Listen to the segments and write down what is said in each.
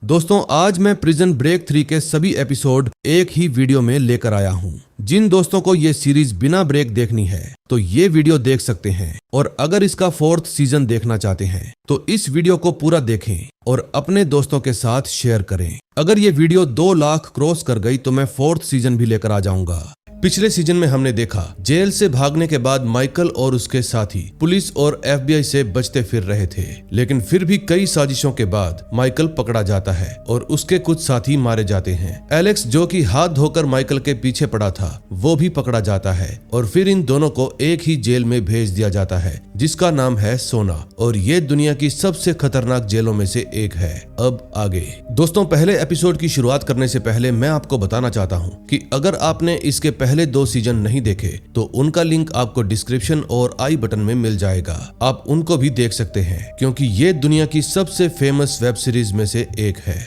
दोस्तों आज मैं प्रिजन ब्रेक 3 के सभी एपिसोड एक ही वीडियो में लेकर आया हूँ। जिन दोस्तों को ये सीरीज बिना ब्रेक देखनी है तो ये वीडियो देख सकते हैं, और अगर इसका 4th सीजन देखना चाहते हैं तो इस वीडियो को पूरा देखें और अपने दोस्तों के साथ शेयर करें। अगर ये वीडियो 2 लाख क्रॉस कर गई तो मैं 4th सीजन भी लेकर आ जाऊंगा। पिछले सीजन में हमने देखा जेल से भागने के बाद माइकल और उसके साथी पुलिस और FBI से बचते फिर रहे थे, लेकिन फिर भी कई साजिशों के बाद माइकल पकड़ा जाता है और उसके कुछ साथी मारे जाते हैं। एलेक्स जो कि हाथ धोकर माइकल के पीछे पड़ा था वो भी पकड़ा जाता है और फिर इन दोनों को एक ही जेल में भेज दिया जाता है जिसका नाम है सोना, और ये दुनिया की सबसे खतरनाक जेलों में से एक है। अब आगे दोस्तों, पहले एपिसोड की शुरुआत करने से पहले मैं आपको बताना चाहता हूँ कि अगर आपने इसके पहले 2 सीजन नहीं देखे तो उनका लिंक आपको डिस्क्रिप्शन और आई बटन में मिल जाएगा। आप उनको भी देख सकते हैं क्योंकि ये दुनिया की सबसे फेमस वेब सीरीज में से एक है।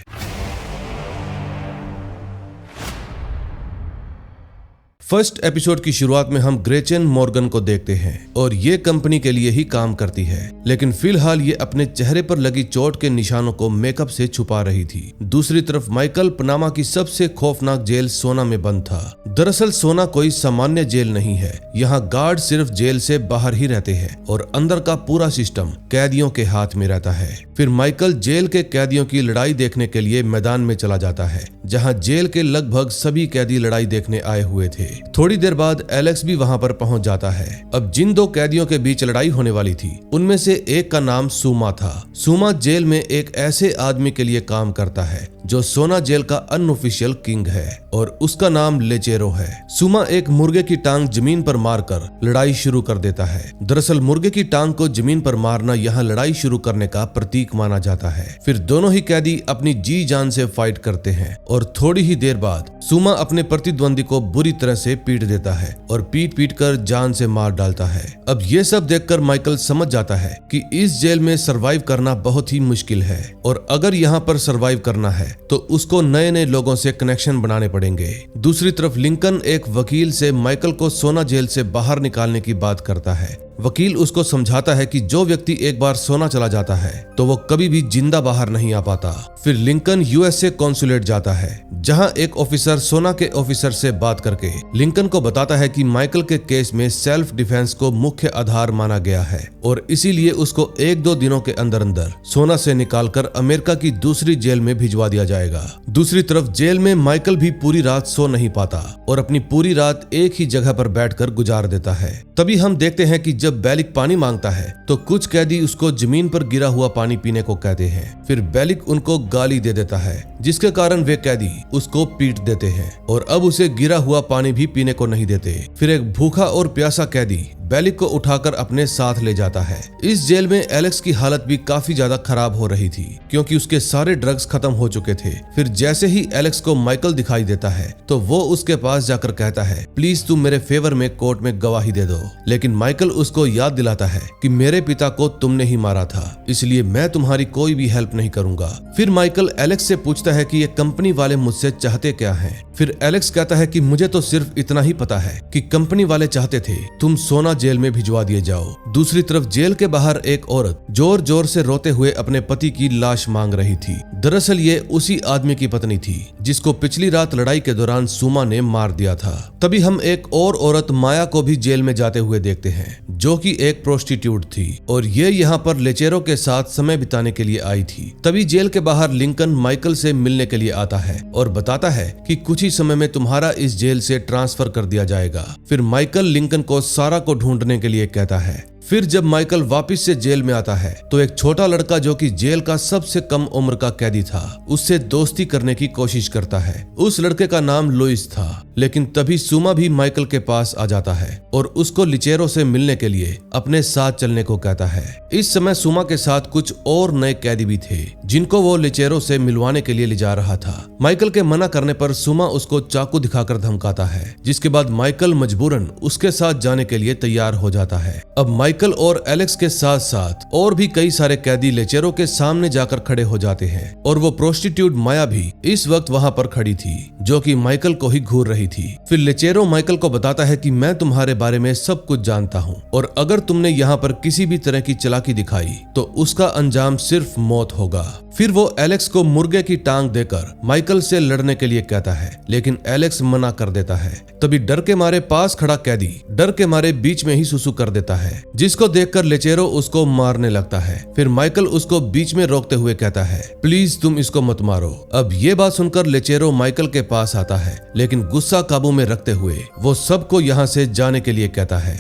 फर्स्ट एपिसोड की शुरुआत में हम ग्रेचेन मॉर्गन को देखते हैं और ये कंपनी के लिए ही काम करती है, लेकिन फिलहाल ये अपने चेहरे पर लगी चोट के निशानों को मेकअप से छुपा रही थी। दूसरी तरफ माइकल पनामा की सबसे खौफनाक जेल सोना में बंद था। दरअसल सोना कोई सामान्य जेल नहीं है, यहाँ गार्ड सिर्फ जेल से बाहर ही रहते हैं और अंदर का पूरा सिस्टम कैदियों के हाथ में रहता है। फिर माइकल जेल के कैदियों की लड़ाई देखने के लिए मैदान में चला जाता है जहाँ जेल के लगभग सभी कैदी लड़ाई देखने आए हुए थे। थोड़ी देर बाद एलेक्स भी वहां पर पहुंच जाता है। अब जिन 2 कैदियों के बीच लड़ाई होने वाली थी उनमें से एक का नाम सुमा था। सुमा जेल में एक ऐसे आदमी के लिए काम करता है जो सोना जेल का अनऑफिशियल किंग है और उसका नाम लेचेरो है। सुमा एक मुर्गे की टांग जमीन पर मारकर लड़ाई शुरू कर देता है। दरअसल मुर्गे की टांग को जमीन पर मारना यहाँ लड़ाई शुरू करने का प्रतीक माना जाता है। फिर दोनों ही कैदी अपनी जी जान से फाइट करते हैं और थोड़ी ही देर बाद सुमा अपने प्रतिद्वंदी को बुरी तरह से पीट देता है और पीट कर जान से मार डालता है। अब ये सब देखकर माइकल समझ जाता है कि इस जेल में सरवाइव करना बहुत ही मुश्किल है और अगर यहाँ पर सरवाइव करना है तो उसको नए लोगों से कनेक्शन बनाने पड़ेंगे। दूसरी तरफ लिंकन एक वकील से माइकल को सोना जेल से बाहर निकालने की बात करता है। वकील उसको समझाता है कि जो व्यक्ति एक बार सोना चला जाता है तो वो कभी भी जिंदा बाहर नहीं आ पाता। फिर लिंकन USA कॉन्सुलेट जाता है जहां एक ऑफिसर सोना के ऑफिसर से बात करके लिंकन को बताता है कि माइकल के केस में सेल्फ डिफेंस को मुख्य आधार माना गया है और इसीलिए उसको 1-2 दिनों के अंदर अंदर सोना से निकालकर अमेरिका की दूसरी जेल में भिजवा दिया जाएगा। दूसरी तरफ जेल में माइकल भी पूरी रात सो नहीं पाता और अपनी पूरी रात एक ही जगह पर बैठकर गुजार देता है। तभी हम देखते हैं कि जब बेलिक पानी मांगता है तो कुछ कैदी उसको जमीन पर गिरा हुआ पानी पीने को कहते हैं। फिर बेलिक उनको गाली दे देता है जिसके कारण वे कैदी उसको पीट देते हैं और अब उसे गिरा हुआ पानी भी पीने को नहीं देते। फिर एक भूखा और प्यासा कैदी बेलिक को उठाकर अपने साथ ले जाता है। इस जेल में एलेक्स की हालत भी काफी ज्यादा खराब हो रही थी क्योंकि उसके सारे ड्रग्स खत्म हो चुके थे। फिर जैसे ही एलेक्स को माइकल दिखाई देता है तो वो उसके पास जाकर कहता है, प्लीज तुम मेरे फेवर में कोर्ट में गवाही दे दो। लेकिन माइकल उसको याद दिलाता है कि मेरे पिता को तुमने ही मारा था, इसलिए मैं तुम्हारी कोई भी हेल्प नहीं करूंगा। फिर माइकल एलेक्स से पूछता है कि ये कंपनी वाले मुझसे चाहते क्या हैं। फिर एलेक्स कहता है कि मुझे तो सिर्फ इतना ही पता है कि कंपनी वाले चाहते थे तुम सोना जेल में भिजवा दिए जाओ। दूसरी तरफ जेल के बाहर एक औरत जोर जोर से रोते हुए अपने पति की लाश मांग रही थी। दरअसल ये उसी आदमी की पत्नी थी जिसको पिछली रात लड़ाई के दौरान सुमा ने मार दिया था। तभी हम एक और औरत माया को भी जेल में जाते हुए देखते हैं जो कि एक प्रोस्टिट्यूट थी और ये यहाँ पर लेचेरो के साथ समय बिताने के लिए आई थी। तभी जेल के बाहर लिंकन माइकल से मिलने के लिए आता है और बताता है कि कुछ ही समय में तुम्हारा इस जेल से ट्रांसफर कर दिया जाएगा। फिर माइकल लिंकन को सारा को ढूंढने के लिए कहता है। फिर जब माइकल वापस से जेल में आता है तो एक छोटा लड़का जो कि जेल का सबसे कम उम्र का कैदी था उससे दोस्ती करने की कोशिश करता है। उस लड़के का नाम लुइस था, लेकिन तभी सुमा भी माइकल के पास आ जाता है और उसको लिचेरो से मिलने के लिए अपने साथ चलने को कहता है। इस समय सुमा के साथ कुछ और नए कैदी भी थे जिनको वो लिचेरो से मिलवाने के लिए ले जा रहा था। माइकल के मना करने पर सुमा उसको चाकू दिखाकर धमकाता है, जिसके बाद माइकल मजबूरन उसके साथ जाने के लिए तैयार हो जाता है। अब माइकल और एलेक्स के साथ साथ और भी कई सारे कैदी लेचेरो के सामने जाकर खड़े हो जाते हैं और वो प्रोस्टिट्यूट माया भी इस वक्त वहां पर खड़ी थी जो कि माइकल को ही घूर रही थी। फिर लेचेरो माइकल को बताता है कि मैं तुम्हारे बारे में सब कुछ जानता हूँ और अगर तुमने यहाँ पर किसी भी तरह की चालाकी दिखाई तो उसका अंजाम सिर्फ मौत होगा। फिर वो एलेक्स को मुर्गे की टांग देकर माइकल से लड़ने के लिए कहता है, लेकिन एलेक्स मना कर देता है। तभी डर के मारे पास खड़ा कैदी डर के मारे बीच में ही सुसु कर देता है, जिसको देखकर लेचेरो उसको मारने लगता है। फिर माइकल उसको बीच में रोकते हुए कहता है, प्लीज तुम इसको मत मारो। अब ये बात सुनकर लेचेरो माइकल के पास आता है, लेकिन गुस्सा काबू में रखते हुए वो सबको यहाँ से जाने के लिए कहता है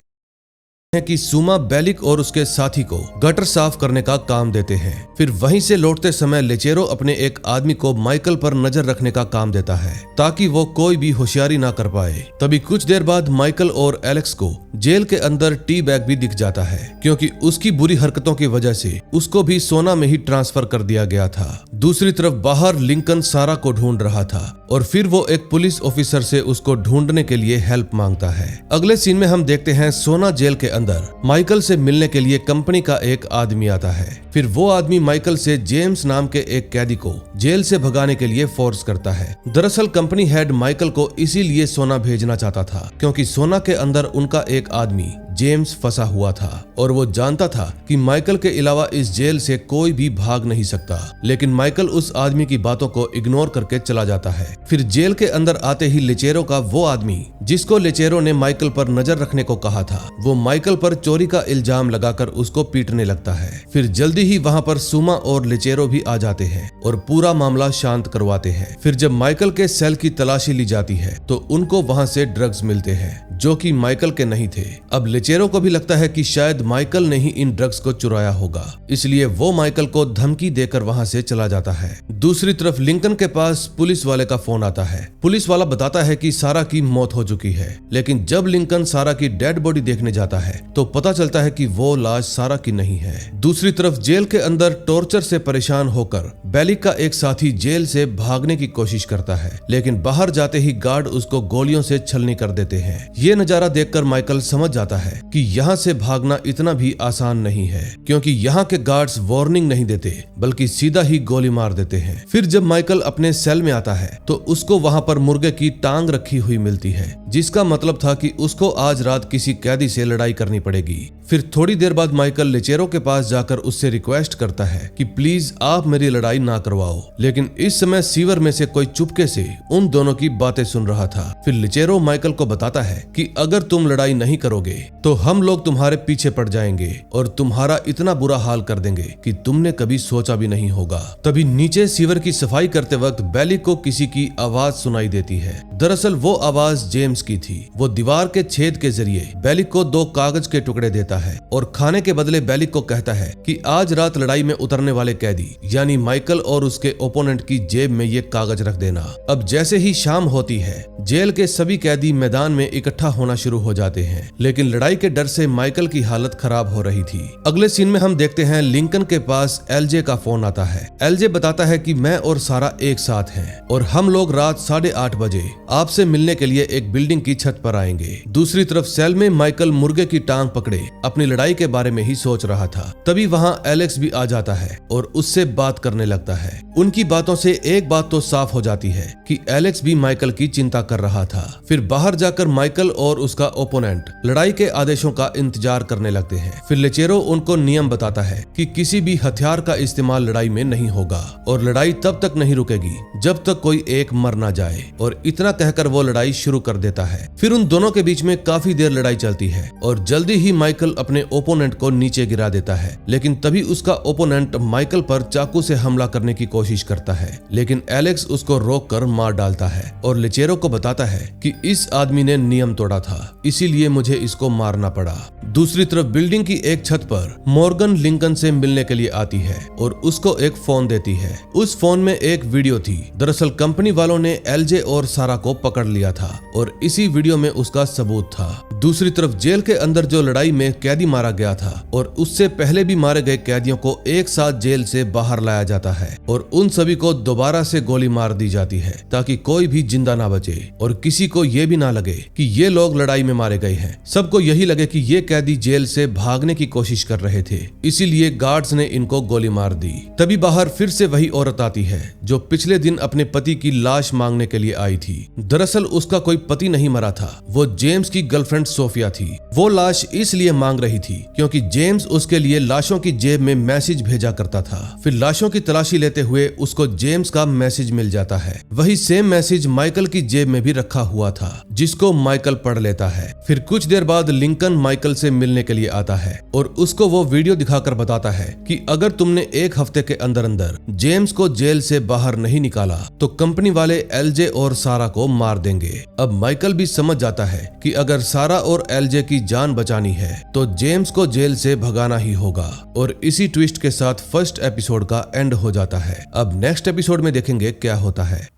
कि सुमा बेलिक और उसके साथी को गटर साफ करने का काम देते हैं। फिर वहीं से लौटते समय लेचेरो अपने एक आदमी को माइकल पर नजर रखने का काम देता है ताकि वो कोई भी होशियारी ना कर पाए। तभी कुछ देर बाद माइकल और एलेक्स को जेल के अंदर टी बैग भी दिख जाता है, क्योंकि उसकी बुरी हरकतों की वजह से उसको भी सोना में ही ट्रांसफर कर दिया गया था। दूसरी तरफ बाहर लिंकन सारा को ढूंढ रहा था और फिर वो एक पुलिस ऑफिसर से उसको ढूंढने के लिए हेल्प मांगता है। अगले सीन में हम देखते हैं सोना जेल के अंदर माइकल से मिलने के लिए कंपनी का एक आदमी आता है। फिर वो आदमी माइकल से जेम्स नाम के एक कैदी को जेल से भगाने के लिए फोर्स करता है। दरअसल कंपनी हेड माइकल को इसीलिए सोना भेजना चाहता था क्योंकि सोना के अंदर उनका एक आदमी जेम्स फंसा हुआ था और वो जानता था कि माइकल के अलावा इस जेल से कोई भी भाग नहीं सकता। लेकिन माइकल उस आदमी की बातों को इग्नोर करके चला जाता है। फिर जेल के अंदर आते ही लेचेरो का वो आदमी जिसको लेचेरो ने माइकल पर नजर रखने को कहा था, वो माइकल पर चोरी का इल्जाम लगाकर उसको पीटने लगता है। फिर जल्दी ही वहाँ पर सुमा और लेचेरो भी आ जाते हैं और पूरा मामला शांत करवाते हैं। फिर जब माइकल के सेल की तलाशी ली जाती है तो उनको वहाँ से ड्रग्स मिलते हैं जो कि माइकल के नहीं थे। अब लेचेरो को भी लगता है कि शायद माइकल ने ही इन ड्रग्स को चुराया होगा, इसलिए वो माइकल को धमकी देकर वहाँ से चला जाता है। दूसरी तरफ लिंकन के पास पुलिस वाले का फोन आता है। पुलिस वाला बताता है कि सारा की मौत हो चुकी है, लेकिन जब लिंकन सारा की डेड बॉडी देखने जाता है तो पता चलता है कि वो लाश सारा की नहीं है। दूसरी तरफ जेल के अंदर टॉर्चर से परेशान होकर बेलिक का एक साथी जेल से भागने की कोशिश करता है, लेकिन बाहर जाते ही गार्ड उसको गोलियों से छलनी कर देते हैं। ये नजारा देखकर माइकल समझ जाता है कि यहाँ से भागना इतना भी आसान नहीं है, क्योंकि यहाँ के गार्ड्स वार्निंग नहीं देते बल्कि सीधा ही गोली मार देते हैं। फिर जब माइकल अपने सेल में आता है तो उसको वहाँ पर मुर्गे की टांग रखी हुई मिलती है, जिसका मतलब था कि उसको आज रात किसी कैदी से लड़ाई करनी पड़ेगी। फिर थोड़ी देर बाद माइकल लेचेरो के पास जाकर उससे रिक्वेस्ट करता है कि प्लीज आप मेरी लड़ाई ना करवाओ, लेकिन इस समय सीवर में से कोई चुपके से उन दोनों की बातें सुन रहा था। फिर लेचेरो माइकल को बताता है कि अगर तुम लड़ाई नहीं करोगे तो हम लोग तुम्हारे पीछे पड़ जाएंगे और तुम्हारा इतना बुरा हाल कर देंगे कि तुमने कभी सोचा भी नहीं होगा। तभी नीचे सीवर की सफाई करते वक्त बेलिक को किसी की आवाज सुनाई देती है। दरअसल वो आवाज जेम्स की थी। वो दीवार के छेद के जरिए बेलिक को 2 कागज के टुकड़े देता है और खाने के बदले बेलिक को कहता है कि आज रात लड़ाई में उतरने वाले कैदी यानी माइकल और उसके ओपोनेंट की जेब में ये कागज रख देना। अब जैसे ही शाम होती है जेल के सभी कैदी मैदान में इकट्ठा होना शुरू हो जाते हैं, लेकिन लड़ाई के डर से माइकल की हालत खराब हो रही थी। अगले सीन में हम देखते हैं लिंकन के पास एलजे का फोन आता है। एलजे बताता है कि मैं और सारा एक साथ हैं और हम लोग रात 8:30 बजे आपसे मिलने के लिए एक बिल्डिंग की छत पर आएंगे। दूसरी तरफ सेल में माइकल मुर्गे की टांग पकड़े अपनी लड़ाई के बारे में ही सोच रहा था। तभी वहाँ एलेक्स भी आ जाता है और उससे बात करने लगता है। उनकी बातों से एक बात तो साफ हो जाती है कि एलेक्स भी माइकल की चिंता कर रहा था। फिर बाहर जाकर माइकल और उसका ओपोनेंट लड़ाई के आदेशों का इंतजार करने लगते हैं। फिर लेचेरो उनको नियम बताता है कि किसी भी हथियार का इस्तेमाल लड़ाई में नहीं होगा और लड़ाई तब तक नहीं रुकेगी जब तक कोई एक मर ना जाए, और इतना कहकर वो लड़ाई शुरू कर देता है। फिर उन दोनों के बीच में काफी देर लड़ाई चलती है और जल्दी ही माइकल अपने ओपोनेंट को नीचे गिरा देता है, लेकिन तभी उसका ओपोनेंट माइकल पर चाकू से हमला करने की कोशिश करता है, लेकिन एलेक्स उसको रोककर मार डालता है और लेचेरो को बताता है कि इस आदमी ने नियम तोड़ा था, इसीलिए मुझे इसको मारना पड़ा। दूसरी तरफ बिल्डिंग की एक छत पर मॉर्गन लिंकन से मिलने के लिए आती है और उसको एक फोन देती है। उस फोन में एक वीडियो थी। दरअसल कंपनी वालों ने एलजे और सारा को पकड़ लिया था और इसी वीडियो में उसका सबूत था। दूसरी तरफ जेल के अंदर जो लड़ाई में कैदी मारा गया था और उससे पहले भी मारे गए कैदियों को एक साथ जेल से बाहर लाया जाता है और उन सभी को दोबारा से गोली मार दी जाती है ताकि कोई भी जिंदा ना बचे और किसी को ये भी ना लगे कि ये लोग लड़ाई में मारे गए हैं। सबको यही लगे कि ये कैदी जेल से भागने की कोशिश कर रहे थे, इसीलिए गार्ड्स ने इनको गोली मार दी। तभी बाहर फिर से वही औरत आती है जो पिछले दिन अपने पति की लाश मांगने के लिए आई थी दरअसल उसका कोई पति नहीं मरा था, वो जेम्स की गर्लफ्रेंड सोफिया थी। वो लाश इसलिए मांग रही थी क्योंकि जेम्स उसके लिए लाशों की जेब में मैसेज भेजा करता था। फिर लाशों की तलाशी लेते हुए उसको जेम्स का मैसेज मिल जाता है। वही सेम मैसेज माइकल की जेब में भी रखा हुआ था, जिसको माइकल पढ़ लेता है। फिर कुछ देर बाद लिंकन माइकल से मिलने के लिए आता है और उसको वो वीडियो दिखाकर बताता है कि अगर तुमने एक हफ्ते के अंदर अंदर जेम्स को जेल से बाहर नहीं निकाला तो कंपनी वाले एलजे और सारा को मार देंगे। अब माइकल भी समझ जाता है कि अगर सारा और एलजे की जान बचानी है तो जेम्स को जेल से भगाना ही होगा। और इसी ट्विस्ट के साथ फर्स्ट एपिसोड का एंड हो जाता है। अब नेक्स्ट एपिसोड में देखेंगे क्या होता है।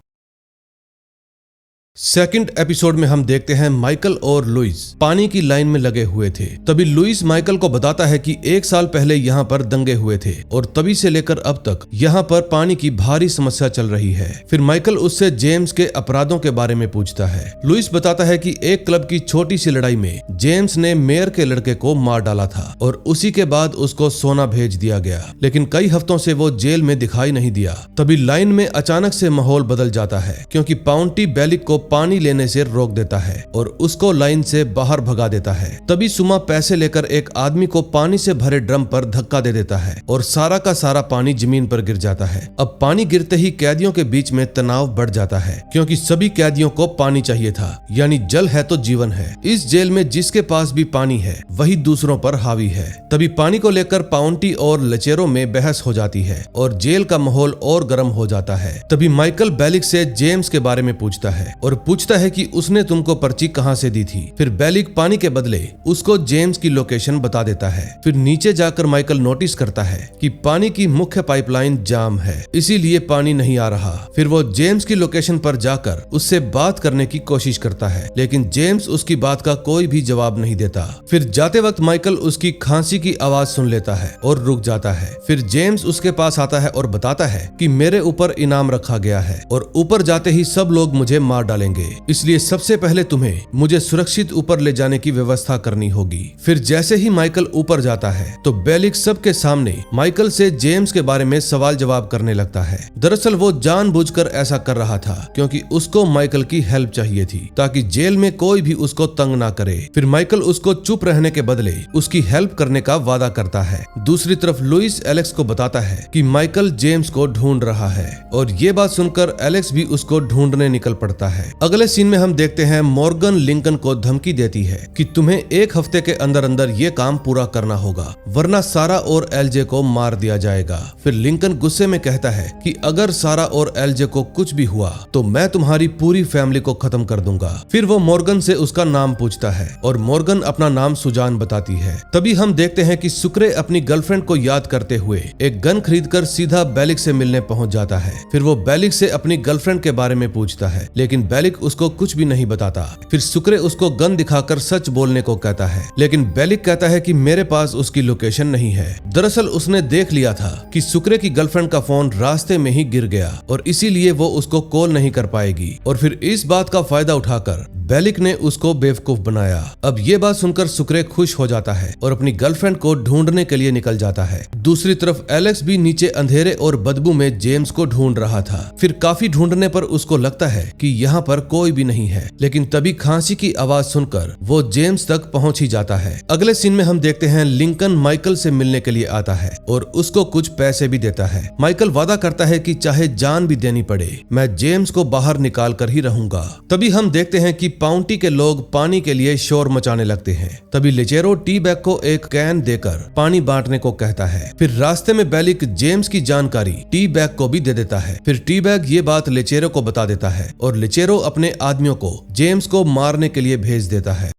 सेकंड एपिसोड में हम देखते हैं माइकल और लुइस पानी की लाइन में लगे हुए थे। तभी लुइस माइकल को बताता है कि 1 साल पहले यहाँ पर दंगे हुए थे और तभी से लेकर अब तक यहाँ पर पानी की भारी समस्या चल रही है। फिर माइकल उससे जेम्स के अपराधों के बारे में पूछता है। लुइस बताता है कि एक क्लब की छोटी सी लड़ाई में जेम्स ने मेयर के लड़के को मार डाला था और उसी के बाद उसको सोना भेज दिया गया, लेकिन कई हफ्तों से वो जेल में दिखाई नहीं दिया। तभी लाइन में अचानक से माहौल बदल जाता है क्योंकि पाउंटी बेलिक को पानी लेने से रोक देता है और उसको लाइन से बाहर भगा देता है। तभी सुमा पैसे लेकर एक आदमी को पानी से भरे ड्रम पर धक्का दे देता है और सारा का सारा पानी जमीन पर गिर जाता है। अब पानी गिरते ही कैदियों के बीच में तनाव बढ़ जाता है क्योंकि सभी कैदियों को पानी चाहिए था, यानी जल है तो जीवन है। इस जेल में जिसके पास भी पानी है वही दूसरों पर हावी है। तभी पानी को लेकर पाउंटी और लचेरों में बहस हो जाती है और जेल का माहौल और गर्म हो जाता है। तभी माइकल बेलिक से जेम्स के बारे में पूछता है और पूछता है कि उसने तुमको पर्ची कहां से दी थी। फिर बेलिक पानी के बदले उसको जेम्स की लोकेशन बता देता है। फिर नीचे जाकर माइकल नोटिस करता है कि पानी की मुख्य पाइपलाइन जाम है, इसीलिए पानी नहीं आ रहा। फिर वो जेम्स की लोकेशन पर जाकर उससे बात करने की कोशिश करता है, लेकिन जेम्स उसकी बात का कोई भी जवाब नहीं देता। फिर जाते वक्त माइकल उसकी खांसी की आवाज सुन लेता है और रुक जाता है। फिर जेम्स उसके पास आता है और बताता है कि मेरे ऊपर इनाम रखा गया है और ऊपर जाते ही सब लोग मुझे मार डालेंगे, इसलिए सबसे पहले तुम्हें मुझे सुरक्षित ऊपर ले जाने की व्यवस्था करनी होगी। फिर जैसे ही माइकल ऊपर जाता है तो बेलिक सबके सामने माइकल से जेम्स के बारे में सवाल जवाब करने लगता है। दरअसल वो जानबूझकर ऐसा कर रहा था क्योंकि उसको माइकल की हेल्प चाहिए थी ताकि जेल में कोई भी उसको तंग ना करे। फिर माइकल उसको चुप रहने के बदले उसकी हेल्प करने का वादा करता है। दूसरी तरफ लुइस एलेक्स को बताता है कि माइकल जेम्स को ढूंढ रहा है और ये बात सुनकर एलेक्स भी उसको ढूंढने निकल पड़ता है। अगले सीन में हम देखते हैं मॉर्गन लिंकन को धमकी देती है कि तुम्हें 1 हफ्ते के अंदर अंदर ये काम पूरा करना होगा, वरना सारा और एलजे को मार दिया जाएगा। फिर लिंकन गुस्से में कहता है कि अगर सारा और एलजे को कुछ भी हुआ तो मैं तुम्हारी पूरी फैमिली को खत्म कर दूंगा। फिर वो मॉर्गन से उसका नाम पूछता है और मॉर्गन अपना नाम सुजान बताती है। तभी हम देखते हैं कि सुक्रे अपनी गर्लफ्रेंड को याद करते हुए एक गन खरीदकर सीधा बेलिक से मिलने पहुंच जाता है। फिर वो बेलिक से अपनी गर्लफ्रेंड के बारे में पूछता है, लेकिन बेलिक उसको कुछ भी नहीं बताता। फिर सुक्रे उसको गन दिखाकर सच बोलने को कहता है, लेकिन बेलिक कहता है कि मेरे पास उसकी लोकेशन नहीं है। दरअसल उसने देख लिया था कि सुक्रे की गर्लफ्रेंड का फोन रास्ते में ही गिर गया और इसीलिए वो उसको कॉल नहीं कर पाएगी। और फिर इस बात का फायदा उठाकर बेलिक ने उसको बेवकूफ बनाया। अब ये बात सुनकर सुक्रे खुश हो जाता है और अपनी गर्लफ्रेंड को ढूंढने के लिए निकल जाता है। दूसरी तरफ एलेक्स भी नीचे अंधेरे और बदबू में जेम्स को ढूंढ रहा था। फिर काफी ढूंढने पर उसको लगता है कि यहाँ पर कोई भी नहीं है, लेकिन तभी खांसी की आवाज सुनकर वो जेम्स तक पहुंच ही जाता है। अगले सीन में हम देखते हैं लिंकन माइकल से मिलने के लिए आता है और उसको कुछ पैसे भी देता है। माइकल वादा करता है कि चाहे जान भी देनी पड़े मैं जेम्स को बाहर निकाल कर ही रहूंगा। तभी हम देखते हैं कि पाउंटी के लोग पानी के लिए शोर मचाने लगते हैं। तभी लेचेरो टी बैग को एक कैन देकर पानी बांटने को कहता है। फिर रास्ते में बेलिक जेम्स की जानकारी टी बैग को भी दे देता है। फिर टी बैग ये बात लेचेरो को बता देता है और लेचेरो अपने आदमियों को जेम्स को मारने के लिए भेज देता है।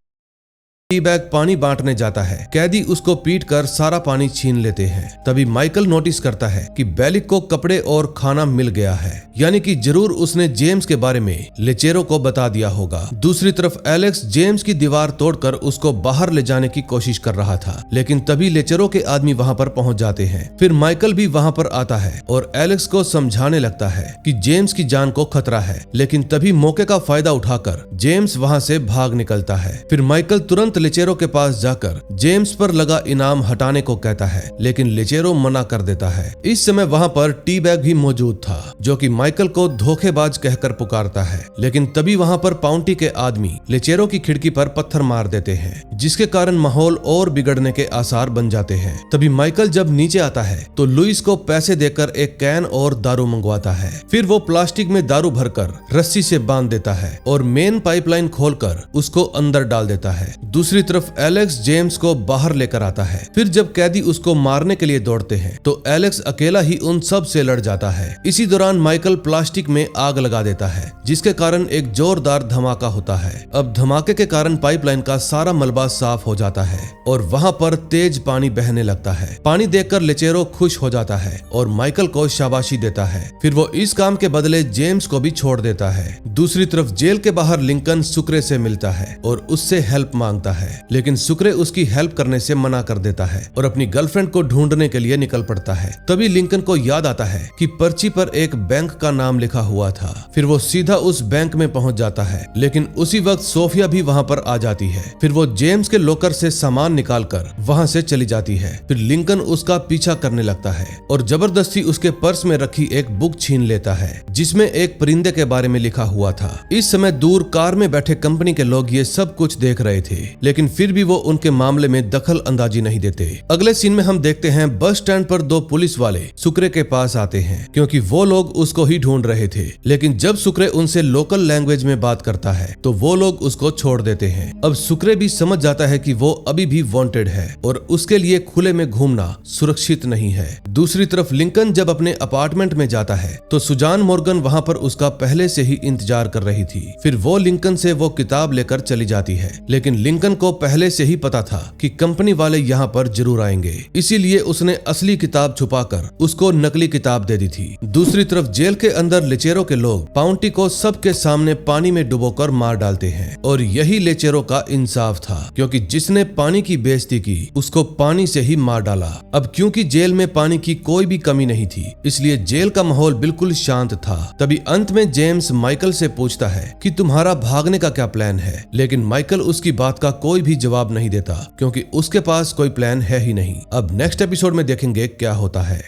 टी बैग पानी बांटने जाता है। कैदी उसको पीट कर सारा पानी छीन लेते हैं। तभी माइकल नोटिस करता है कि बेलिक को कपड़े और खाना मिल गया है, यानी कि जरूर उसने जेम्स के बारे में लेचेरो को बता दिया होगा। दूसरी तरफ एलेक्स जेम्स की दीवार तोड़कर उसको बाहर ले जाने की कोशिश कर रहा था, लेकिन तभी लेचेरो के आदमी वहां पर पहुंच जाते हैं। फिर माइकल भी वहां पर आता है और एलेक्स को समझाने लगता है कि जेम्स की जान को खतरा है, लेकिन तभी मौके का फायदा उठाकर जेम्स वहां से भाग निकलता है। फिर माइकल तुरंत लिचेरो के पास जाकर जेम्स पर लगा इनाम हटाने को कहता है, लेकिन लिचेरो मना कर देता है। इस समय वहाँ पर टी बैग भी मौजूद था, जो कि माइकल को धोखेबाज कहकर पुकारता है। लेकिन तभी वहाँ पर पाउंटी के आदमी लिचेरो की खिड़की पर पत्थर मार देते हैं, जिसके कारण माहौल और बिगड़ने के आसार बन जाते हैं। तभी माइकल जब नीचे आता है तो लुइस को पैसे देकर एक कैन और दारू मंगवाता है। फिर वो प्लास्टिक में दारू भरकर रस्सी से बांध देता है और मेन पाइपलाइन खोलकर उसको अंदर डाल देता है। दूसरी तरफ एलेक्स जेम्स को बाहर लेकर आता है। फिर जब कैदी उसको मारने के लिए दौड़ते हैं तो एलेक्स अकेला ही उन सब से लड़ जाता है। इसी दौरान माइकल प्लास्टिक में आग लगा देता है, जिसके कारण एक जोरदार धमाका होता है। अब धमाके के कारण पाइपलाइन का सारा मलबा साफ हो जाता है और वहाँ पर तेज पानी बहने लगता है। पानी देखकर लिचेरो खुश हो जाता है और माइकल को शाबाशी देता है। फिर वो इस काम के बदले जेम्स को भी छोड़ देता है। दूसरी तरफ जेल के बाहर लिंकन सुक्रे से मिलता है और उससे हेल्प मांगता है, लेकिन सुक्रे उसकी हेल्प करने से मना कर देता है और अपनी गर्लफ्रेंड को ढूंढने के लिए निकल पड़ता है। तभी लिंकन को याद आता है कि पर्ची पर एक बैंक का नाम लिखा हुआ था। फिर वो सीधा उस बैंक में पहुंच जाता है, लेकिन उसी वक्त सोफिया भी वहां पर आ जाती है। फिर वो जेम्स के लॉकर से सामान निकालकर वहां से चली जाती है। फिर लिंकन उसका पीछा करने लगता है और जबरदस्ती उसके पर्स में रखी एक बुक छीन लेता है, जिसमें एक परिंदे के बारे में लिखा हुआ था। इस समय दूर कार में बैठे कंपनी के लोग ये सब कुछ देख रहे थे, लेकिन फिर भी वो उनके मामले में दखल अंदाजी नहीं देते। अगले सीन में हम देखते हैं बस स्टैंड पर दो पुलिस वाले सुक्रे के पास आते हैं, क्योंकि वो लोग उसको ही ढूंढ रहे थे। लेकिन जब सुक्रे उनसे लोकल लैंग्वेज में बात करता है तो वो लोग उसको छोड़ देते हैं। अब सुक्रे भी समझ जाता है कि वो अभी भी वांटेड है और उसके लिए खुले में घूमना सुरक्षित नहीं है। दूसरी तरफ लिंकन जब अपने अपार्टमेंट में जाता है तो सुजान मॉर्गन वहां पर उसका पहले से ही इंतजार कर रही थी। फिर वो लिंकन से वो किताब लेकर चली जाती है, लेकिन लिंकन को पहले से ही पता था कि कंपनी वाले यहाँ पर जरूर आएंगे, इसीलिए उसने असली किताब छुपाकर उसको नकली किताब दे दी थी। दूसरी तरफ जेल के अंदर लिचेरो के लोग पाउंटी को सबके सामने पानी में डुबोकर मार डालते हैं और यही लिचेरो का इंसाफ था, क्योंकि जिसने पानी की बेइज्जती की उसको पानी से ही मार डाला। अब क्योंकि जेल में पानी की कोई भी कमी नहीं थी, इसलिए जेल का माहौल बिल्कुल शांत था। तभी अंत में जेम्स माइकल से पूछता है कि तुम्हारा भागने का क्या प्लान है, लेकिन माइकल उसकी बात का कोई भी जवाब नहीं देता, क्योंकि उसके पास कोई प्लान है ही नहीं। अब नेक्स्ट एपिसोड में देखेंगे क्या होता है।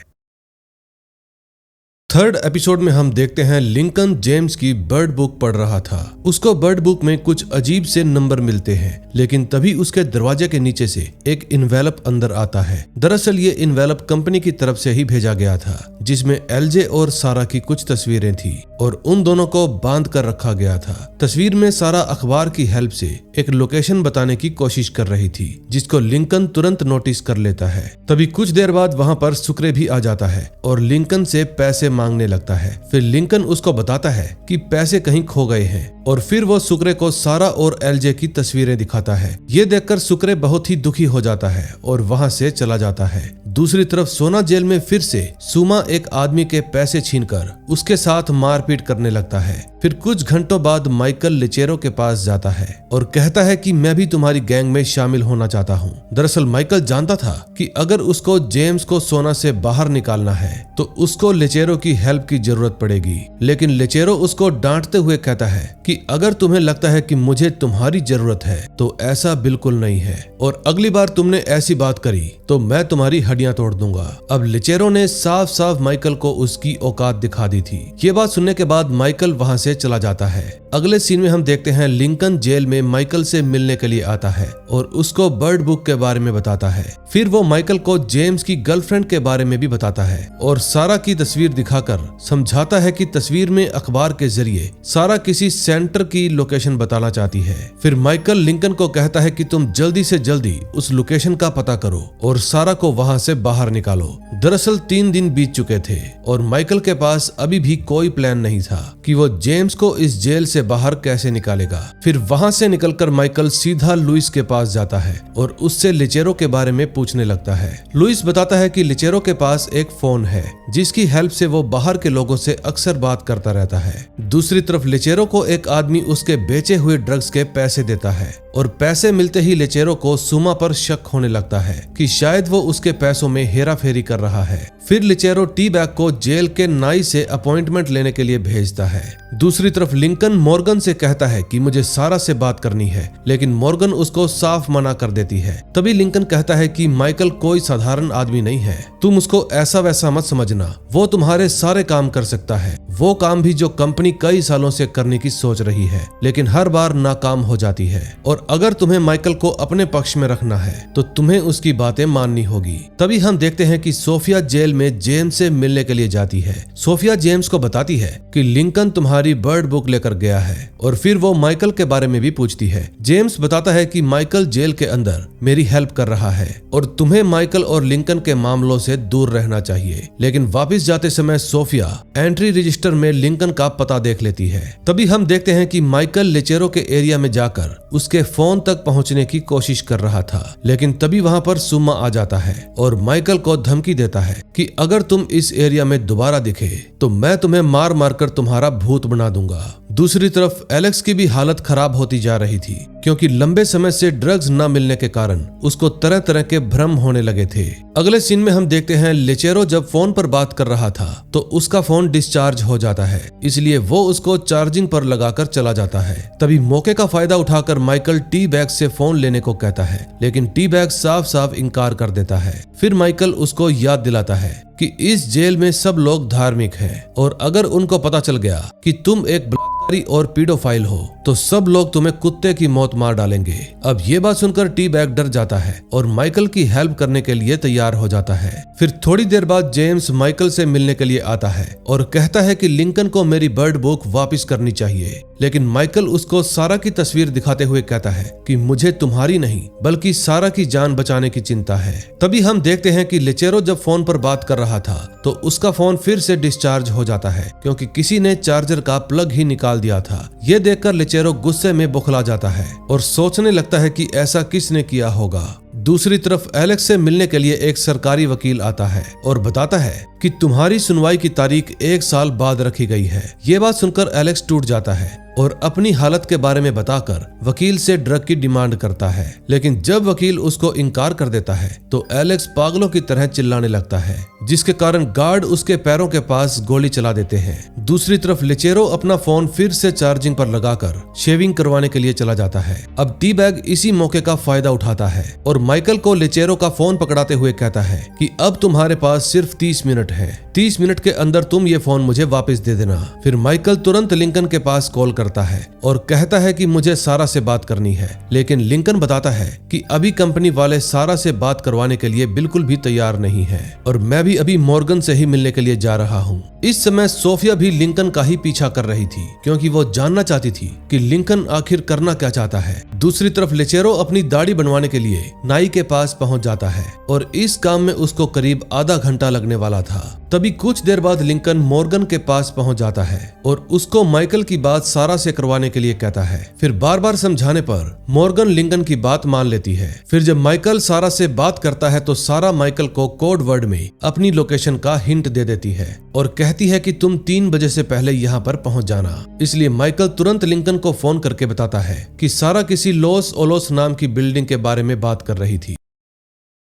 थर्ड एपिसोड में हम देखते हैं लिंकन जेम्स की बर्ड बुक पढ़ रहा था। उसको बर्ड बुक में कुछ अजीब से नंबर मिलते हैं, लेकिन तभी उसके दरवाजे के नीचे से एक इन्वेलप अंदर आता है। दरअसल ये इन्वेलप कंपनी की तरफ से ही भेजा गया था, जिसमें एलजे और सारा की कुछ तस्वीरें थी और उन दोनों को बांध कर रखा गया था। तस्वीर में सारा अखबार की हेल्प से एक लोकेशन बताने की कोशिश कर रही थी, जिसको लिंकन तुरंत नोटिस कर लेता है। तभी कुछ देर बाद वहां पर सुक्रे भी आ जाता है और लिंकन से पैसे मांगने लगता है। फिर लिंकन उसको बताता है कि पैसे कहीं खो गए हैं और फिर वो सुक्रे को सारा और एलजे की तस्वीरें दिखाता है। ये देखकर सुक्रे बहुत ही दुखी हो जाता है और वहां से चला जाता है। दूसरी तरफ सोना जेल में फिर से सुमा एक आदमी के पैसे छीनकर उसके साथ मारपीट करने लगता है। फिर कुछ घंटों बाद माइकल लिचेरो के पास जाता है और कहता है कि मैं भी तुम्हारी गैंग में शामिल होना चाहता हूँ। दरअसल माइकल जानता था कि अगर उसको जेम्स को सोना से बाहर निकालना है तो उसको लिचेरो की हेल्प की जरूरत पड़ेगी, लेकिन लिचेरो उसको डांटते हुए कहता है कि अगर तुम्हें लगता है कि मुझे तुम्हारी जरूरत है तो ऐसा बिल्कुल नहीं है, और अगली बार तुमने ऐसी बात करी तो मैं तुम्हारी हड्डियां तोड़ दूंगा। अब लिचेरो ने साफ साफ माइकल को उसकी औकात दिखा दी थी। ये बात सुनने के बाद माइकल वहां से चला जाता है। अगले सीन में हम देखते हैं लिंकन जेल में माइकल से मिलने के लिए आता है और उसको बर्ड बुक के बारे में बताता है। फिर वो माइकल को जेम्स की गर्लफ्रेंड के बारे में भी बताता है और सारा की तस्वीर दिखाकर समझाता है कि तस्वीर में अखबार के जरिए सारा किसी सेंटर की लोकेशन बताना चाहती है। फिर माइकल लिंकन को कहता है कि तुम जल्दी से जल्दी उस लोकेशन का पता करो और सारा को वहां से बाहर निकालो। दरअसल 3 दिन बीत चुके थे और माइकल के पास अभी भी कोई प्लान नहीं था कि वो जेम्स को इस जेल से बाहर कैसे निकालेगा। फिर वहां से निकलकर माइकल सीधा लुइस के पास जाता है और उससे लिचेरो के बारे में पूछने लगता है। लुइस बताता है कि लिचेरो के पास एक फोन है जिसकी हेल्प से वो बाहर के लोगों से अक्सर बात करता रहता है। दूसरी तरफ लिचेरो को एक आदमी उसके बेचे हुए ड्रग्स के पैसे देता है और पैसे मिलते ही लेचेरो को सुमा पर शक होने लगता है कि शायद वो उसके पैसों में हेराफेरी कर रहा है। फिर लेचेरो टी बैग को जेल के नाई से अपॉइंटमेंट लेने के लिए भेजता है। दूसरी तरफ लिंकन मॉर्गन से कहता है कि मुझे सारा से बात करनी है, लेकिन मॉर्गन उसको साफ मना कर देती है। तभी लिंकन कहता है कि माइकल कोई साधारण आदमी नहीं है, तुम उसको ऐसा वैसा मत समझना, वो तुम्हारे सारे काम कर सकता है, वो काम भी जो कंपनी कई सालों से करने की सोच रही है, लेकिन हर बार नाकाम हो जाती है। और अगर तुम्हें माइकल को अपने पक्ष में रखना है तो तुम्हें उसकी बातें माननी होगी। तभी हम देखते हैं कि सोफिया जेल में जेम्स से मिलने के लिए जाती है। सोफिया जेम्स को बताती है कि लिंकन तुम्हारी बर्ड बुक लेकर गया है, और फिर वो माइकल के बारे में भी पूछती है। जेम्स बताता है कि माइकल जेल के अंदर मेरी हेल्प कर रहा है और तुम्हें माइकल और लिंकन के मामलों से दूर रहना चाहिए। लेकिन वापस जाते समय सोफिया एंट्री रजिस्टर में लिंकन का पता देख लेती है। तभी हम देखते हैं कि माइकल लेचेरो के एरिया में जाकर उसके फोन तक पहुंचने की कोशिश कर रहा था, लेकिन तभी वहां पर सुमा आ जाता है और माइकल को धमकी देता है कि अगर तुम इस एरिया में दोबारा दिखे तो मैं तुम्हें मार मार कर तुम्हारा भूत बना दूंगा। दूसरी तरफ एलेक्स की भी हालत खराब होती जा रही थी, क्योंकि लंबे समय से ड्रग्स न मिलने के कारण उसको तरह तरह के भ्रम होने लगे थे। अगले सीन में हम देखते हैं लेचेरो जब फोन पर बात कर रहा था तो उसका फोन डिस्चार्ज हो जाता है, इसलिए वो उसको चार्जिंग पर लगाकर चला जाता है। तभी मौके का फायदा उठाकर माइकल टी बैग से फोन लेने को कहता है, लेकिन टी बैग साफ साफ इनकार कर देता है। फिर माइकल उसको याद दिलाता है कि इस जेल में सब लोग धार्मिक हैं, और अगर उनको पता चल गया कि तुम एक बलात्कारी और पीडोफाइल हो तो सब लोग तुम्हें कुत्ते की मौत मार डालेंगे। अब ये बात सुनकर टी बैग डर जाता है और माइकल की हेल्प करने के लिए तैयार हो जाता है। फिर थोड़ी देर बाद जेम्स माइकल से मिलने के लिए आता है और कहता है कि लिंकन को मेरी बर्ड बुक वापस करनी चाहिए, लेकिन माइकल उसको सारा की तस्वीर दिखाते हुए कहता है कि मुझे तुम्हारी नहीं बल्कि सारा की जान बचाने की चिंता है। तभी हम देखते हैं कि लेचेरो जब फोन पर बात कर रहा था तो उसका फोन फिर से डिस्चार्ज हो जाता है, क्योंकि किसी ने चार्जर का प्लग ही निकाल दिया था। ये देखकर लेचेरो गुस्से में बौखला जाता है और सोचने लगता है कि ऐसा किसने किया होगा। दूसरी तरफ एलेक्स से मिलने के लिए एक सरकारी वकील आता है और बताता है कि तुम्हारी सुनवाई की तारीख 1 साल बाद रखी गई है। ये बात सुनकर एलेक्स टूट जाता है और अपनी हालत के बारे में बताकर वकील से ड्रग की डिमांड करता है, लेकिन जब वकील उसको इनकार कर देता है तो एलेक्स पागलों की तरह चिल्लाने लगता है, जिसके कारण गार्ड उसके पैरों के पास गोली चला देते हैं। दूसरी तरफ लेचेरो अपना फोन फिर से चार्जिंग पर लगाकर शेविंग करवाने के लिए चला जाता है। अब टी बैग इसी मौके का फायदा उठाता है और माइकल को लेचेरो का फोन पकड़ाते हुए कहता है कि अब तुम्हारे पास सिर्फ 30 मिनट है, 30 मिनट के अंदर तुम ये फोन मुझे वापस दे देना। फिर माइकल तुरंत लिंकन के पास कॉल करता है और कहता है कि मुझे सारा से बात करनी है, लेकिन लिंकन बताता है कि अभी कंपनी वाले सारा से बात करवाने के लिए बिल्कुल भी तैयार नहीं है और मैं भी अभी मॉर्गन से ही मिलने के लिए जा रहा हूँ। इस समय सोफिया भी लिंकन का ही पीछा कर रही थी, क्योंकि वो जानना चाहती थी कि लिंकन आखिर करना क्या चाहता है। दूसरी तरफ लेचेरो अपनी दाढ़ी बनवाने के लिए नाई के पास पहुंच जाता है और इस काम में उसको करीब आधा घंटा लगने वाला था। तभी कुछ देर बाद लिंकन मॉर्गन के पास पहुंच जाता है और उसको माइकल की बात सारा से करवाने के लिए कहता है। फिर बार बार समझाने पर मॉर्गन लिंकन की बात मान लेती है। फिर जब माइकल सारा से बात करता है तो सारा माइकल को कोड वर्ड में अपनी लोकेशन का हिंट दे देती है और कहती है कि तुम 3 बजे से पहले यहाँ पर पहुंच जाना। इसलिए माइकल तुरंत लिंकन को फोन करके बताता है कि सारा किसी लॉस ओलोस नाम की बिल्डिंग के बारे में बात कर रही थी,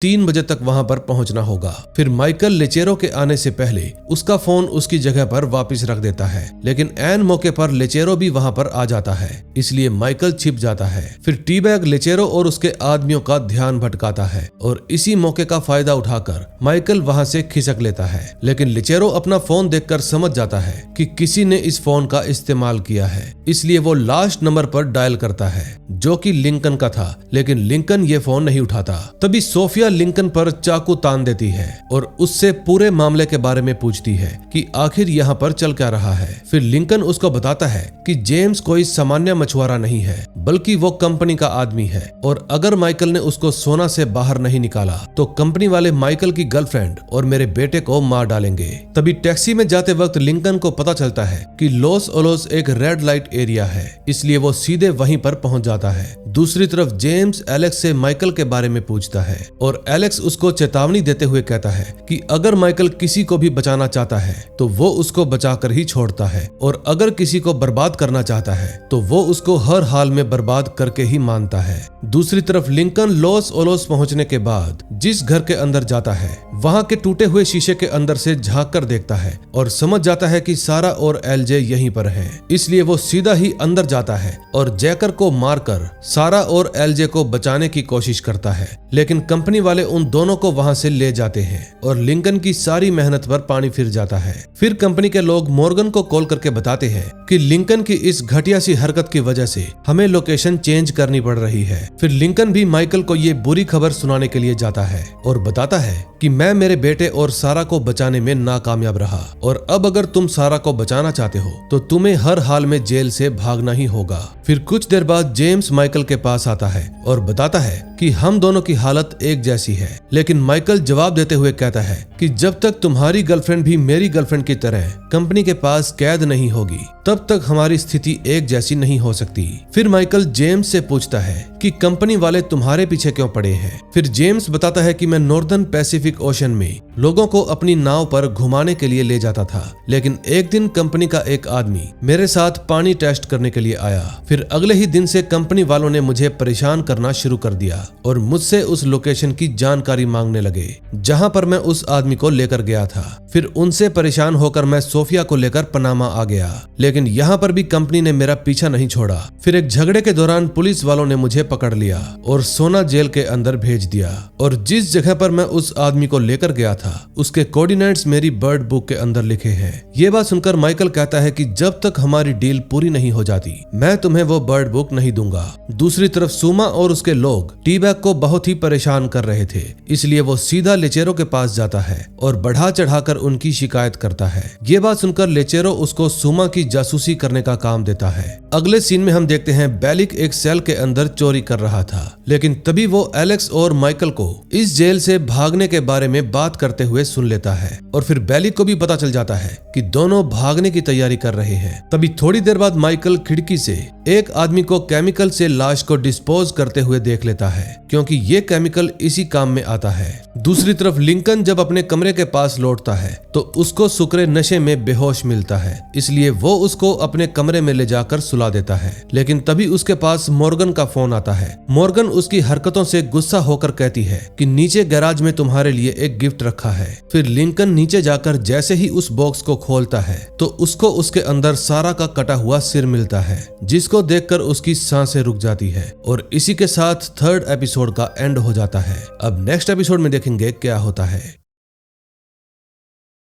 3 बजे तक वहां पर पहुंचना होगा। फिर माइकल लेचेरो के आने से पहले उसका फोन उसकी जगह पर वापस रख देता है, लेकिन ऐन मौके पर लेचेरो भी वहां पर आ जाता है, इसलिए माइकल छिप जाता है। फिर टी बैग लेचेरो और उसके आदमियों का ध्यान भटकाता है और इसी मौके का फायदा उठाकर माइकल वहां से खिसक लेता है, लेकिन लेचेरो अपना फोन देखकर समझ जाता है कि किसी ने इस फोन का इस्तेमाल किया है, इसलिए वो लास्ट नंबर पर डायल करता है जो कि लिंकन का था, लेकिन लिंकन ये फोन नहीं उठाता। तभी सोफिया लिंकन पर चाकू तान देती है और उससे पूरे मामले के बारे में पूछती है कि आखिर यहाँ पर चल क्या रहा है। फिर लिंकन उसको बताता है कि जेम्स कोई सामान्य मछुआरा नहीं है, बल्कि वो कंपनी का आदमी है और अगर माइकल ने उसको सोना से बाहर नहीं निकाला तो कंपनी वाले माइकल की गर्लफ्रेंड और मेरे बेटे को मार डालेंगे। तभी टैक्सी में जाते वक्त लिंकन को पता चलता है कि लॉस ओलोस एक रेड लाइट एरिया है, इसलिए वो सीधे वहीं पर पहुंच जाता है। दूसरी तरफ जेम्स एलेक्स से माइकल के बारे में पूछता है और और एलेक्स उसको चेतावनी देते हुए कहता है कि अगर माइकल किसी को भी बचाना चाहता है तो वो उसको बचाकर ही छोड़ता है, और अगर किसी को बर्बाद करना चाहता है तो वो उसको हर हाल में बर्बाद करके ही मानता है। दूसरी तरफ लिंकन लॉस ओलोस पहुंचने के बाद जिस घर के अंदर जाता है वहां के टूटे हुए शीशे के अंदर से झांक कर देखता है और समझ जाता है कि सारा और एलजे यहीं पर है। इसलिए वो सीधा ही अंदर जाता है और जैकर को मारकर सारा और एलजे को बचाने की कोशिश करता है, लेकिन कंपनी वाले उन दोनों को वहां से ले जाते हैं और लिंकन की सारी मेहनत पर पानी फिर जाता है। फिर कंपनी के लोग मॉर्गन को कॉल करके बताते हैं कि लिंकन की इस घटिया सी हरकत की वजह से हमें लोकेशन चेंज करनी पड़ रही है। फिर लिंकन भी माइकल को ये बुरी खबर सुनाने के लिए जाता है और बताता है कि मैं मेरे बेटे और सारा को बचाने में नाकामयाब रहा, और अब अगर तुम सारा को बचाना चाहते हो तो तुम्हें हर हाल में जेल से भागना ही होगा। फिर कुछ देर बाद जेम्स माइकल के पास आता है और बताता है कि हम दोनों की हालत एक जैसी है, लेकिन माइकल जवाब देते हुए कहता है कि जब तक तुम्हारी गर्लफ्रेंड भी मेरी गर्लफ्रेंड की तरह कंपनी के पास कैद नहीं होगी तब तक हमारी स्थिति एक जैसी नहीं हो सकती। फिर माइकल जेम्स से पूछता है कि कंपनी वाले तुम्हारे पीछे क्यों पड़े हैं। फिर जेम्स बताता है कि मैं नॉर्दर्न पैसिफिक ओशन में लोगों को अपनी नाव पर घुमाने के लिए ले जाता था, लेकिन एक दिन कंपनी का एक आदमी मेरे साथ पानी टेस्ट करने के लिए आया। फिर अगले ही दिन से कंपनी वालों ने मुझे परेशान करना शुरू कर दिया और मुझसे उस लोकेशन की जानकारी मांगने लगे जहां पर मैं उस आदमी को लेकर गया था। फिर उनसे परेशान होकर मैं सोफिया को लेकर पनामा आ गया, लेकिन यहाँ पर भी कंपनी ने मेरा पीछा नहीं छोड़ा। फिर एक झगड़े के दौरान पुलिस वालों ने मुझे पकड़ लिया और सोना जेल के अंदर भेज दिया, और जिस जगह पर मैं उस आदमी को लेकर गया था उसके कोऑर्डिनेट्स मेरी बर्ड बुक के अंदर लिखे हैं। ये बात सुनकर माइकल कहता है कि जब तक हमारी डील पूरी नहीं हो जाती मैं तुम्हें वो बर्ड बुक नहीं दूंगा। दूसरी तरफ सुमा और उसके लोग टी-बैग को बहुत ही परेशान कर रहे थे, इसलिए वो सीधा लेचेरो के पास जाता है और बढ़ा चढ़ाकर उनकी शिकायत करता है। ये बात सुनकर लेचेरो उसको सुमा की जासूसी करने का काम देता है। अगले सीन में हम देखते हैं बेलिक एक सेल के अंदर चोरी कर रहा था, लेकिन तभी वो एलेक्स और माइकल को इस जेल से भागने के बारे में बात करते हुए सुन लेता है, और फिर बेलिक को भी पता चल जाता है कि दोनों भागने की तैयारी कर रहे हैं। तभी थोड़ी देर बाद माइकल खिड़की से एक आदमी को केमिकल से लाश को डिस्पोज करते हुए देख लेता है, क्योंकि ये केमिकल इसी काम में आता है। दूसरी तरफ लिंकन जब अपने कमरे के पास लौटता है तो उसको सुकरे नशे में बेहोश मिलता है, इसलिए वो उसको अपने कमरे में ले जाकर सुला देता है। लेकिन तभी उसके पास मॉर्गन का फोन आता है। मॉर्गन उसकी हरकतों से गुस्सा होकर कहती है कि नीचे गैराज में तुम्हारे लिए एक गिफ्ट रखा है। फिर लिंकन नीचे जाकर जैसे ही उस बॉक्स को खोलता है तो उसको उसके अंदर सारा का कटा हुआ सिर मिलता है, जिसको देखकर उसकी सांसें रुक जाती है, और इसी के साथ थर्ड एपिसोड का एंड हो जाता है। अब नेक्स्ट एपिसोड में देखेंगे क्या होता है।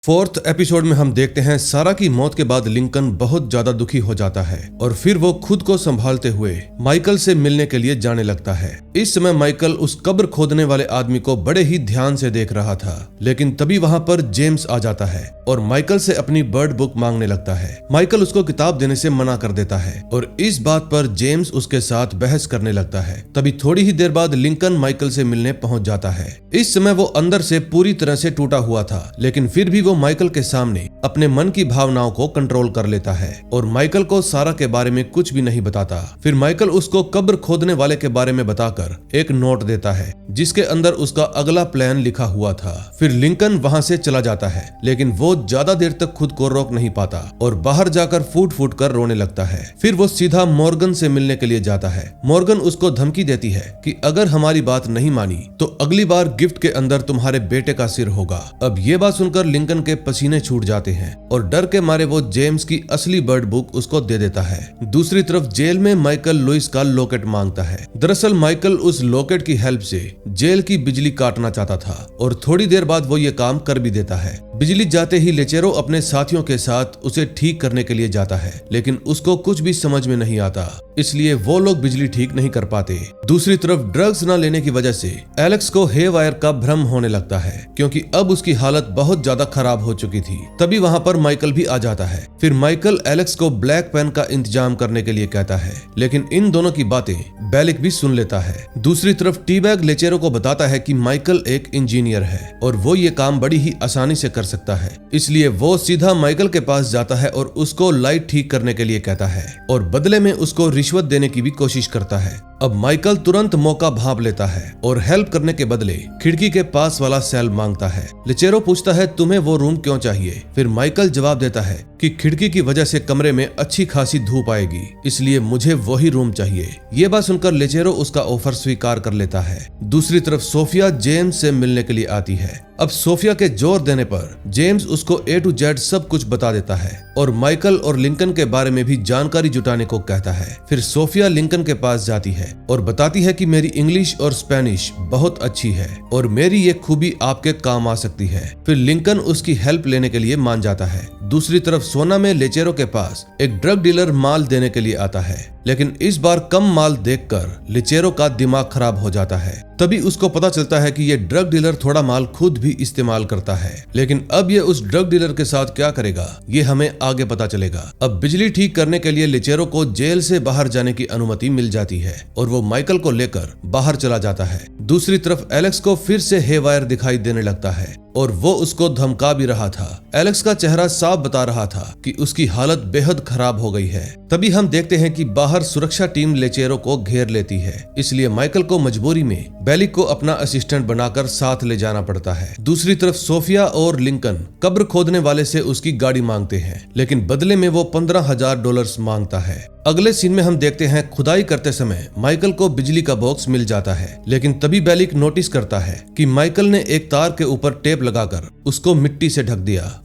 फोर्थ एपिसोड में हम देखते हैं सारा की मौत के बाद लिंकन बहुत ज्यादा दुखी हो जाता है और फिर वो खुद को संभालते हुए माइकल से मिलने के लिए जाने लगता है। इस समय माइकल उस कब्र खोदने वाले आदमी को बड़े ही ध्यान से देख रहा था, लेकिन तभी वहां पर जेम्स आ जाता है और माइकल से अपनी बर्ड बुक मांगने लगता है। माइकल उसको किताब देने से मना कर देता है और इस बात पर जेम्स उसके साथ बहस करने लगता है। तभी थोड़ी ही देर बाद लिंकन माइकल से मिलने पहुंच जाता है। इस समय वो अंदर से पूरी तरह से टूटा हुआ था, लेकिन फिर भी माइकल के सामने अपने मन की भावनाओं को कंट्रोल कर लेता है और माइकल को सारा के बारे में कुछ भी नहीं बताता। फिर माइकल उसको कब्र खोदने वाले के बारे में बताकर एक नोट देता है जिसके अंदर उसका अगला प्लान लिखा हुआ था। फिर लिंकन वहां से चला जाता है, लेकिन वो ज्यादा देर तक खुद को रोक नहीं पाता और बाहर जाकर फूट फूट कर रोने लगता है। फिर वो सीधा मॉर्गन से मिलने के लिए जाता है। मॉर्गन उसको धमकी देती है कि अगर हमारी बात नहीं मानी तो अगली बार गिफ्ट के अंदर तुम्हारे बेटे का सिर होगा। अब ये बात सुनकर लिंकन के पसीने छूट जाते हैं और डर के मारे वो जेम्स की असली बर्ड बुक उसको दे देता है। दूसरी तरफ जेल में माइकल लुइस का लॉकेट मांगता है। दरअसल माइकल उस लॉकेट की हेल्प से जेल की बिजली काटना चाहता था और थोड़ी देर बाद वो ये काम कर भी देता है। बिजली जाते ही लेचेरो अपने साथियों के साथ उसे ठीक करने के लिए जाता है, लेकिन उसको कुछ भी समझ में नहीं आता, इसलिए वो लोग बिजली ठीक नहीं कर पाते। दूसरी तरफ ड्रग्स न लेने की वजह से एलेक्स को हेवायर का भ्रम होने लगता है, क्योंकि अब उसकी हालत बहुत ज्यादा खराब हो चुकी थी। तभी वहां पर माइकल भी आ जाता है। फिर माइकल एलेक्स को ब्लैक पेन का इंतजाम करने के लिए कहता है, लेकिन इन दोनों की बातें बेलिक भी सुन लेता है। दूसरी तरफ टी-बैग लेचेरो को बताता है कि माइकल एक इंजीनियर है और वो ये काम बड़ी ही आसानी से कर सकता है, इसलिए वो सीधा माइकल के पास जाता है और उसको लाइट ठीक करने के लिए कहता है और बदले में उसको रिश्वत देने की भी कोशिश करता है। अब माइकल तुरंत मौका भांप लेता है और हेल्प करने के बदले खिड़की के पास वाला सेल मांगता है। लेचेरो पूछता है तुम्हें वो रूम क्यों चाहिए? फिर माइकल जवाब देता है कि खिड़की की वजह से कमरे में अच्छी खासी धूप आएगी, इसलिए मुझे वही रूम चाहिए। ये बात सुनकर लेचेरो उसका ऑफर स्वीकार कर लेता है। दूसरी तरफ सोफिया जेम्स से मिलने के लिए आती है। अब सोफिया के जोर देने पर जेम्स उसको A to Z सब कुछ बता देता है और माइकल और लिंकन के बारे में भी जानकारी जुटाने को कहता है। फिर सोफिया लिंकन के पास जाती है और बताती है कि मेरी इंग्लिश और स्पेनिश बहुत अच्छी है और मेरी ये खूबी आपके काम आ सकती है। फिर लिंकन उसकी हेल्प लेने के लिए मान जाता है। दूसरी तरफ सोना में लेचेरो के पास एक ड्रग डीलर माल देने के लिए आता है, लेकिन इस बार कम माल देखकर लेचेरो का दिमाग खराब हो जाता है। तभी उसको पता चलता है कि ये ड्रग डीलर थोड़ा माल खुद भी इस्तेमाल करता है, लेकिन अब ये उस ड्रग डीलर के साथ क्या करेगा ये हमें आगे पता चलेगा। अब बिजली ठीक करने के लिए लेचेरो को जेल से बाहर जाने की अनुमति मिल जाती है और वो माइकल को लेकर बाहर चला जाता है। दूसरी तरफ एलेक्स को फिर से हेवायर दिखाई देने लगता है और वो उसको धमका भी रहा था। एलेक्स का चेहरा साफ बता रहा था कि उसकी हालत बेहद खराब हो गई है। तभी हम देखते हैं कि बाहर सुरक्षा टीम लेचेरो को घेर लेती है, इसलिए माइकल को मजबूरी में बेलिक को अपना असिस्टेंट बनाकर साथ ले जाना पड़ता है। दूसरी तरफ सोफिया और लिंकन कब्र खोदने वाले से उसकी गाड़ी मांगते हैं, लेकिन बदले में वो $15,000 मांगता है। अगले सीन में हम देखते हैं खुदाई करते समय माइकल को बिजली का बॉक्स मिल जाता है, लेकिन तभी बेलिक नोटिस करता है कि माइकल ने एक तार के ऊपर टेप लगाकर उसको मिट्टी से ढक दिया।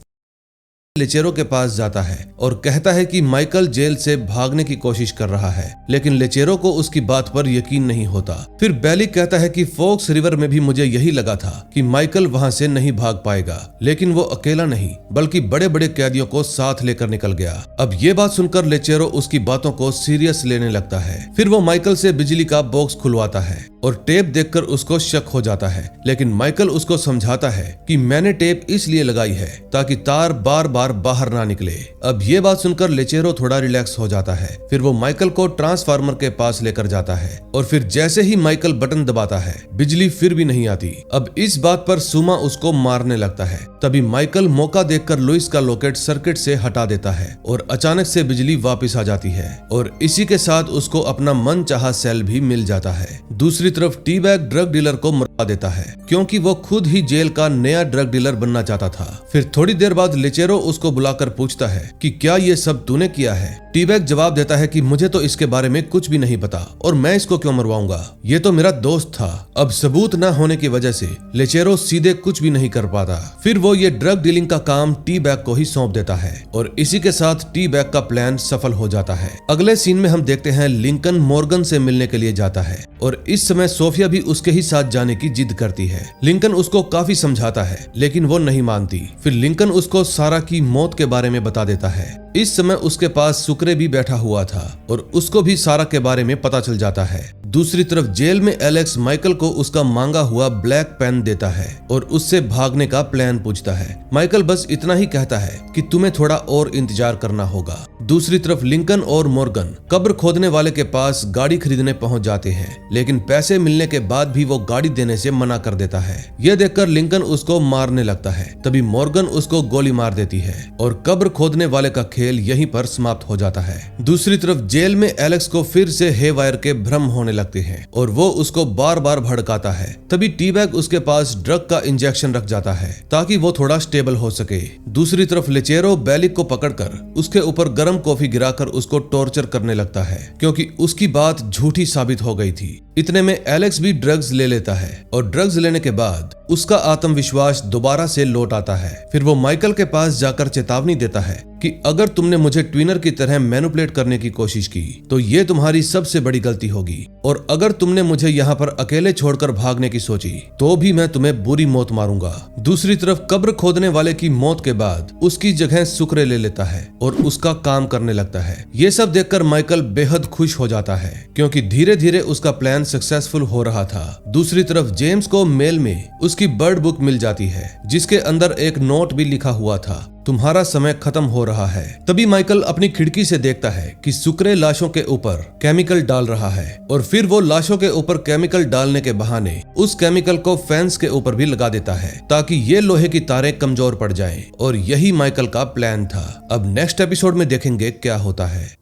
लेचेरो के पास जाता है और कहता है कि माइकल जेल से भागने की कोशिश कर रहा है, लेकिन लेचेरो को उसकी बात पर यकीन नहीं होता। फिर बेलिक कहता है कि फोक्स रिवर में भी मुझे यही लगा था कि माइकल वहां से नहीं भाग पाएगा, लेकिन वो अकेला नहीं बल्कि बड़े बड़े कैदियों को साथ लेकर निकल गया। अब ये बात सुनकर लेचेरो उसकी बातों को सीरियस लेने लगता है। फिर वो माइकल से बिजली का बॉक्स खुलवाता है और टेप देखकर उसको शक हो जाता है, लेकिन माइकल उसको समझाता है कि मैंने टेप इसलिए लगाई है ताकि तार बार बार बाहर ना निकले। अब ये बात सुनकर लेचेरो थोड़ा रिलैक्स हो जाता है। फिर वो माइकल को ट्रांसफार्मर के पास लेकर जाता है और फिर जैसे ही माइकल बटन दबाता है बिजली फिर भी नहीं आती। अब इस बात पर सुमा उसको मारने लगता है। तभी माइकल मौका देखकर लुइस का लॉकेट सर्किट से हटा देता है और अचानक से बिजली वापस आ जाती है और इसी के साथ उसको अपना मनचाहा सेल भी मिल जाता है। दूसरी तरफ टी-बैग ड्रग डीलर को मरवा देता है क्योंकि वो खुद ही जेल का नया ड्रग डीलर बनना चाहता था। फिर थोड़ी देर बाद लेचेरो उसको बुलाकर पूछता है कि क्या ये सब तूने किया है? टी-बैग जवाब देता है कि मुझे तो इसके बारे में कुछ भी नहीं पता और मैं इसको क्यों मरवाऊंगा, ये तो मेरा दोस्त था। अब सबूत न होने की वजह से लेचेरो सीधे कुछ भी नहीं कर पाता। फिर वो ये ड्रग डीलिंग का काम टी-बैग को ही सौंप देता है और इसी के साथ टी-बैग का प्लान सफल हो जाता है। अगले सीन में हम देखते हैं लिंकन मॉर्गन से मिलने के लिए जाता है और इस समय सोफिया भी उसके ही साथ जाने की जिद करती है। लिंकन उसको काफी समझाता है लेकिन वो नहीं मानती। फिर लिंकन उसको सारा की मौत के बारे में बता देता है। इस समय उसके पास सुक्रे भी बैठा हुआ था और उसको भी सारा के बारे में पता चल जाता है। दूसरी तरफ जेल में एलेक्स माइकल को उसका मांगा हुआ ब्लैक पेन देता है और उससे भागने का प्लान पूछता है। माइकल बस इतना ही कहता है कि तुम्हें थोड़ा और इंतजार करना होगा। दूसरी तरफ लिंकन और मॉर्गन कब्र खोदने वाले के पास गाड़ी खरीदने पहुंच जाते हैं, लेकिन पैसे मिलने के बाद भी वो गाड़ी देने से मना कर देता है। यह देखकर लिंकन उसको मारने लगता है। तभी मॉर्गन उसको गोली मार देती है और कब्र खोदने वाले का खेल यहीं पर समाप्त हो जाता है। दूसरी तरफ जेल में एलेक्स को फिर से हेवायर के भ्रम होने लगते हैं और वो उसको बार बार भड़काता है। तभी टी-बैग उसके पास ड्रग का इंजेक्शन रख जाता है ताकि वो थोड़ा स्टेबल हो सके। दूसरी तरफ लेचेरो बेलिक को पकड़कर उसके ऊपर गर्म कॉफी गिराकर उसको टॉर्चर करने लगता है क्योंकि उसकी बात झूठी साबित हो गई थी। इतने में एलेक्स भी ड्रग्स ले लेता है और ड्रग्स लेने के बाद उसका आत्मविश्वास दोबारा से लौट आता है। फिर वो माइकल के पास जाकर चेतावनी देता है कि अगर तुमने मुझे ट्विनर की तरह मैनिपुलेट करने की कोशिश की तो ये तुम्हारी सबसे बड़ी गलती होगी और अगर तुमने मुझे यहाँ पर अकेले छोड़कर भागने की सोची तो भी मैं तुम्हें बुरी मौत मारूंगा। दूसरी तरफ कब्र खोदने वाले की मौत के बाद उसकी जगह सुक्रे ले लेता है और उसका काम करने लगता है। ये सब देखकर माइकल बेहद खुश हो जाता है क्योंकि धीरे धीरे उसका प्लान सक्सेसफुल हो रहा था। दूसरी तरफ जेम्स को मेल में उसकी बर्ड बुक मिल जाती है जिसके अंदर एक नोट भी लिखा हुआ था, तुम्हारा समय खत्म हो रहा है। तभी माइकल अपनी खिड़की से देखता है कि सुक्रे लाशों के ऊपर केमिकल डाल रहा है और फिर वो लाशों के ऊपर केमिकल डालने के बहाने उस केमिकल को फेंस के ऊपर भी लगा देता है ताकि ये लोहे की तारें कमजोर पड़ जाएं और यही माइकल का प्लान था। अब नेक्स्ट एपिसोड में देखेंगे क्या होता है।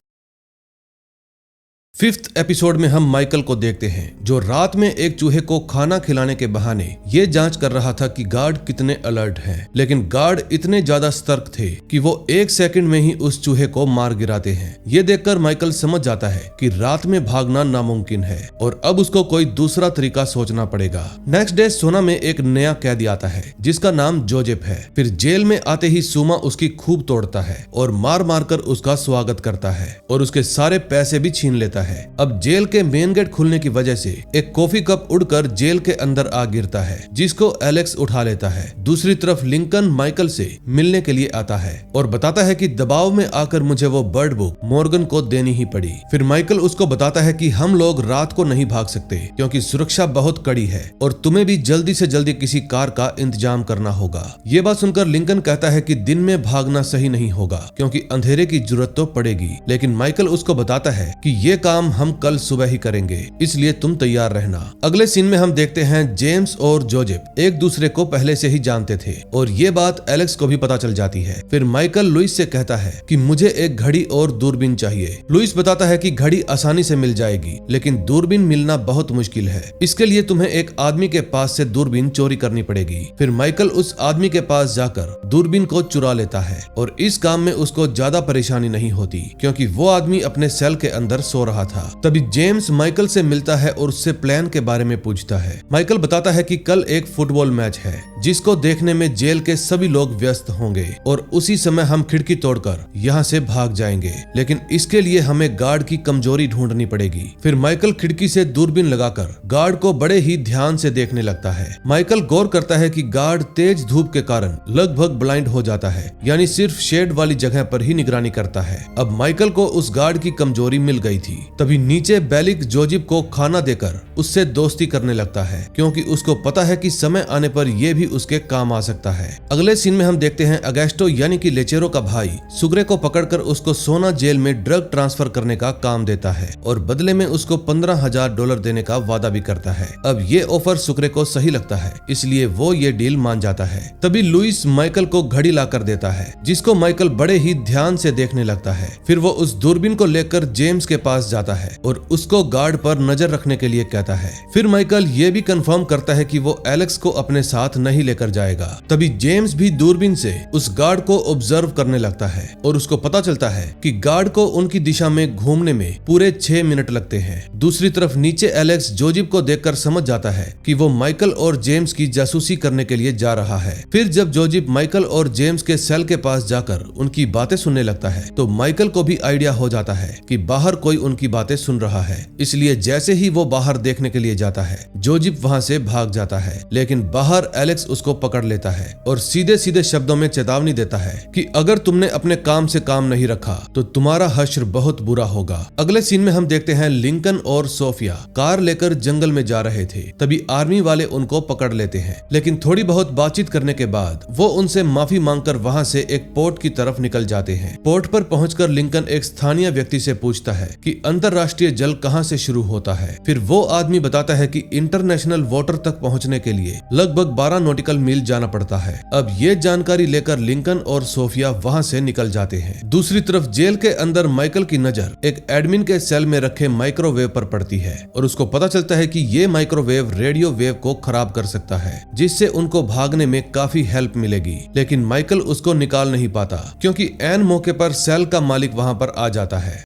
5th एपिसोड में हम माइकल को देखते हैं जो रात में एक चूहे को खाना खिलाने के बहाने ये जांच कर रहा था कि गार्ड कितने अलर्ट हैं। लेकिन गार्ड इतने ज्यादा सतर्क थे कि वो 1 सेकंड में ही उस चूहे को मार गिराते हैं। ये देखकर माइकल समझ जाता है कि रात में भागना नामुमकिन है और अब उसको कोई दूसरा तरीका सोचना पड़ेगा। नेक्स्ट डे सोना में एक नया कैदी आता है जिसका नाम जोजेफ है। फिर जेल में आते ही सुमा उसकी खूब तोड़ता है और मार मार कर उसका स्वागत करता है और उसके सारे पैसे भी छीन लेता है। अब जेल के मेन गेट खुलने की वजह से एक कॉफी कप उड़कर जेल के अंदर आ गिरता है जिसको एलेक्स उठा लेता है। दूसरी तरफ लिंकन माइकल से मिलने के लिए आता है और बताता है कि दबाव में आकर मुझे वो बर्ड बुक मॉर्गन को देनी ही पड़ी। फिर माइकल उसको बताता है कि हम लोग रात को नहीं भाग सकते क्योंकि सुरक्षा बहुत कड़ी है और तुम्हें भी जल्दी से जल्दी किसी कार का इंतजाम करना होगा। ये बात सुनकर लिंकन कहता है कि दिन में भागना सही नहीं होगा क्योंकि अंधेरे की जरूरत तो पड़ेगी। लेकिन माइकल उसको बताता है कि ये काम हम कल सुबह ही करेंगे इसलिए तुम तैयार रहना। अगले सीन में हम देखते हैं जेम्स और जोजेफ एक दूसरे को पहले से ही जानते थे और ये बात एलेक्स को भी पता चल जाती है। फिर माइकल लुइस से कहता है कि मुझे एक घड़ी और दूरबीन चाहिए। लुइस बताता है कि घड़ी आसानी से मिल जाएगी लेकिन दूरबीन मिलना बहुत मुश्किल है। इसके लिए तुम्हें एक आदमी के पास से दूरबीन चोरी करनी पड़ेगी। फिर माइकल उस आदमी के पास जाकर दूरबीन को चुरा लेता है और इस काम में उसको ज्यादा परेशानी नहीं होती क्योंकि वो आदमी अपने सेल के अंदर सो रहा था। तभी जेम्स माइकल से मिलता है और उससे प्लान के बारे में पूछता है। माइकल बताता है कि कल एक फुटबॉल मैच है जिसको देखने में जेल के सभी लोग व्यस्त होंगे और उसी समय हम खिड़की तोड़कर यहाँ से भाग जाएंगे लेकिन इसके लिए हमें गार्ड की कमजोरी ढूंढनी पड़ेगी। फिर माइकल खिड़की से दूरबीन लगाकर गार्ड को बड़े ही ध्यान से देखने लगता है। माइकल गौर करता है कि गार्ड तेज धूप के कारण लगभग ब्लाइंड हो जाता है यानी सिर्फ शेड वाली जगह पर ही निगरानी करता है। अब माइकल को उस गार्ड की कमजोरी मिल गई थी। तभी नीचे बेलिक जोजिप को खाना देकर उससे दोस्ती करने लगता है क्योंकि उसको पता है कि समय आने पर यह भी उसके काम आ सकता है। अगले सीन में हम देखते हैं अगेस्टो यानी कि लेचेरो का भाई सुग्रे को पकड़कर उसको सोना जेल में ड्रग ट्रांसफर करने का काम देता है और बदले में उसको $15,000 देने का वादा भी करता है। अब ये ऑफर सुग्रे को सही लगता है इसलिए वो ये डील मान जाता है। तभी लुइस माइकल को घड़ी लाकर देता है जिसको माइकल बड़े ही ध्यान से देखने लगता है। फिर वो उस दूरबीन को लेकर जेम्स के पास जाता है और उसको गार्ड पर नजर रखने के लिए कहता है। फिर माइकल ये भी कंफर्म करता है कि वो एलेक्स को अपने साथ नहीं लेकर जाएगा। तभी जेम्स भी दूरबीन से उस गार्ड को ऑब्जर्व करने लगता है और उसको पता चलता है कि गार्ड को उनकी दिशा में घूमने में पूरे 6 मिनट लगते हैं। दूसरी तरफ नीचे एलेक्स जोजिप को देखकर समझ जाता है कि वो माइकल और जेम्स की जासूसी करने के लिए जा रहा है। फिर जब जोजिप माइकल और जेम्स के सेल के पास जाकर उनकी बातें सुनने लगता है तो माइकल को भी आइडिया हो जाता है कि बाहर कोई उनकी बातें सुन रहा है। इसलिए जैसे ही वो बाहर देखने के लिए जाता है जोजिप वहां से भाग जाता है लेकिन बाहर एलेक्स उसको पकड़ लेता है और सीधे सीधे शब्दों में चेतावनी देता है कि अगर तुमने अपने काम से काम नहीं रखा तो तुम्हारा हश्र बहुत बुरा होगा। अगले सीन में हम देखते हैं लिंकन और सोफिया कार लेकर जंगल में जा रहे थे। तभी आर्मी वाले उनको पकड़ लेते हैं लेकिन थोड़ी बहुत बातचीत करने के बाद वो उनसे माफी मांगकर वहां से एक पोर्ट की तरफ निकल जाते हैं। पोर्ट पर पहुंचकर लिंकन एक स्थानीय व्यक्ति से पूछता है कि अंतरराष्ट्रीय जल कहां से शुरू होता है। फिर वो आदमी बताता है कि इंटरनेशनल वाटर तक पहुंचने के लिए लगभग 12 नॉटिकल मील जाना पड़ता है। अब ये जानकारी लेकर लिंकन और सोफिया वहां से निकल जाते हैं। दूसरी तरफ जेल के अंदर माइकल की नजर एक एडमिन के सेल में रखे माइक्रोवेव पर पड़ती है और उसको पता चलता है कि ये माइक्रोवेव रेडियो वेव को खराब कर सकता है जिससे उनको भागने में काफी हेल्प मिलेगी। लेकिन माइकल उसको निकाल नहीं पाता क्योंकि ऐन मौके पर सेल का मालिक वहां पर आ जाता है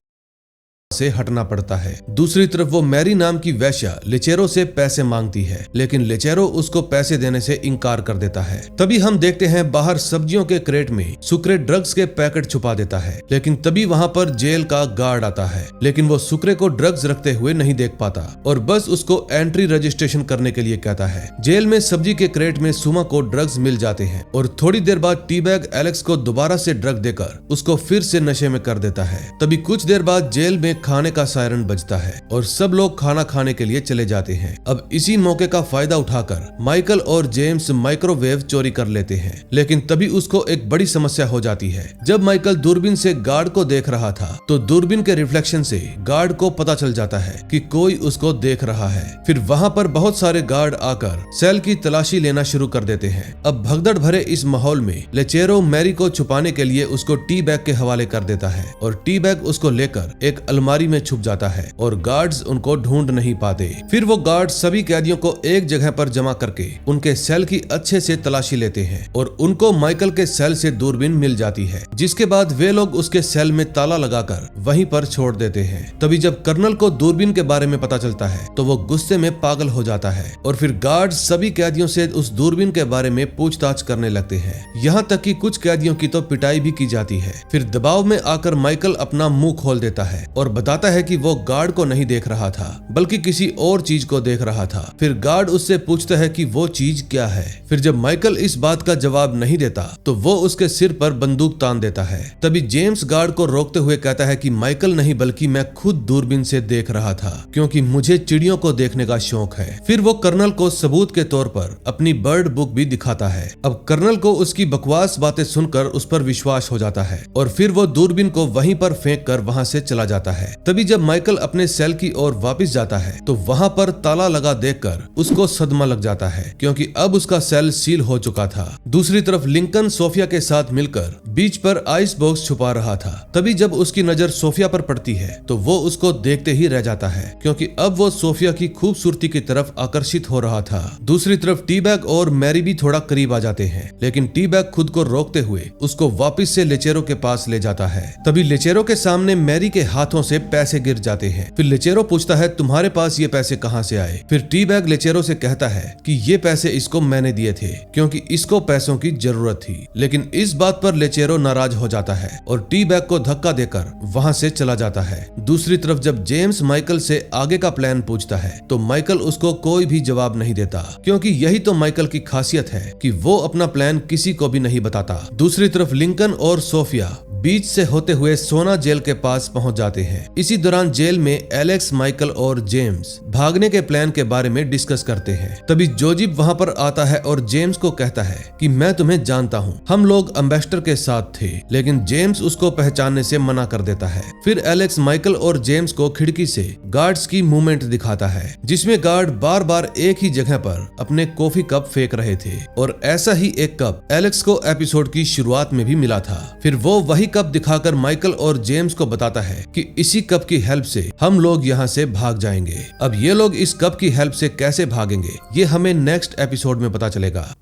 से हटना पड़ता है। दूसरी तरफ वो मैरी नाम की वैश्या लेचेरो से पैसे मांगती है लेकिन लेचेरो उसको पैसे देने से इनकार कर देता है। तभी हम देखते हैं बाहर सब्जियों के क्रेट में सुक्रे ड्रग्स के पैकेट छुपा देता है लेकिन तभी वहां पर जेल का गार्ड आता है लेकिन वो सुक्रे को ड्रग्स रखते हुए नहीं देख पाता और बस उसको एंट्री रजिस्ट्रेशन करने के लिए कहता है। जेल में सब्जी के क्रेट में सुमा को ड्रग्स मिल जाते हैं और थोड़ी देर बाद टी बैग एलेक्स को दोबारा से ड्रग देकर उसको फिर से नशे में कर देता है। तभी कुछ देर बाद जेल में खाने का सायरन बजता है और सब लोग खाना खाने के लिए चले जाते हैं। अब इसी मौके का फायदा उठाकर माइकल और जेम्स माइक्रोवेव चोरी कर लेते हैं लेकिन तभी उसको एक बड़ी समस्या हो जाती है। जब माइकल दूरबीन से गार्ड को देख रहा था तो दूरबीन के रिफ्लेक्शन से गार्ड को पता चल जाता है कि कोई उसको देख रहा है। फिर वहां पर बहुत सारे गार्ड आकर सेल की तलाशी लेना शुरू कर देते हैं। अब भगदड़ भरे इस माहौल में लेचेरो मैरी को छुपाने के लिए उसको टी बैग के हवाले कर देता है और टी बैग उसको लेकर एक अलमारी अलमारी में छुप जाता है और गार्ड्स उनको ढूंढ नहीं पाते। फिर वो गार्ड सभी कैदियों को एक जगह पर जमा करके उनके सेल की अच्छे से तलाशी लेते हैं और उनको माइकल के सेल से दूरबीन मिल जाती है, जिसके बाद वे लोग उसके सेल में ताला लगाकर वहीं पर छोड़ देते हैं। तभी जब कर्नल को दूरबीन के बारे में पता चलता है तो वो गुस्से में पागल हो जाता है और फिर गार्ड सभी कैदियों से उस दूरबीन के बारे में पूछताछ करने लगते हैं। यहाँ तक कि कुछ कैदियों की तो पिटाई भी की जाती है। फिर दबाव में आकर माइकल अपना मुंह खोल देता है और बताता है कि वो गार्ड को नहीं देख रहा था बल्कि किसी और चीज को देख रहा था। फिर गार्ड उससे पूछता है कि वो चीज क्या है। फिर जब माइकल इस बात का जवाब नहीं देता तो वो उसके सिर पर बंदूक तान देता है। तभी जेम्स गार्ड को रोकते हुए कहता है कि माइकल नहीं बल्कि मैं खुद दूरबीन से देख रहा था क्योंकि मुझे चिड़ियों को देखने का शौक है। फिर वो कर्नल को सबूत के तौर पर अपनी बर्ड बुक भी दिखाता है। अब कर्नल को उसकी बकवास बातें सुनकर उस पर विश्वास हो जाता है और फिर वो दूरबीन को वहीं पर फेंक कर वहां से चला जाता है। तभी जब माइकल अपने सेल की ओर वापस जाता है तो वहां पर ताला लगा देखकर उसको सदमा लग जाता है क्योंकि अब उसका सेल सील हो चुका था। दूसरी तरफ लिंकन सोफिया के साथ मिलकर बीच पर आइस बॉक्स छुपा रहा था। तभी जब उसकी नजर सोफिया पर पड़ती है तो वो उसको देखते ही रह जाता है क्योंकि अब वो सोफिया की खूबसूरती की तरफ आकर्षित हो रहा था। दूसरी तरफ टी-बैग और मैरी भी थोड़ा करीब आ जाते हैं, लेकिन टी-बैग खुद को रोकते हुए उसको वापस से लेचेरो के पास ले जाता है। तभी लेचेरो के सामने मैरी के हाथों से पैसे गिर जाते हैं। फिर लेचेरो पूछता है तुम्हारे पास ये पैसे कहाँ से आए। फिर टी-बैग लेचेरो से कहता है कि ये पैसे इसको मैंने दिए थे क्योंकि इसको पैसों की जरूरत थी। लेकिन इस बात पर लेचेरो नाराज हो जाता है और टी-बैग को धक्का देकर वहां से चला जाता है। दूसरी तरफ जब जेम्स माइकल से आगे का प्लान पूछता है तो माइकल उसको कोई भी जवाब नहीं देता क्योंकि यही तो माइकल की खासियत है कि वो अपना प्लान किसी को भी नहीं बताता। दूसरी तरफ लिंकन और सोफिया बीच से होते हुए सोना जेल के पास पहुंच जाते हैं। इसी दौरान जेल में एलेक्स, माइकल और जेम्स भागने के प्लान के बारे में डिस्कस करते हैं। तभी जोजिब वहां पर आता है और जेम्स को कहता है कि मैं तुम्हें जानता हूं, हम लोग एम्बेसडर के साथ थे। लेकिन जेम्स उसको पहचानने से मना कर देता है। फिर एलेक्स माइकल और जेम्स को खिड़की से गार्ड्स की मूवमेंट दिखाता है जिसमें गार्ड बार बार एक ही जगह पर अपने कॉफी कप फेंक रहे थे और ऐसा ही एक कप एलेक्स को एपिसोड की शुरुआत में भी मिला था। फिर वो वही कप दिखाकर माइकल और जेम्स को बताता है कि इसी कप की हेल्प से हम लोग यहाँ से भाग जाएंगे। अब ये लोग इस कप की हेल्प से कैसे भागेंगे ये हमें नेक्स्ट एपिसोड में पता चलेगा।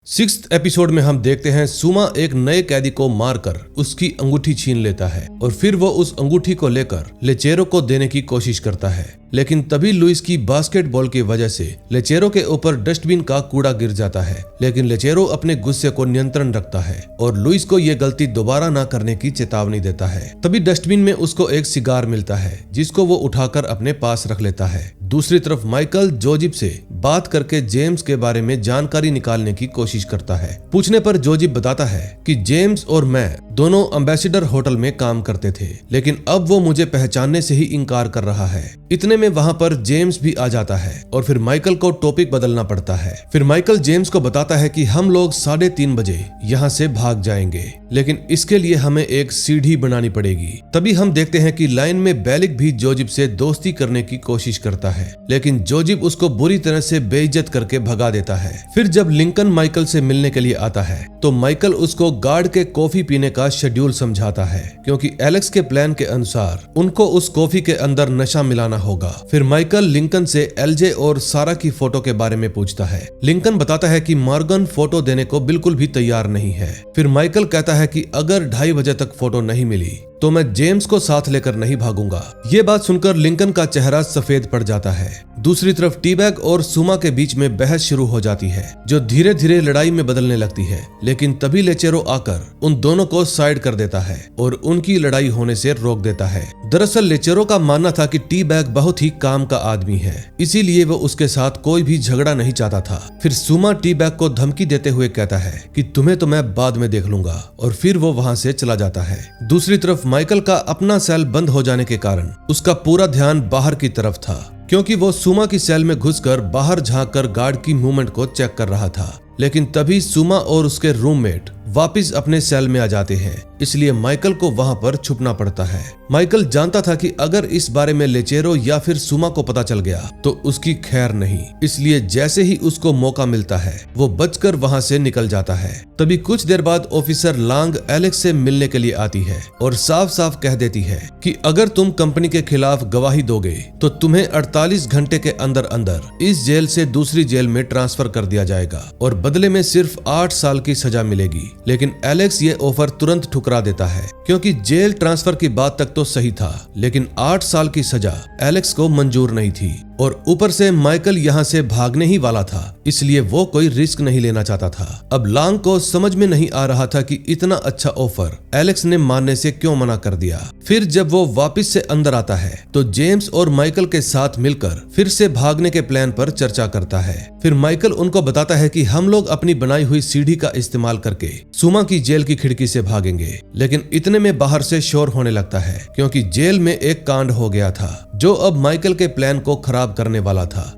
6th एपिसोड में हम देखते हैं सुमा एक नए कैदी को मारकर उसकी अंगूठी छीन लेता है और फिर वो उस अंगूठी को लेकर लेचेरो को देने की कोशिश करता है। लेकिन तभी लुइस की बास्केटबॉल की वजह से लेचेरो के ऊपर डस्टबिन का कूड़ा गिर जाता है। लेकिन लेचेरो अपने गुस्से को नियंत्रण रखता है और लुइस को ये गलती दोबारा ना करने की चेतावनी देता है। तभी डस्टबिन में उसको एक सिगार मिलता है जिसको वो उठाकर अपने पास रख लेता है। दूसरी तरफ माइकल जोजिब से बात करके जेम्स के बारे में जानकारी निकालने की कोशिश करता है। पूछने पर जोजिब बताता है कि जेम्स और मैं दोनों एम्बेसडर होटल में काम करते थे, लेकिन अब वो मुझे पहचानने से ही इनकार कर रहा है। इतने में वहां पर जेम्स भी आ जाता है और फिर माइकल को टॉपिक बदलना पड़ता है। फिर माइकल जेम्स को बताता है कि हम लोग 3:30 बजे यहाँ से भाग जाएंगे, लेकिन इसके लिए हमें एक सीढ़ी बनानी पड़ेगी। तभी हम देखते हैं कि लाइन में बेलिक भी जोजिब से दोस्ती करने की कोशिश करता है, लेकिन जोजिब उसको बुरी तरह से बेइज्जत करके भगा देता है। फिर जब लिंकन माइकल से मिलने के लिए आता है तो माइकल उसको गार्ड के कॉफी पीने का शेड्यूल समझाता है क्योंकि एलेक्स के प्लान के अनुसार उनको उस कॉफी के अंदर नशा मिलाना होगा। फिर माइकल लिंकन से एलजे और सारा की फोटो के बारे में पूछता है। लिंकन बताता है कि मॉर्गन फोटो देने को बिल्कुल भी तैयार नहीं है। फिर माइकल कहता है कि अगर 2:30 बजे तक फोटो नहीं मिली तो मैं जेम्स को साथ लेकर नहीं भागूंगा। ये बात सुनकर लिंकन का चेहरा सफेद पड़ जाता है। दूसरी तरफ टी-बैग और सुमा के बीच में बहस शुरू हो जाती है जो धीरे धीरे लड़ाई में बदलने लगती है, लेकिन तभी लेचेरो आकर उन दोनों को साइड कर देता है और उनकी लड़ाई होने से रोक देता है। दरअसल लेचेरो का मानना था कि टी-बैग बहुत ही काम का आदमी है, इसीलिए वो उसके साथ कोई भी झगड़ा नहीं चाहता था। फिर सुमा टी-बैग को धमकी देते हुए कहता है कि तुम्हें तो मैं बाद में देख लूंगा, और फिर वो वहां से चला जाता है। दूसरी तरफ माइकल का अपना सेल बंद हो जाने के कारण उसका पूरा ध्यान बाहर की तरफ था क्योंकि वो सुमा की सेल में घुसकर बाहर झांककर गार्ड की मूवमेंट को चेक कर रहा था। लेकिन तभी सुमा और उसके रूममेट वापस अपने सेल में आ जाते हैं, इसलिए माइकल को वहां पर छुपना पड़ता है। माइकल जानता था कि अगर इस बारे में लेचेरो या फिर सुमा को पता चल गया तो उसकी खैर नहीं, इसलिए जैसे ही उसको मौका मिलता है वो बचकर वहां से निकल जाता है। तभी कुछ देर बाद ऑफिसर लांग एलेक्स से मिलने के लिए आती है और साफ साफ कह देती है कि अगर तुम कंपनी के खिलाफ गवाही दोगे तो तुम्हें 48 घंटे के अंदर अंदर इस जेल से दूसरी जेल में ट्रांसफर कर दिया जाएगा और बदले में सिर्फ 8 साल की सजा मिलेगी। लेकिन एलेक्स ये ऑफर तुरंत ठुकरा देता है क्योंकि जेल ट्रांसफर की बात तक तो सही था, लेकिन 8 साल की सजा एलेक्स को मंजूर नहीं थी और ऊपर से माइकल यहाँ से भागने ही वाला था, इसलिए वो कोई रिस्क नहीं लेना चाहता था। अब लांग को समझ में नहीं आ रहा था कि इतना अच्छा ऑफर एलेक्स ने मानने से क्यों मना कर दिया। फिर जब वो वापस से अंदर आता है तो जेम्स और माइकल के साथ मिलकर फिर से भागने के प्लान पर चर्चा करता है। फिर माइकल उनको बताता है कि हम लोग अपनी बनाई हुई सीढ़ी का इस्तेमाल करके सुमा की जेल की खिड़की से भागेंगे, लेकिन इतने में बाहर से शोर होने लगता है क्योंकि जेल में एक कांड हो गया था जो अब माइकल के प्लान को खराब करने वाला था।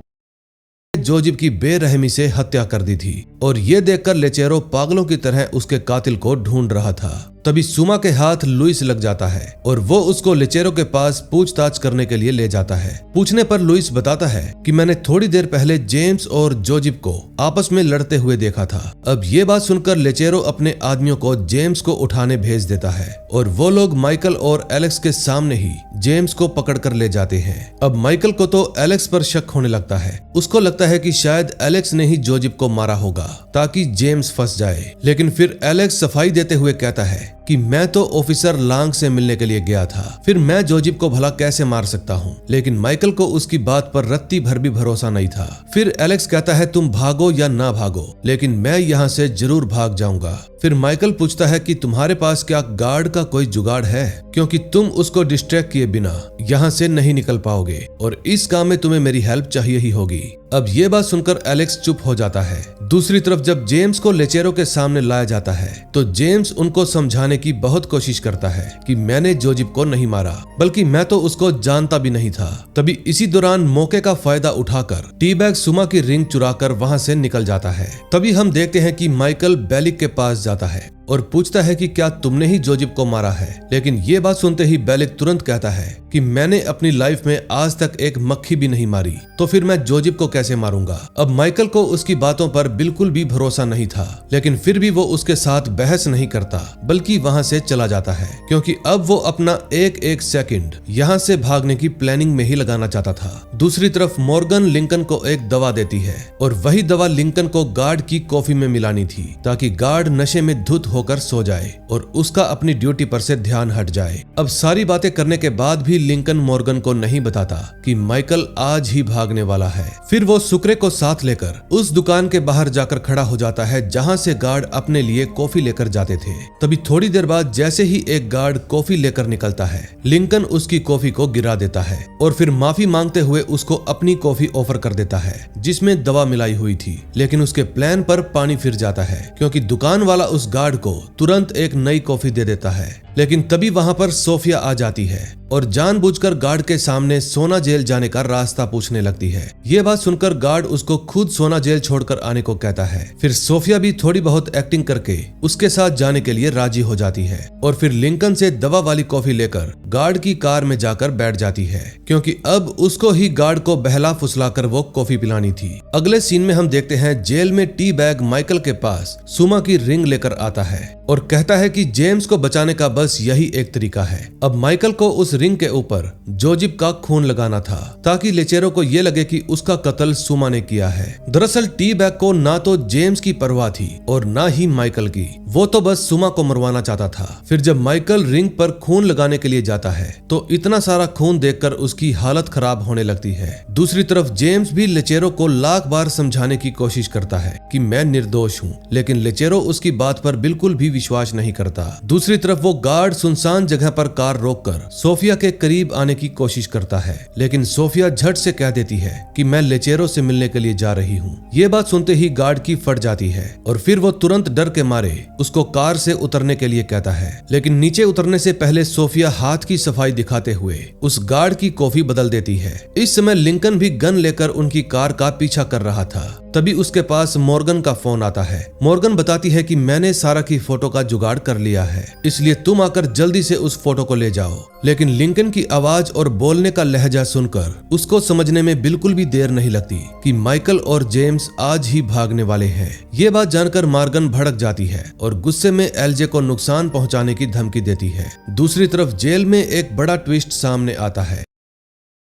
जोजिब की बेरहमी से हत्या कर दी थी और ये देखकर लेचेरो पागलों की तरह उसके कातिल को ढूंढ रहा था। तभी सुमा के हाथ लुइस लग जाता है और वो उसको लेचेरो के पास पूछताछ करने के लिए ले जाता है। पूछने पर लुइस बताता है कि मैंने थोड़ी देर पहले जेम्स और जोजिब को आपस में लड़ते हुए देखा था। अब ये बात सुनकर लेचेरो अपने आदमियों को जेम्स को उठाने भेज देता है और वो लोग माइकल और एलेक्स के सामने ही जेम्स को पकड़ कर ले जाते हैं। अब माइकल को तो एलेक्स पर शक होने लगता है, उसको लगता है कि शायद एलेक्स ने ही जोजिब को मारा होगा ताकि जेम्स फंस जाए। लेकिन फिर एलेक्स सफाई देते हुए कहता है कि मैं तो ऑफिसर लांग से मिलने के लिए गया था, फिर मैं जोजिब को भला कैसे मार सकता हूँ। लेकिन माइकल को उसकी बात पर रत्ती भर भी भरोसा नहीं था। फिर एलेक्स कहता है तुम भागो या ना भागो, लेकिन मैं यहाँ से जरूर भाग जाऊंगा। फिर माइकल पूछता है कि तुम्हारे पास क्या गार्ड का कोई जुगाड़ है, क्योंकि तुम उसको डिस्ट्रैक्ट किए बिना यहाँ से नहीं निकल पाओगे और इस काम में तुम्हें मेरी हेल्प चाहिए ही होगी। अब ये बात सुनकर एलेक्स चुप हो जाता है। दूसरी तरफ जब जेम्स को लेचेरो के सामने लाया जाता है तो जेम्स उनको समझाने की बहुत कोशिश करता है कि मैंने जोजिब को नहीं मारा, बल्कि मैं तो उसको जानता भी नहीं था। तभी इसी दौरान मौके का फायदा उठाकर टी-बैग सुमा की रिंग चुराकर वहां से निकल जाता है। तभी हम देखते हैं कि माइकल बेलिक के पास जाता है और पूछता है कि क्या तुमने ही जोजिब को मारा है। लेकिन ये बात सुनते ही बेलिक तुरंत कहता है कि मैंने अपनी लाइफ में आज तक एक मक्खी भी नहीं मारी, तो फिर मैं जोजिब को कैसे मारूंगा। अब माइकल को उसकी बातों पर बिल्कुल भी भरोसा नहीं था, लेकिन फिर भी वो उसके साथ बहस नहीं करता बल्कि वहां से चला जाता है, क्योंकि अब वो अपना एक एक सेकंड यहाँ से भागने की प्लानिंग में ही लगाना चाहता था। दूसरी तरफ मॉर्गन लिंकन को एक दवा देती है और वही दवा लिंकन को गार्ड की कॉफी में मिलानी थी ताकि गार्ड नशे में धुत होकर सो जाए और उसका अपनी ड्यूटी पर से ध्यान हट जाए। अब सारी बातें करने के बाद भी लिंकन मॉर्गन को नहीं बताता कि माइकल आज ही भागने वाला है। फिर वो सुक्रे को साथ लेकर उस दुकान के बाहर जाकर खड़ा हो जाता है जहां से गार्ड अपने लिए कॉफी लेकर जाते थे। तभी थोड़ी देर बाद जैसे ही एक गार्ड कॉफी लेकर निकलता है, लिंकन उसकी कॉफी को गिरा देता है और फिर माफी मांगते हुए उसको अपनी कॉफी ऑफर कर देता है जिसमें दवा मिलाई हुई थी। लेकिन उसके प्लान पर पानी फिर जाता है क्योंकि दुकान वाला उस गार्ड को तुरंत एक नई कॉफी दे देता है। लेकिन तभी वहां पर सोफिया आ जाती है और जानबूझकर गार्ड के सामने सोना जेल जाने का रास्ता पूछने लगती है। ये बात सुनकर गार्ड उसको खुद सोना जेल छोड़कर आने को कहता है। फिर सोफिया भी थोड़ी बहुत एक्टिंग करके उसके साथ जाने के लिए राजी हो जाती है और फिर लिंकन से दवा वाली कॉफी लेकर गार्ड की कार में जाकर बैठ जाती है, क्योंकि अब उसको ही गार्ड को बहला फुसलाकर वो कॉफी पिलानी थी। अगले सीन में हम देखते हैं जेल में टी बैग माइकल के पास सुमा की रिंग लेकर आता है और कहता है कि जेम्स को बचाने का बस यही एक तरीका है। अब माइकल को उस रिंग के ऊपर जोजिब का खून लगाना था ताकि लेचेरो को ये लगे कि उसका कत्ल सुमा ने किया है। दरअसल टी बैग को ना तो जेम्स की परवाह थी और ना ही माइकल की, वो तो बस सुमा को मरवाना चाहता था। फिर जब माइकल रिंग पर खून लगाने के लिए जाता है तो इतना सारा खून देखकर उसकी हालत खराब होने लगती है। दूसरी तरफ जेम्स भी लेचेरो को लाख बार समझाने की कोशिश करता है कि मैं निर्दोष हूँ, लेकिन लेचेरो उसकी बात पर बिल्कुल भी विश्वास नहीं करता। दूसरी तरफ वो गार्ड सुनसान जगह पर कार रोककर सोफिया के करीब आने की कोशिश करता है, लेकिन सोफिया झट से कह देती है कि मैं लेचेरो से मिलने के लिए जा रही हूँ। ये बात सुनते ही गार्ड की फट जाती है और फिर वो तुरंत डर के मारे उसको कार से उतरने के लिए कहता है। लेकिन नीचे उतरने से पहले सोफिया हाथ की सफाई दिखाते हुए उस गार्ड की कॉफी बदल देती है। इस समय लिंकन भी गन लेकर उनकी कार का पीछा कर रहा था। तभी उसके पास मॉर्गन का फोन आता है। मॉर्गन बताती है कि मैंने सारा की फोटो का जुगाड़ कर लिया है, इसलिए तुम आकर जल्दी से उस फोटो को ले जाओ। लेकिन लिंकन की आवाज और बोलने का लहजा सुनकर उसको समझने में बिल्कुल भी देर नहीं लगती कि माइकल और जेम्स आज ही भागने वाले हैं। ये बात जानकर मॉर्गन भड़क जाती है और गुस्से में एलजे को नुकसान पहुंचाने की धमकी देती है। दूसरी तरफ जेल में एक बड़ा ट्विस्ट सामने आता है।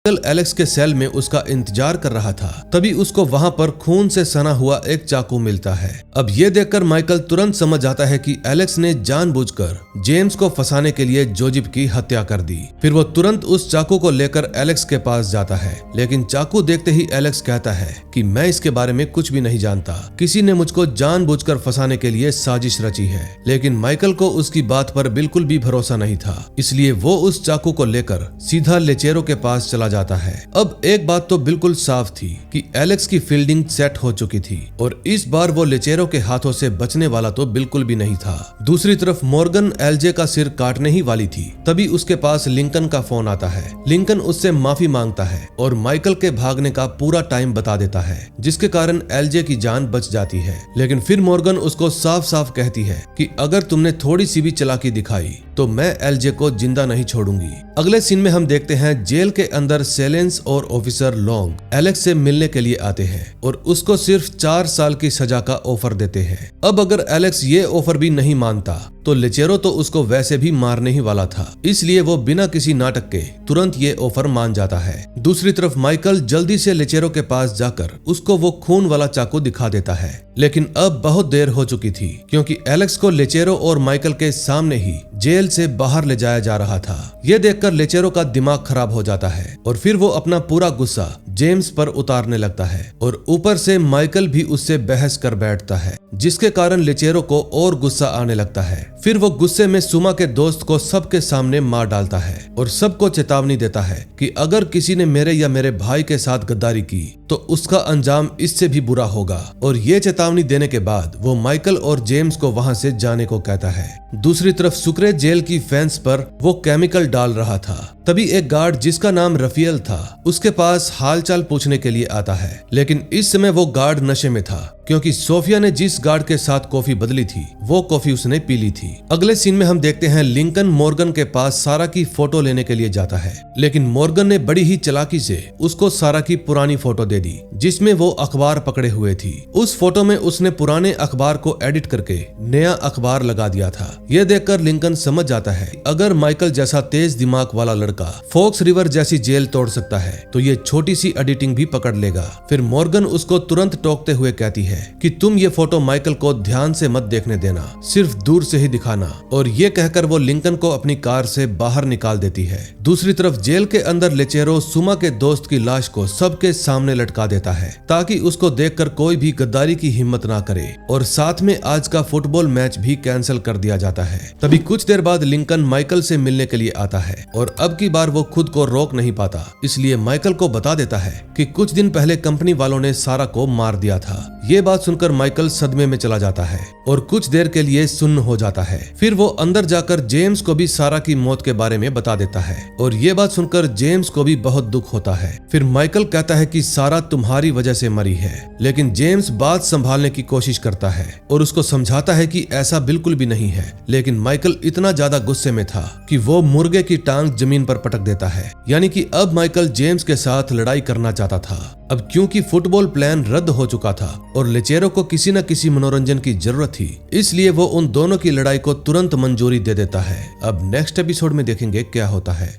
एलेक्स के सेल में उसका इंतजार कर रहा था, तभी उसको वहां पर खून से सना हुआ एक चाकू मिलता है। अब ये देखकर माइकल तुरंत समझ जाता है कि एलेक्स ने जानबूझकर जेम्स को फंसाने के लिए जोजिब की हत्या कर दी। फिर वो तुरंत उस चाकू को लेकर एलेक्स के पास जाता है, लेकिन चाकू देखते ही एलेक्स कहता है कि मैं इसके बारे में कुछ भी नहीं जानता, किसी ने मुझको जानबूझकर फंसाने के लिए साजिश रची है। लेकिन माइकल को उसकी बात पर बिल्कुल भी भरोसा नहीं था, इसलिए वो उस चाकू को लेकर सीधा लेचेरो के पास चला जाता है। अब एक बात तो बिल्कुल साफ थी कि एलेक्स की फील्डिंग सेट हो चुकी थी और इस बार वो लेचेरो के हाथों से बचने वाला तो बिल्कुल भी नहीं था। दूसरी तरफ मॉर्गन एलजे का सिर काटने ही वाली थी, तभी उसके पास लिंकन का फोन आता है। लिंकन उससे माफी मांगता है और माइकल के भागने का पूरा टाइम बता देता है, जिसके कारण एलजे की जान बच जाती है। लेकिन फिर मॉर्गन उसको साफ साफ कहती है कि अगर तुमने थोड़ी सी भी चालाकी दिखाई तो मैं एलजे को जिंदा नहीं छोड़ूंगी। अगले सीन में हम देखते हैं जेल के अंदर सेलेंस और ऑफिसर लॉन्ग एलेक्स से मिलने के लिए आते हैं और उसको सिर्फ 4 साल की सजा का ऑफर देते हैं। अब अगर एलेक्स ये ऑफर भी नहीं मानता तो लेचेरो तो उसको वैसे भी मारने ही वाला था, इसलिए वो बिना किसी नाटक के तुरंत ये ऑफर मान जाता है। दूसरी तरफ माइकल जल्दी से लेचेरो के पास जाकर उसको वो खून वाला चाकू दिखा देता है, लेकिन अब बहुत देर हो चुकी थी क्योंकि एलेक्स को लेचेरो और माइकल के सामने ही जेल से बाहर ले जाया जा रहा था। ये देखकर लेचेरो का दिमाग खराब हो जाता है और फिर वो अपना पूरा गुस्सा जेम्स पर उतारने लगता है और ऊपर से माइकल भी उससे बहस कर बैठता है, जिसके कारण लेचेरो को और गुस्सा आने लगता है। फिर वो गुस्से में सुमा के दोस्त को सबके सामने मार डालता है और सबको चेतावनी देता है कि अगर किसी ने मेरे या मेरे भाई के साथ गद्दारी की तो उसका अंजाम इससे भी बुरा होगा। और ये चेतावनी देने के बाद वो माइकल और जेम्स को वहां से जाने को कहता है। दूसरी तरफ सुक्रे जेल की फेंस पर वो केमिकल डाल रहा था, तभी एक गार्ड जिसका नाम रफियल था उसके पास हालचाल पूछने के लिए आता है। लेकिन इस समय वो गार्ड नशे में था क्योंकि सोफिया ने जिस गार्ड के साथ कॉफी बदली थी वो कॉफी उसने पी ली थी। अगले सीन में हम देखते हैं लिंकन मॉर्गन के पास सारा की फोटो लेने के लिए जाता है, लेकिन मॉर्गन ने बड़ी ही चालाकी से उसको सारा की पुरानी फोटो दे दी जिसमें वो अखबार पकड़े हुए थी। उस फोटो में उसने पुराने अखबार को एडिट करके नया अखबार लगा दिया था। यह देखकर लिंकन समझ जाता है अगर माइकल जैसा तेज दिमाग वाला लड़का फॉक्स रिवर जैसी जेल तोड़ सकता है तो ये छोटी सी एडिटिंग भी पकड़ लेगा। फिर मॉर्गन उसको तुरंत टोकते हुए कहती है कि तुम ये फोटो माइकल को ध्यान से मत देखने देना, सिर्फ दूर से ही दिखाना। और ये कहकर वो लिंकन को अपनी कार से बाहर निकाल देती है। दूसरी तरफ जेल के अंदर लेचेरो सुमा के दोस्त की लाश को सबके सामने लटका देता है ताकि उसको देखकर कोई भी गद्दारी की हिम्मत ना करे, और साथ में आज का फुटबॉल मैच भी कैंसिल कर दिया जाता है। तभी कुछ देर बाद लिंकन माइकल से मिलने के लिए आता है और अब की बार वो खुद को रोक नहीं पाता, इसलिए माइकल को बता देता है कि कुछ दिन पहले कंपनी वालों ने सारा को मार दिया था। ये बात सुनकर माइकल सदमे में चला जाता है और कुछ देर के लिए सुन्न हो जाता है। फिर वो अंदर जाकर जेम्स को भी सारा की मौत के बारे में बता देता है और ये बात सुनकर जेम्स को भी बहुत दुख होता है। फिर माइकल कहता है कि सारा तुम्हारी वजह से मरी है, लेकिन जेम्स बात संभालने की कोशिश करता है और उसको समझाता है कि ऐसा बिल्कुल भी नहीं है। लेकिन माइकल इतना ज्यादा गुस्से में था कि वो मुर्गे की टांग जमीन पर पटक देता है, यानी कि अब माइकल जेम्स के साथ लड़ाई करना चाहता था। अब क्योंकि फुटबॉल प्लान रद्द हो चुका था और लेचेरो को किसी न किसी मनोरंजन की जरूरत थी, इसलिए वो उन दोनों की लड़ाई को तुरंत मंजूरी दे देता है। अब नेक्स्ट एपिसोड में देखेंगे क्या होता है।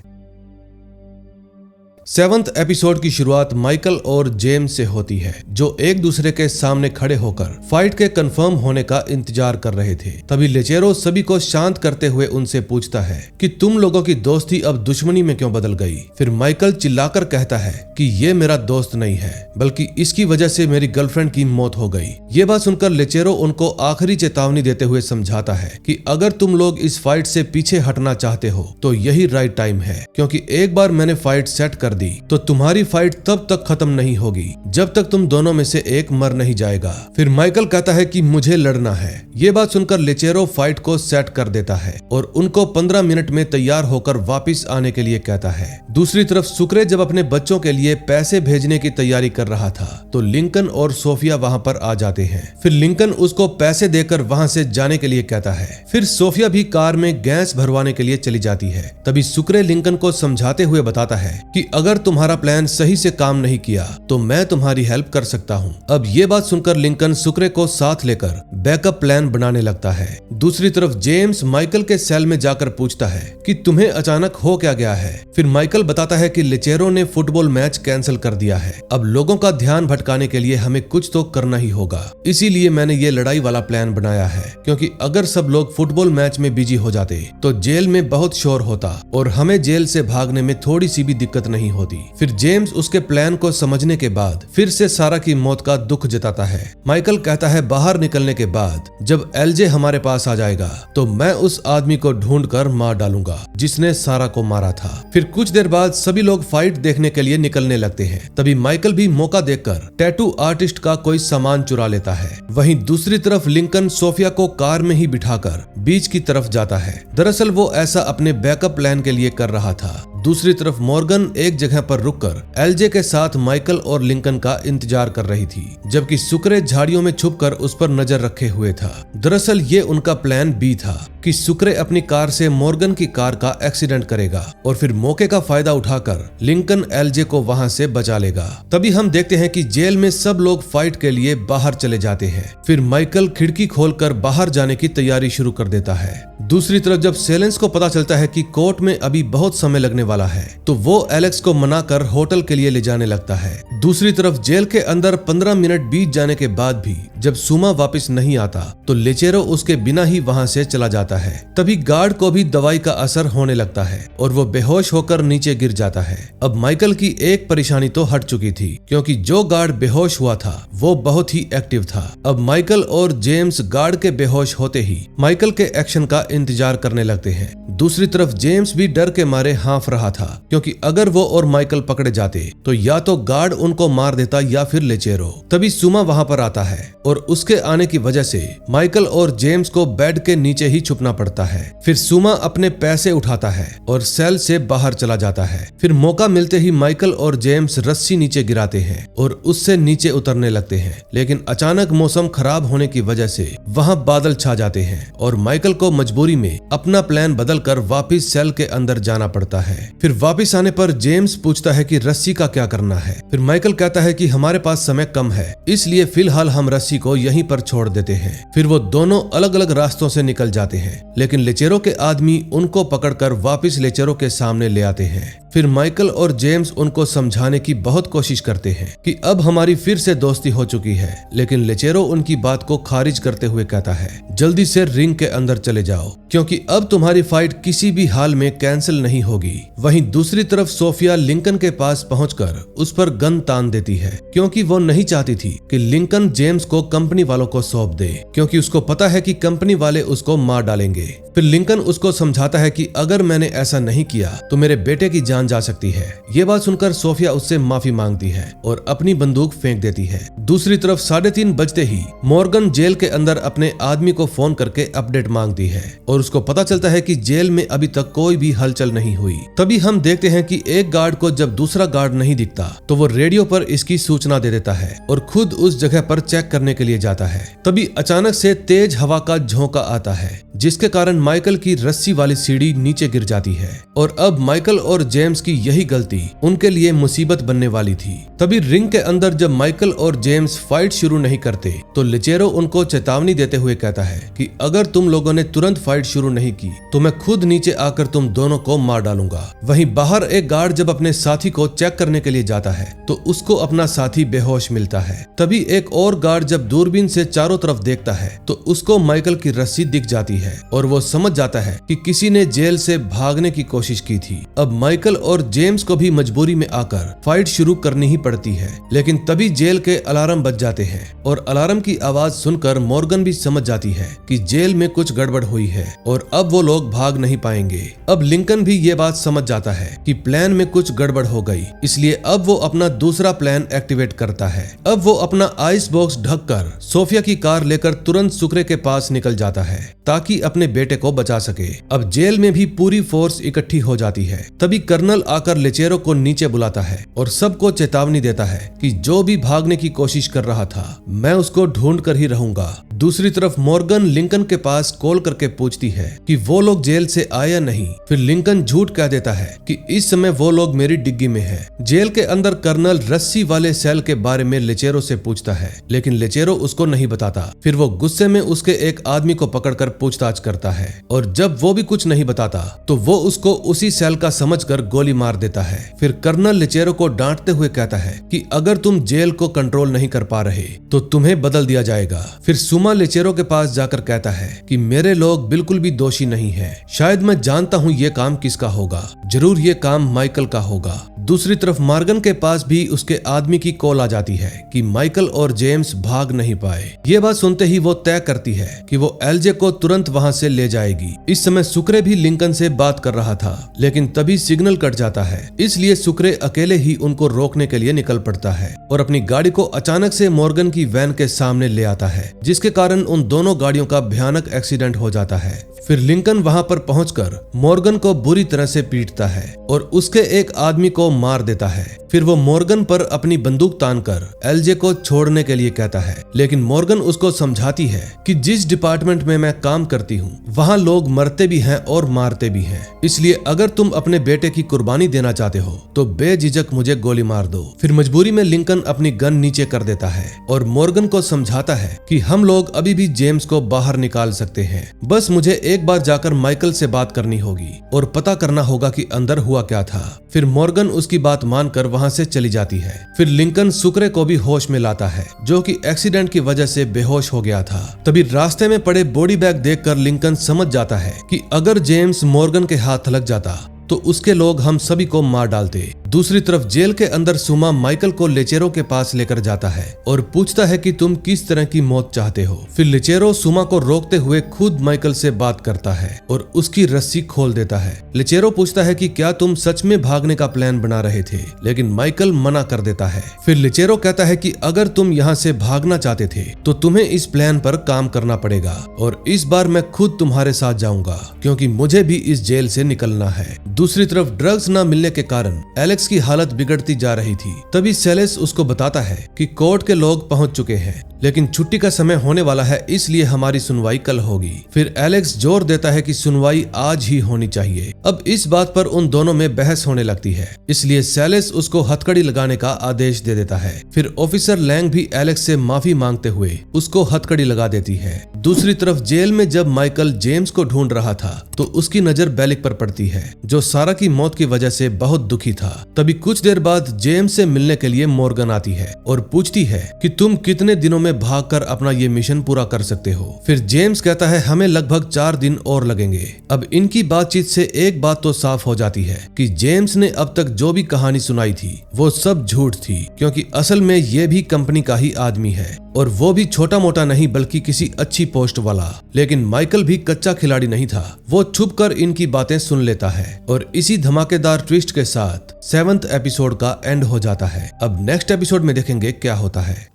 7th एपिसोड की शुरुआत माइकल और जेम्स से होती है, जो एक दूसरे के सामने खड़े होकर फाइट के कंफर्म होने का इंतजार कर रहे थे। तभी लेचेरो सभी को शांत करते हुए उनसे पूछता है कि तुम लोगों की दोस्ती अब दुश्मनी में क्यों बदल गई। फिर माइकल चिल्लाकर कहता है कि ये मेरा दोस्त नहीं है, बल्कि इसकी वजह से मेरी गर्लफ्रेंड की मौत हो गई। ये बात सुनकर लेचेरो उनको आखिरी चेतावनी देते हुए समझाता है कि अगर तुम लोग इस फाइट से पीछे हटना चाहते हो तो यही राइट टाइम है, क्योंकि एक बार मैंने फाइट सेट कर कर दी तो तुम्हारी फाइट तब तक खत्म नहीं होगी जब तक तुम दोनों में से एक मर नहीं जाएगा। फिर माइकल कहता है कि मुझे लड़ना है। ये बात सुनकर लेचेरो फाइट को सेट कर देता है और उनको 15 मिनट में तैयार होकर वापस आने के लिए कहता है। दूसरी तरफ सुक्रे जब अपने बच्चों के लिए पैसे भेजने की तैयारी कर रहा था तो लिंकन और सोफिया वहां पर आ जाते हैं। फिर लिंकन उसको पैसे देकर वहां से जाने के लिए कहता है। फिर सोफिया भी कार में गैस भरवाने के लिए चली जाती है। तभी सुक्रे लिंकन को समझाते हुए बताता है कि अगर तुम्हारा प्लान सही से काम नहीं किया तो मैं तुम्हारी हेल्प कर सकता हूँ। अब ये बात सुनकर लिंकन सुक्रे को साथ लेकर बैकअप प्लान बनाने लगता है। दूसरी तरफ जेम्स माइकल के सेल में जाकर पूछता है कि तुम्हें अचानक हो क्या गया है। फिर माइकल बताता है कि लेचेरो ने फुटबॉल मैच कैंसिल कर दिया है। अब लोगों का ध्यान भटकाने के लिए हमें कुछ तो करना ही होगा, इसीलिए मैंने ये लड़ाई वाला प्लान बनाया है, क्योंकि अगर सब लोग फुटबॉल मैच में बिजी हो जाते तो जेल में बहुत शोर होता और हमें जेल से भागने में थोड़ी सी भी दिक्कत नहीं होती। फिर जेम्स उसके प्लान को समझने के बाद फिर से सारा की मौत का दुख जताता है। माइकल कहता है बाहर निकलने के बाद जब एलजे हमारे पास आ जाएगा तो मैं उस आदमी को ढूंढ कर मार डालूंगा जिसने सारा को मारा था। फिर कुछ देर बाद सभी लोग फाइट देखने के लिए निकलने लगते हैं। तभी माइकल भी मौका देखकर टैटू आर्टिस्ट का कोई सामान चुरा लेता है। वहीं दूसरी तरफ लिंकन सोफिया को कार में ही बिठाकर बीच की तरफ जाता है। दरअसल वो ऐसा अपने बैकअप प्लान के लिए कर रहा था। दूसरी तरफ मॉर्गन एक जगह पर रुककर एलजे के साथ माइकल और लिंकन का इंतजार कर रही थी, जबकि सुक्रे झाड़ियों में छुपकर उस पर नजर रखे हुए था। दरअसल ये उनका प्लान बी था कि सुक्रे अपनी कार से मॉर्गन की कार का एक्सीडेंट करेगा और फिर मौके का फायदा उठाकर लिंकन एलजे को वहां से बचा लेगा। तभी हम देखते हैं कि जेल में सब लोग फाइट के लिए बाहर चले जाते हैं। फिर माइकल खिड़की खोलकर बाहर जाने की तैयारी शुरू कर देता है। दूसरी तरफ जब सेलेंस को पता चलता है कि कोर्ट में अभी बहुत समय लगने वाला है तो वो एलेक्स को मनाकर होटल के लिए ले जाने लगता है। दूसरी तरफ जेल के अंदर 15 मिनट बीत जाने के बाद भी जब सुमा वापस नहीं आता तो लेचेरो उसके बिना ही वहां से चला जाता है। तभी गार्ड को भी दवाई का असर होने लगता है और वो बेहोश होकर नीचे गिर जाता है। अब माइकल की एक परेशानी तो हट चुकी थी, क्योंकि जो गार्ड बेहोश हुआ था वो बहुत ही एक्टिव था। अब माइकल और जेम्स गार्ड के बेहोश होते ही माइकल के एक्शन का इंतजार करने लगते हैं। दूसरी तरफ जेम्स भी डर के मारे हाँफ रहा था, क्योंकि अगर वो और माइकल पकड़े जाते तो या तो गार्ड उनको मार देता या फिर लेचेरो। तभी सुमा वहां पर आता है और उसके आने की वजह से माइकल और जेम्स को बेड के नीचे ही छुपना पड़ता है। फिर सुमा अपने पैसे उठाता है और सेल से बाहर चला जाता है। फिर मौका मिलते ही माइकल और जेम्स रस्सी नीचे गिराते हैं और उससे नीचे उतरने लगते हैं, लेकिन अचानक मौसम खराब होने की वजह से वहां बादल छा जाते हैं और माइकल को मजबूरी में अपना प्लान बदलकर वापस सेल के अंदर जाना पड़ता है। फिर वापस आने पर जेम्स पूछता है कि रस्सी का क्या करना है। फिर माइकल कहता है कि हमारे पास समय कम है, इसलिए फिलहाल हम रस्सी को यहीं पर छोड़ देते हैं। फिर वो दोनों अलग अलग रास्तों से निकल जाते हैं, लेकिन लेचेरो के आदमी उनको पकड़कर वापस लेचेरो के सामने ले आते हैं। फिर माइकल और जेम्स उनको समझाने की बहुत कोशिश करते हैं कि अब हमारी फिर से दोस्ती हो चुकी है, लेकिन लेचेरो उनकी बात को खारिज करते हुए कहता है जल्दी से रिंग के अंदर चले जाओ, क्योंकि अब तुम्हारी फाइट किसी भी हाल में कैंसिल नहीं होगी। वहीं दूसरी तरफ सोफिया लिंकन के पास पहुंचकर उस पर गन तान देती है, क्योंकि वो नहीं चाहती थी कि लिंकन जेम्स को कंपनी वालों को सौंप दे, क्योंकि उसको पता है कि कंपनी वाले उसको मार डालेंगे। फिर लिंकन उसको समझाता है कि अगर मैंने ऐसा नहीं किया तो मेरे बेटे की जान जा सकती है। ये बात सुनकर सोफिया उससे माफी मांगती है और अपनी बंदूक फेंक देती है। दूसरी तरफ 3:30 बजते ही मॉर्गन जेल के अंदर अपने आदमी को फोन करके अपडेट मांगती है और उसको पता चलता है कि जेल में अभी तक कोई भी हलचल नहीं हुई। तभी हम देखते हैं कि एक गार्ड को जब दूसरा गार्ड नहीं दिखता तो वो रेडियो पर इसकी सूचना दे देता है और खुद उस जगह पर चेक करने के लिए जाता है। तभी अचानक से तेज हवा का झोंका आता है, जिसके कारण माइकल की रस्सी वाली सीढ़ी नीचे गिर जाती है और अब माइकल और जेम्स की यही गलती उनके लिए मुसीबत बनने वाली थी। तभी रिंग के अंदर जब माइकल और जेम्स फाइट शुरू नहीं करते तो लेचेरो उनको चेतावनी देते हुए कहता है कि अगर तुम लोगों ने तुरंत फाइट शुरू नहीं की तो मैं खुद नीचे आकर तुम दोनों को मार डालूंगा। वहीं बाहर एक गार्ड जब अपने साथी को चेक करने के लिए जाता है तो उसको अपना साथी बेहोश मिलता है। तभी एक और गार्ड जब दूरबीन से चारों तरफ देखता है तो उसको माइकल की रस्सी दिख जाती है और वो समझ जाता है कि किसी ने जेल से भागने की कोशिश की थी। अब माइकल और जेम्स को भी मजबूरी में आकर फाइट शुरू करनी ही पड़ती है। लेकिन तभी जेल के अलार्म बज जाते हैं और अलार्म की आवाज सुनकर मॉर्गन भी समझ जाती है कि जेल में कुछ गड़बड़ हुई है और अब वो लोग भाग नहीं पाएंगे। अब लिंकन भी ये बात समझ जाता है कि प्लान में कुछ गड़बड़ हो गई, इसलिए अब वो अपना दूसरा प्लान एक्टिवेट करता है। अब वो अपना आइस बॉक्स ढककर सोफिया की कार लेकर तुरंत सुक्रे के पास निकल जाता है ताकि अपने बेटे को बचा सके। अब जेल में भी पूरी फोर्स इकट्ठी हो जाती है। तभी कर्नल आकर लेचेरो को नीचे बुलाता है और सबको चेतावनी देता है कि जो भी भागने की कोशिश कर रहा था मैं उसको ढूंढ कर ही रहूंगा। दूसरी तरफ मॉर्गन लिंकन के पास कॉल करके पूछती है कि वो लोग जेल से आए या नहीं। फिर लिंकन झूठ कह देता है कि इस समय वो लोग मेरी डिग्गी में है। जेल के अंदर कर्नल रस्सी वाले सेल के बारे में लेचेरो से पूछता है, लेकिन लेचेरो उसको नहीं बताता। फिर वो गुस्से में उसके एक आदमी को पकड़कर पूछताछ करता है और जब वो भी कुछ नहीं बताता तो वो उसको उसी सेल का समझकर गोली मार देता है। फिर कर्नल लेचेरो को डांटते हुए कहता है कि अगर तुम जेल को कंट्रोल नहीं कर पा रहे तो तुम्हें बदल दिया जाएगा। फिर सुमा लेचेरो के पास जाकर कहता है कि मेरे लोग बिल्कुल भी दोषी नहीं है, शायद मैं जानता हूँ ये काम किसका होगा, जरूर ये काम माइकल का होगा। दूसरी तरफ मॉर्गन के पास भी उसके आदमी की कॉल आ जाती है कि माइकल और जेम्स भाग नहीं पाए। ये बात सुनते ही वो तय करती है कि वो एलजे को तुरंत वहां से ले जाएगी। इस समय सुक्रे भी लिंकन से बात कर रहा था, लेकिन तभी सिग्नल कट जाता है, इसलिए सुक्रे अकेले ही उनको रोकने के लिए निकल पड़ता है और अपनी गाड़ी को अचानक से मॉर्गन की वैन के सामने ले आता है, जिसके कारण उन दोनों गाड़ियों का भयानक एक्सीडेंट हो जाता है। फिर लिंकन वहां पर पहुंचकर मॉर्गन को बुरी तरह से पीटता है और उसके एक आदमी को मार देता है। फिर वो मॉर्गन पर अपनी बंदूक तानकर एलजे को छोड़ने के लिए कहता है, लेकिन मॉर्गन उसको समझाती है कि जिस डिपार्टमेंट में मैं काम करती हूँ वहाँ लोग मरते भी हैं और मारते भी हैं, इसलिए अगर तुम अपने बेटे की कुर्बानी देना चाहते हो तो बेझिझक मुझे गोली मार दो। फिर मजबूरी में लिंकन अपनी गन नीचे कर देता है और मॉर्गन को समझाता है कि हम लोग अभी भी जेम्स को बाहर निकाल सकते हैं, बस मुझे एक बार जाकर माइकल से बात करनी होगी और पता करना होगा कि अंदर हुआ क्या था। फिर मॉर्गन उसकी बात मानकर वहां से चली जाती है। फिर लिंकन सुक्रे को भी होश में लाता है, जो कि एक्सीडेंट की वजह से बेहोश हो गया था। तभी रास्ते में पड़े बॉडी बैग देखकर लिंकन समझ जाता है कि अगर जेम्स मॉर्गन के हाथ लग जाता तो उसके लोग हम सभी को मार डालते। दूसरी तरफ जेल के अंदर सुमा माइकल को लेचेरो के पास लेकर जाता है और पूछता है कि तुम किस तरह की मौत चाहते हो। फिर लेचेरो सुमा को रोकते हुए खुद माइकल से बात करता है और उसकी रस्सी खोल देता है। लेचेरो पूछता है कि क्या तुम सच में भागने का प्लान बना रहे थे, लेकिन माइकल मना कर देता है। फिर लेचेरो कहता है कि अगर तुम यहाँ से भागना चाहते थे तो तुम्हें इस प्लान पर काम करना पड़ेगा और इस बार मैं खुद तुम्हारे साथ जाऊंगा क्योंकि मुझे भी इस जेल से निकलना है। दूसरी तरफ ड्रग्स न मिलने के कारण एलेक्स की हालत बिगड़ती जा रही थी। तभी सेलेस उसको बताता है कि कोर्ट के लोग पहुंच चुके हैं, लेकिन छुट्टी का समय होने वाला है, इसलिए हमारी सुनवाई कल होगी। फिर एलेक्स जोर देता है कि सुनवाई आज ही होनी चाहिए। अब इस बात पर उन दोनों में बहस होने लगती है, इसलिए सेलेस उसको हथकड़ी लगाने का आदेश दे देता है। फिर ऑफिसर लैंग भी एलेक्स से माफी मांगते हुए उसको हथकड़ी लगा देती है। दूसरी तरफ जेल में जब माइकल जेम्स को ढूंढ रहा था तो उसकी नजर बेलिक पर पड़ती है, जो सारा की मौत की वजह से बहुत दुखी था। तभी कुछ देर बाद जेम्स से मिलने के लिए मॉर्गन आती है और पूछती है कि तुम कितने दिनों में भागकर अपना ये मिशन पूरा कर सकते हो। फिर जेम्स कहता है हमें लगभग 4 दिन और लगेंगे। अब इनकी बातचीत से एक बात तो साफ हो जाती है कि जेम्स ने अब तक जो भी कहानी सुनाई थी वो सब झूठ थी, क्योंकि असल में ये भी कंपनी का ही आदमी है और वो भी छोटा मोटा नहीं बल्कि किसी अच्छी पोस्ट वाला। लेकिन माइकल भी कच्चा खिलाड़ी नहीं था, वो छुपकर इनकी बातें सुन लेता है और इसी धमाकेदार ट्विस्ट के साथ 7th एपिसोड का एंड हो जाता है। अब नेक्स्ट एपिसोड में देखेंगे क्या होता है।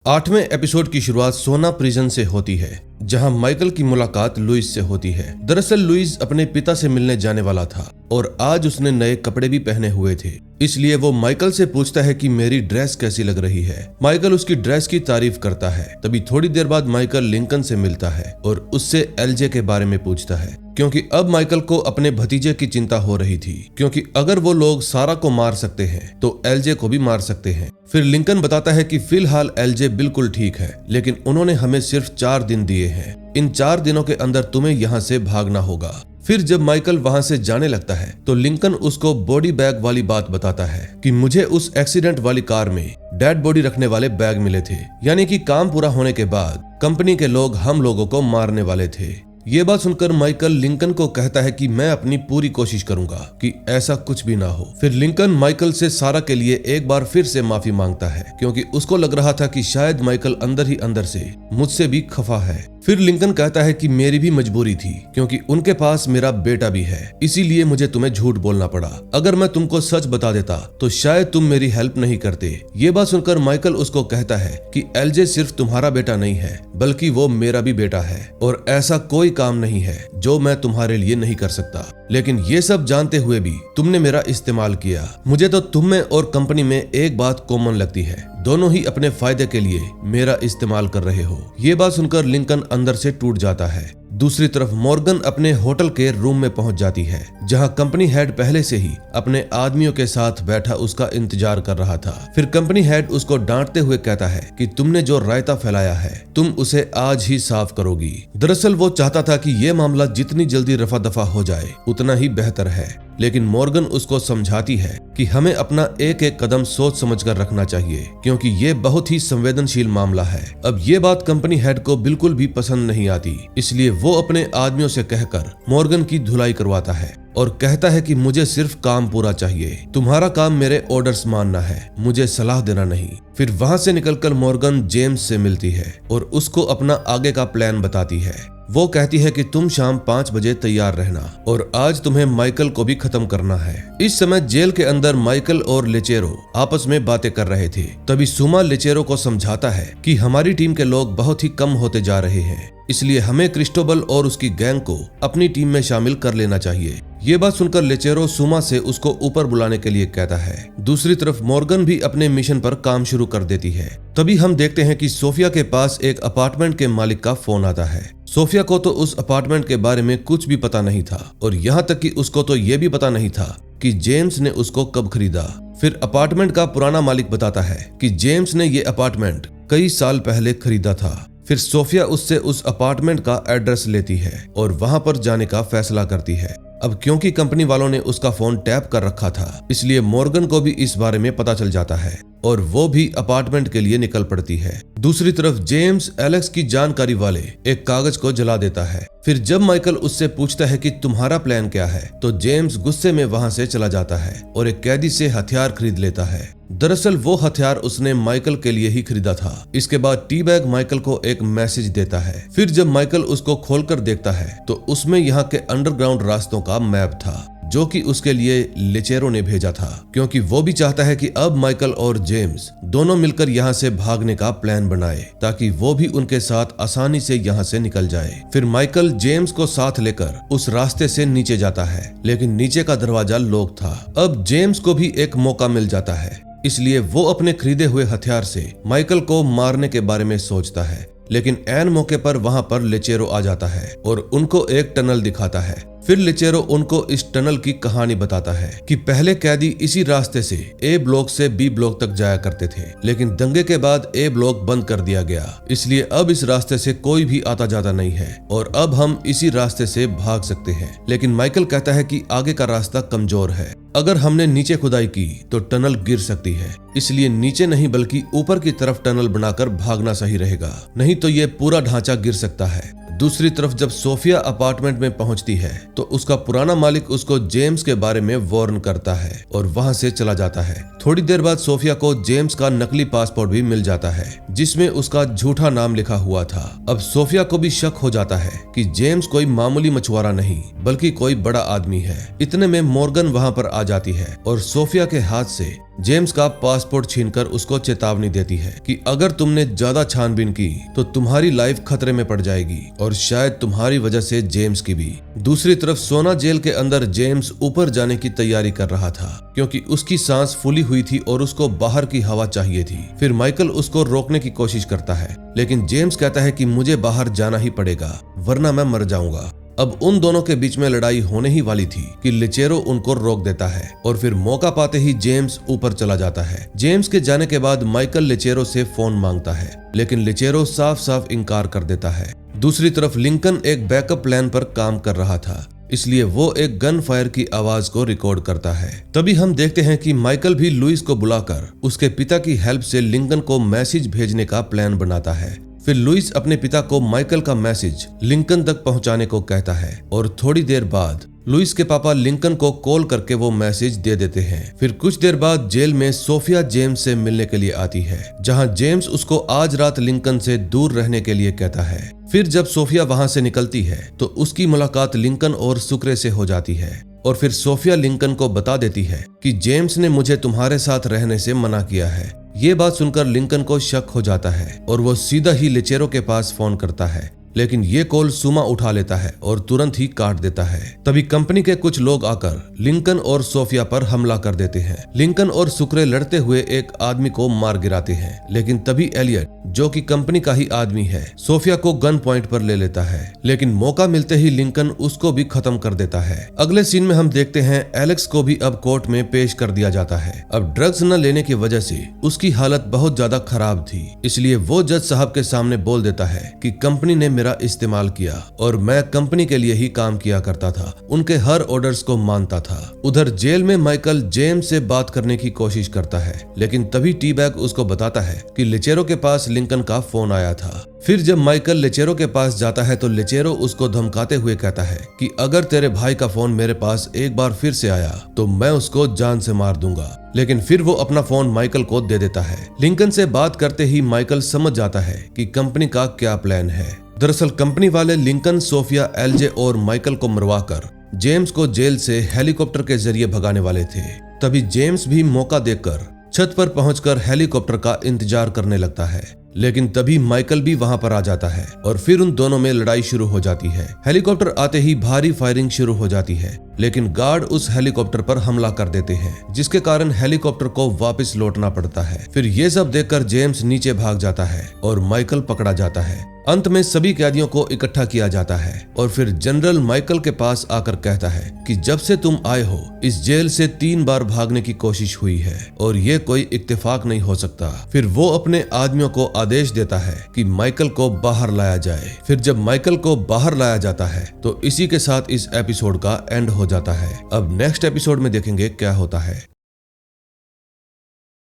8वें एपिसोड की शुरुआत सोना प्रिजन से होती है, जहां माइकल की मुलाकात लुइस से होती है। दरअसल लुइस अपने पिता से मिलने जाने वाला था और आज उसने नए कपड़े भी पहने हुए थे, इसलिए वो माइकल से पूछता है कि मेरी ड्रेस कैसी लग रही है। माइकल उसकी ड्रेस की तारीफ करता है। तभी थोड़ी देर बाद माइकल लिंकन से मिलता है और उससे एलजे के बारे में पूछता है, क्योंकि अब माइकल को अपने भतीजे की चिंता हो रही थी, क्योंकि अगर वो लोग सारा को मार सकते हैं तो एलजे को भी मार सकते हैं। फिर लिंकन बताता है कि फिलहाल एलजे बिल्कुल ठीक है, लेकिन उन्होंने हमें सिर्फ 4 दिन दिए हैं। इन 4 दिनों के अंदर तुम्हें यहाँ से भागना होगा। फिर जब माइकल वहां से जाने लगता है तो लिंकन उसको बॉडी बैग वाली बात बताता है कि मुझे उस एक्सीडेंट वाली कार में डेड बॉडी रखने वाले बैग मिले थे, यानी कि काम पूरा होने के बाद कंपनी के लोग हम लोगों को मारने वाले थे। ये बात सुनकर माइकल लिंकन को कहता है कि मैं अपनी पूरी कोशिश करूंगा कि ऐसा कुछ भी ना हो। फिर लिंकन माइकल से सारा के लिए एक बार फिर से माफी मांगता है, क्योंकि उसको लग रहा था कि शायद माइकल अंदर ही अंदर से मुझसे भी खफा है। फिर लिंकन कहता है कि मेरी भी मजबूरी थी, क्योंकि उनके पास मेरा बेटा भी है, इसीलिए मुझे तुम्हें झूठ बोलना पड़ा। अगर मैं तुमको सच बता देता तो शायद तुम मेरी हेल्प नहीं करते। ये बात सुनकर माइकल उसको कहता है कि एलजे सिर्फ तुम्हारा बेटा नहीं है, बल्कि वो मेरा भी बेटा है, और ऐसा कोई काम नहीं है जो मैं तुम्हारे लिए नहीं कर सकता। लेकिन ये सब जानते हुए भी तुमने मेरा इस्तेमाल किया। मुझे तो तुम में और कंपनी में एक बात कॉमन लगती है, दोनों ही अपने फायदे के लिए मेरा इस्तेमाल कर रहे हो। ये बात सुनकर लिंकन अंदर से टूट जाता है। दूसरी तरफ मॉर्गन अपने होटल के रूम में पहुंच जाती है, जहां कंपनी हेड पहले से ही अपने आदमियों के साथ बैठा उसका इंतजार कर रहा था। फिर कंपनी हेड उसको डांटते हुए कहता है कि तुमने जो रायता फैलाया है तुम उसे आज ही साफ करोगी। दरअसल वो चाहता था कि ये मामला जितनी जल्दी रफा दफा हो जाए उतना ही बेहतर है, लेकिन मॉर्गन उसको समझाती है कि हमें अपना एक एक कदम सोच समझकर रखना चाहिए, क्योंकि ये बहुत ही संवेदनशील मामला है। अब ये बात कंपनी हेड को बिल्कुल भी पसंद नहीं आती, इसलिए वो अपने आदमियों से कहकर मॉर्गन की धुलाई करवाता है और कहता है कि मुझे सिर्फ काम पूरा चाहिए, तुम्हारा काम मेरे ऑर्डर्स मानना है, मुझे सलाह देना नहीं। फिर वहां से निकलकर मॉर्गन जेम्स से मिलती है और उसको अपना आगे का प्लान बताती है। वो कहती है कि तुम शाम 5 बजे तैयार रहना और आज तुम्हें माइकल को भी खत्म करना है। इस समय जेल के अंदर माइकल और लेचेरो आपस में बातें कर रहे थे। तभी सुमा लेचेरो को समझाता है कि हमारी टीम के लोग बहुत ही कम होते जा रहे हैं, इसलिए हमें क्रिस्टोबल और उसकी गैंग को अपनी टीम में शामिल कर लेना चाहिए। ये बात सुनकर लेचेरो सुमा से उसको ऊपर बुलाने के लिए कहता है। दूसरी तरफ मॉर्गन भी अपने मिशन पर काम शुरू कर देती है। तभी हम देखते हैं कि सोफिया के पास एक अपार्टमेंट के मालिक का फोन आता है। सोफिया को तो उस अपार्टमेंट के बारे में कुछ भी पता नहीं था, और यहाँ तक कि उसको तो ये भी पता नहीं था कि जेम्स ने उसको कब खरीदा। फिर अपार्टमेंट का पुराना मालिक बताता है कि जेम्स ने ये अपार्टमेंट कई साल पहले खरीदा था। फिर सोफिया उससे उस अपार्टमेंट का एड्रेस लेती है और वहां पर जाने का फैसला करती है। अब क्योंकि कंपनी वालों ने उसका फोन टैप कर रखा था, इसलिए मॉर्गन को भी इस बारे में पता चल जाता है और वो भी अपार्टमेंट के लिए निकल पड़ती है। दूसरी तरफ जेम्स एलेक्स की जानकारी वाले एक कागज को जला देता है। फिर जब माइकल उससे पूछता है कि तुम्हारा प्लान क्या है, तो जेम्स गुस्से में वहां से चला जाता है और एक कैदी से हथियार खरीद लेता है। दरअसल वो हथियार उसने माइकल के लिए ही खरीदा था। इसके बाद टी बैग माइकल को एक मैसेज देता है। फिर जब माइकल उसको खोलकर देखता है तो उसमें यहाँ के अंडरग्राउंड रास्तों का मैप था, जो कि उसके लिए लेचेरो ने भेजा था, क्योंकि वो भी चाहता है कि अब माइकल और जेम्स दोनों मिलकर यहाँ से भागने का प्लान बनाए, ताकि वो भी उनके साथ आसानी से यहाँ से निकल जाए। फिर माइकल जेम्स को साथ लेकर उस रास्ते से नीचे जाता है, लेकिन नीचे का दरवाजा लॉक था। अब जेम्स को भी एक मौका मिल जाता है, इसलिए वो अपने खरीदे हुए हथियार से माइकल को मारने के बारे में सोचता है। लेकिन ऐन मौके पर वहां पर लेचेरो आ जाता है और उनको एक टनल दिखाता है। फिर लेचेरो उनको इस टनल की कहानी बताता है कि पहले कैदी इसी रास्ते से ए ब्लॉक से बी ब्लॉक तक जाया करते थे, लेकिन दंगे के बाद ए ब्लॉक बंद कर दिया गया, इसलिए अब इस रास्ते से कोई भी आता जाता नहीं है और अब हम इसी रास्ते से भाग सकते हैं। लेकिन माइकल कहता है कि आगे का रास्ता कमजोर है, अगर हमने नीचे खुदाई की तो टनल गिर सकती है, इसलिए नीचे नहीं बल्कि ऊपर की तरफ टनल बनाकर भागना सही रहेगा, नहीं तो ये पूरा ढांचा गिर सकता है। दूसरी तरफ जब सोफिया अपार्टमेंट में पहुंचती है तो उसका पुराना मालिक उसको जेम्स के बारे में वार्न करता है और वहां से चला जाता है। थोड़ी देर बाद सोफिया को जेम्स का नकली पासपोर्ट भी मिल जाता है, जिसमें उसका झूठा नाम लिखा हुआ था। अब सोफिया को भी शक हो जाता है कि जेम्स कोई मामूली मछुआरा नहीं बल्कि कोई बड़ा आदमी है। इतने में मॉर्गन वहां पर आ जाती है और सोफिया के हाथ से जेम्स का पासपोर्ट छीनकर उसको चेतावनी देती है कि अगर तुमने ज्यादा छानबीन की तो तुम्हारी लाइफ खतरे में पड़ जाएगी और शायद तुम्हारी वजह से जेम्स की भी। दूसरी तरफ सोना जेल के अंदर जेम्स ऊपर जाने की तैयारी कर रहा था, क्योंकि उसकी सांस फूली हुई थी और उसको बाहर की हवा चाहिए थी। फिर माइकल उसको रोकने की कोशिश करता है, लेकिन जेम्स कहता है कि मुझे बाहर जाना ही पड़ेगा वरना मैं मर जाऊंगा। अब उन दोनों के बीच में लड़ाई होने ही वाली थी कि लेचेरो उनको रोक देता है और फिर मौका पाते ही जेम्स ऊपर चला जाता है। जेम्स के जाने के बाद माइकल लेचेरो से फोन मांगता है, लेकिन लेचेरो साफ साफ इनकार कर देता है। दूसरी तरफ लिंकन एक बैकअप प्लान पर काम कर रहा था, इसलिए वो एक गन फायर की आवाज को रिकॉर्ड करता है। तभी हम देखते हैं कि माइकल भी लुइस को बुलाकर उसके पिता की हेल्प से लिंकन को मैसेज भेजने का प्लान बनाता है। फिर लुइस अपने पिता को माइकल का मैसेज लिंकन तक पहुंचाने को कहता है और थोड़ी देर बाद लुइस के पापा लिंकन को कॉल करके वो मैसेज दे देते हैं। फिर कुछ देर बाद जेल में सोफिया जेम्स से मिलने के लिए आती है, जहां जेम्स उसको आज रात लिंकन से दूर रहने के लिए कहता है। फिर जब सोफिया वहां से निकलती है तो उसकी मुलाकात लिंकन और सुक्रे से हो जाती है और फिर सोफिया लिंकन को बता देती है कि जेम्स ने मुझे तुम्हारे साथ रहने से मना किया है। ये बात सुनकर लिंकन को शक हो जाता है और वो सीधा ही लेचेरो के पास फोन करता है, लेकिन ये कॉल सुमा उठा लेता है और तुरंत ही काट देता है। तभी कंपनी के कुछ लोग आकर लिंकन और सोफिया पर हमला कर देते हैं। लिंकन और सुक्रे लड़ते हुए एक आदमी को मार गिराते हैं, लेकिन तभी एलियट, जो कि कंपनी का ही आदमी है, सोफिया को गन पॉइंट पर ले लेता है, लेकिन मौका मिलते ही लिंकन उसको भी खत्म कर देता है। अगले सीन में हम देखते हैं एलेक्स को भी अब कोर्ट में पेश कर दिया जाता है। अब ड्रग्स न लेने की वजह से उसकी हालत बहुत ज्यादा खराब थी, इसलिए वो जज साहब के सामने बोल देता है कि कंपनी ने मेरा इस्तेमाल किया और मैं कंपनी के लिए ही काम किया करता था, उनके हर ऑर्डर्स को मानता था। उधर जेल में माइकल जेम्स से बात करने की कोशिश करता है, लेकिन तभी टी बैग उसको बताता है कि लेचेरो के पास लिंकन का फोन आया था। फिर जब माइकल लेचेरो के पास जाता है तो लेचेरो उसको धमकाते हुए कहता है कि अगर तेरे भाई का फोन मेरे पास एक बार फिर से आया तो मैं उसको जान से मार दूंगा। लेकिन फिर वो अपना फोन माइकल को दे देता है। लिंकन से बात करते ही माइकल समझ जाता है कि कंपनी का क्या प्लान है। दरअसल कंपनी वाले लिंकन, सोफिया, एलजे और माइकल को मरवाकर जेम्स को जेल से हेलीकॉप्टर के जरिए भगाने वाले थे। तभी जेम्स भी मौका देखकर छत पर पहुंचकर हेलीकॉप्टर का इंतजार करने लगता है, लेकिन तभी माइकल भी वहां पर आ जाता है और फिर उन दोनों में लड़ाई शुरू हो जाती है। हेलीकॉप्टर आते ही भारी फायरिंग शुरू हो जाती है, लेकिन गार्ड उस हेलीकॉप्टर पर हमला कर देते हैं, जिसके कारण हेलीकॉप्टर को वापस लौटना पड़ता है। फिर ये सब देखकर जेम्स नीचे भाग जाता है और माइकल पकड़ा जाता है। अंत में सभी कैदियों को इकट्ठा किया जाता है और फिर जनरल माइकल के पास आकर कहता है कि जब से तुम आए हो इस जेल से 3 बार भागने की कोशिश हुई है और ये कोई इत्तेफाक नहीं हो सकता। फिर वो अपने आदमियों को आदेश देता है कि माइकल को बाहर लाया जाए। फिर जब माइकल को बाहर लाया जाता है तो इसी के साथ इस एपिसोड का एंड हो जाता है। अब नेक्स्ट एपिसोड में देखेंगे क्या होता है।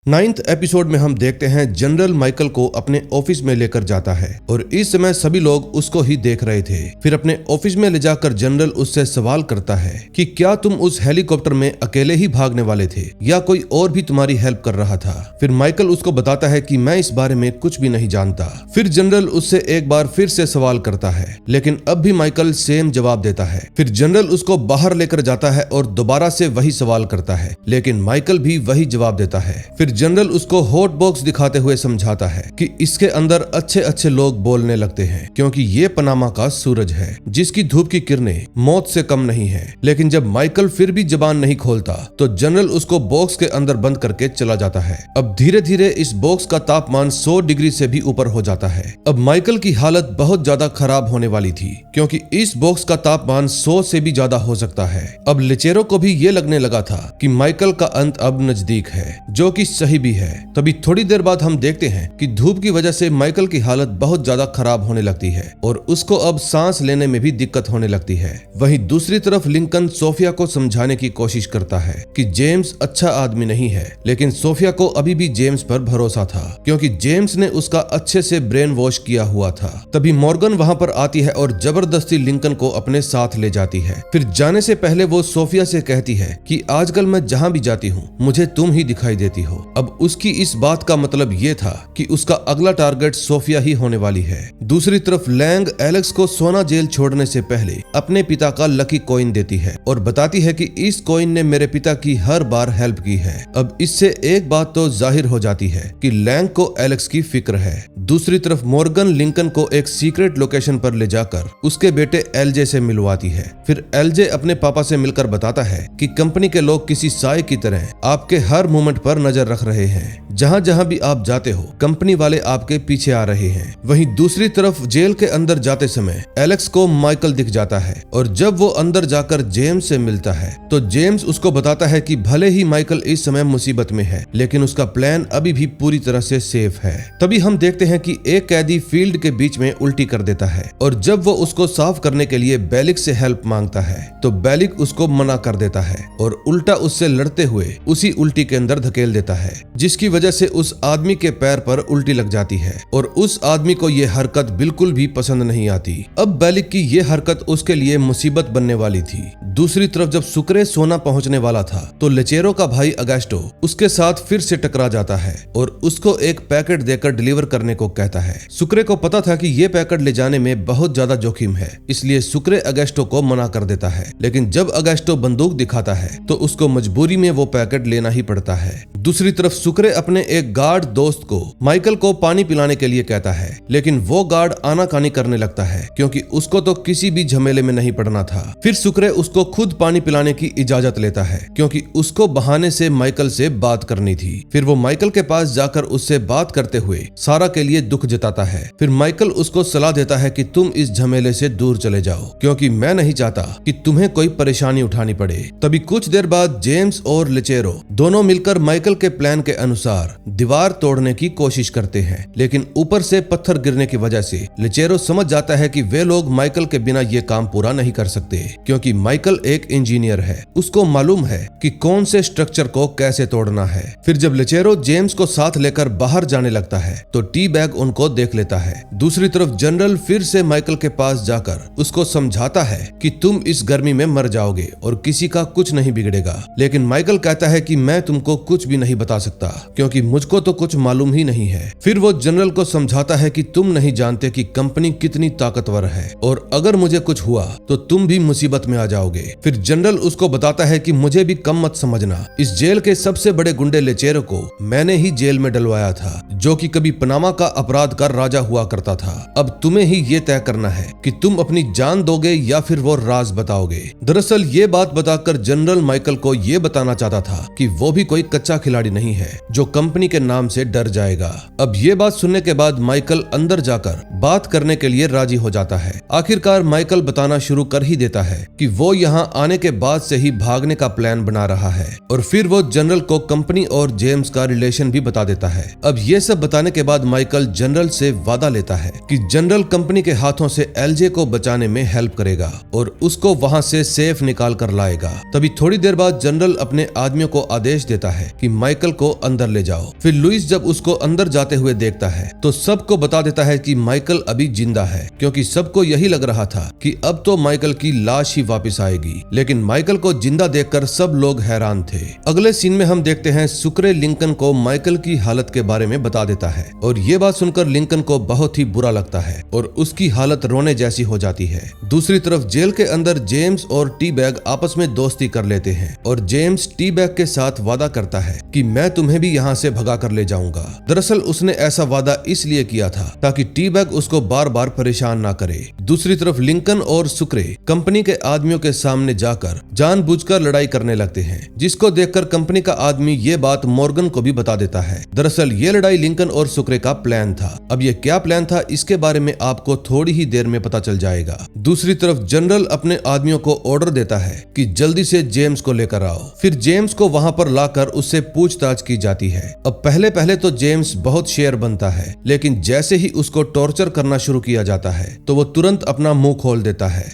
9th एपिसोड में हम देखते हैं जनरल माइकल को अपने ऑफिस में लेकर जाता है और इस समय सभी लोग उसको ही देख रहे थे। फिर अपने ऑफिस में ले जाकर जनरल उससे सवाल करता है कि क्या तुम उस हेलीकॉप्टर में अकेले ही भागने वाले थे या कोई और भी तुम्हारी हेल्प कर रहा था। फिर माइकल उसको बताता है कि मैं इस बारे में कुछ भी नहीं जानता। फिर जनरल उससे एक बार फिर से सवाल करता है, लेकिन अब भी माइकल सेम जवाब देता है। फिर जनरल उसको बाहर लेकर जाता है और दोबारा से वही सवाल करता है, लेकिन माइकल भी वही जवाब देता है। फिर जनरल उसको हॉट बॉक्स दिखाते हुए समझाता है कि इसके अंदर अच्छे अच्छे लोग बोलने लगते हैं, क्योंकि ये पनामा का सूरज है जिसकी धूप की किरणें मौत से कम नहीं है। लेकिन जब माइकल फिर भी जबान नहीं खोलता तो जनरल उसको बॉक्स के अंदर बंद करके चला जाता है। अब धीरे धीरे इस बॉक्स का तापमान 100 डिग्री से भी ऊपर हो जाता है। अब माइकल की हालत बहुत ज्यादा खराब होने वाली थी, क्योंकि इस बॉक्स का तापमान 100 से भी ज्यादा हो सकता है। अब लेचेरो को भी ये लगने लगा था कि माइकल का अंत अब नजदीक है, जो कि सही भी है। तभी थोड़ी देर बाद हम देखते हैं कि धूप की वजह से माइकल की हालत बहुत ज्यादा खराब होने लगती है और उसको अब सांस लेने में भी दिक्कत होने लगती है। वहीं दूसरी तरफ लिंकन सोफिया को समझाने की कोशिश करता है कि जेम्स अच्छा आदमी नहीं है, लेकिन सोफिया को अभी भी जेम्स पर भरोसा था, क्योंकि जेम्स ने उसका अच्छे से ब्रेन वॉश किया हुआ था। तभी मॉर्गन वहां पर आती है और जबरदस्ती लिंकन को अपने साथ ले जाती है। फिर जाने से पहले वो सोफिया से कहती है कि आजकल मैं जहां भी जाती हूँ मुझे तुम ही दिखाई देती हो। अब उसकी इस बात का मतलब ये था कि उसका अगला टारगेट सोफिया ही होने वाली है। दूसरी तरफ लैंग एलेक्स को सोना जेल छोड़ने से पहले अपने पिता का लकी कॉइन देती है और बताती है कि इस कॉइन ने मेरे पिता की हर बार हेल्प की है। अब इससे एक बात तो जाहिर हो जाती है कि लैंग को एलेक्स की फिक्र है। दूसरी तरफ मॉर्गन लिंकन को एक सीक्रेट लोकेशन पर ले जाकर उसके बेटे एलजे से मिलवाती है। फिर एलजे अपने पापा से मिलकर बताता है कि कंपनी के लोग किसी साए की तरह आपके हर मूवमेंट पर नजर रख रहे हैं। जहां जहां भी आप जाते हो कंपनी वाले आपके पीछे आ रहे हैं। वहीं दूसरी तरफ जेल के अंदर जाते समय एलेक्स को माइकल दिख जाता है और जब वो अंदर जाकर जेम्स से मिलता है तो जेम्स उसको बताता है कि भले ही माइकल इस समय मुसीबत में है, लेकिन उसका प्लान अभी भी पूरी तरह से सेफ है। तभी हम देखते हैं कि एक कैदी फील्ड के बीच में उल्टी कर देता है और जब वो उसको साफ करने के लिए बेलिक से हेल्प मांगता है तो बेलिक उसको मना कर देता है और उल्टा उससे लड़ते हुए उसी उल्टी के अंदर धकेल देता है। जिसकी वजह से उस आदमी के पैर पर उल्टी लग जाती है और उस आदमी को ये हरकत बिल्कुल भी पसंद नहीं आती। अब बेलिक की ये हरकत उसके लिए मुसीबत बनने वाली थी। दूसरी तरफ जब सुक्रे सोना पहुंचने वाला था तो लेचेरो का भाई अगस्टो उसके साथ फिर से टकरा जाता है और उसको एक पैकेट देकर डिलीवर करने को कहता है। सुक्रे को पता था कि ये पैकेट ले जाने में बहुत ज्यादा जोखिम है, इसलिए सुक्रे अगस्टो को मना कर देता है। लेकिन जब अगस्टो बंदूक दिखाता है तो उसको मजबूरी में वो पैकेट लेना ही पड़ता है। दूसरी तरफ सुक्रे अपने एक गार्ड दोस्त को माइकल को पानी पिलाने के लिए कहता है, लेकिन वो गार्ड आनाकानी करने लगता है क्योंकि उसको तो किसी भी झमेले में नहीं पड़ना था। फिर सुक्रे उसको खुद पानी पिलाने की इजाजत लेता है क्योंकि उसको बहाने से माइकल से बात करनी थी। फिर वो माइकल के पास जाकर उससे बात करते हुए सारा के लिए दुख जताता है। फिर माइकल उसको सलाह देता है कि तुम इस झमेले से दूर चले जाओ क्योंकि मैं नहीं चाहता कि तुम्हें कोई परेशानी उठानी पड़े। तभी कुछ देर बाद जेम्स और लेचेरो दोनों मिलकर माइकल के प्लान के अनुसार दीवार तोड़ने की कोशिश करते हैं, लेकिन ऊपर से पत्थर गिरने की वजह से लेचेरो समझ जाता है कि वे लोग माइकल के बिना ये काम पूरा नहीं कर सकते क्योंकि माइकल एक इंजीनियर है, उसको मालूम है कि कौन से स्ट्रक्चर को कैसे तोड़ना है। फिर जब लेचेरो जेम्स को साथ लेकर बाहर जाने लगता है तो टी बैग उनको देख लेता है। दूसरी तरफ जनरल फिर से माइकल के पास जाकर उसको समझाता है कि तुम इस गर्मी में मर जाओगे और किसी का कुछ नहीं बिगड़ेगा, लेकिन माइकल कहता है कि मैं तुमको कुछ भी नहीं बता सकता क्योंकि मुझको तो कुछ मालूम ही नहीं है। फिर वो जनरल को समझाता है कि तुम नहीं जानते कि कंपनी कितनी ताकतवर है और अगर मुझे कुछ हुआ तो तुम भी मुसीबत में आ जाओगे। फिर जनरल उसको बताता है कि मुझे भी कम मत समझना, इस जेल के सबसे बड़े गुंडे लेचेरो को मैंने ही जेल में डलवाया था, जो कि कभी पनामा का अपराध का राजा हुआ करता था। अब तुम्हें ही ये तय करना है कि तुम अपनी जान दोगे या फिर वो राज बताओगे। दरअसल ये बात बताकर जनरल माइकल को ये बताना चाहता था कि वो भी कोई कच्चा खिलाड़ी नहीं है जो कंपनी के नाम से डर जाएगा। अब ये बात सुनने के बाद माइकल अंदर जाकर बात करने के लिए राजी हो जाता है। आखिरकार माइकल बताना शुरू कर ही देता है कि वो यहाँ आने के बाद से ही भागने का प्लान बना रहा है और फिर वो जनरल को कंपनी और जेम्स का रिलेशन भी बता देता है। अब ये सब बताने के बाद माइकल जनरल से वादा लेता है कि जनरल कंपनी के हाथों से एलजे को बचाने में हेल्प करेगा और उसको वहां से सेफ निकाल कर लाएगा। तभी थोड़ी देर बाद जनरल अपने आदमियों को आदेश देता है कि माइकल को अंदर ले जाओ। फिर लुइस जब उसको अंदर जाते हुए देखता है तो सबको बता देता है कि माइकल अभी जिंदा है क्योंकि सबको यही लग रहा था कि अब तो माइकल की लाश ही वापस आएगी, लेकिन माइकल को जिंदा देखकर सब लोग हैरान थे। अगले सीन में हम देखते हैं सुक्रे लिंकन को माइकल की हालत के बारे में बता देता है और ये बात सुनकर लिंकन को बहुत ही बुरा लगता है और उसकी हालत रोने जैसी हो जाती है। दूसरी तरफ जेल के अंदर जेम्स और टी बैग आपस में दोस्ती कर लेते हैं और जेम्स टी बैग के साथ वादा करता है कि मैं तुम्हें भी यहाँ से भगा कर ले जाऊंगा। दरअसल उसने ऐसा वादा इसलिए किया था ताकि टी बैग उसको बार बार परेशान ना करे। दूसरी तरफ लिंकन और सुक्रे कंपनी के आदमियों के सामने जाकर जानबूझकर लड़ाई करने लगते हैं, जिसको देखकर कंपनी का आदमी ये बात मॉर्गन को भी बता देता है। दरअसल ये लड़ाई लिंकन और सुक्रे का प्लान था। अब ये क्या प्लान था इसके बारे में आपको थोड़ी ही देर में पता चल जाएगा। दूसरी तरफ जनरल अपने आदमियों को ऑर्डर देता है कि जल्दी से जेम्स को लेकर आओ। फिर जेम्स को वहां पर लाकर उससे पूछताछ की जाती है। अब पहले पहले तो जेम्स बहुत शेर बनता है, लेकिन जैसे ही उसको टॉर्चर करना शुरू किया जाता है तो वो तुरंत अपना मुंह खोल देता है।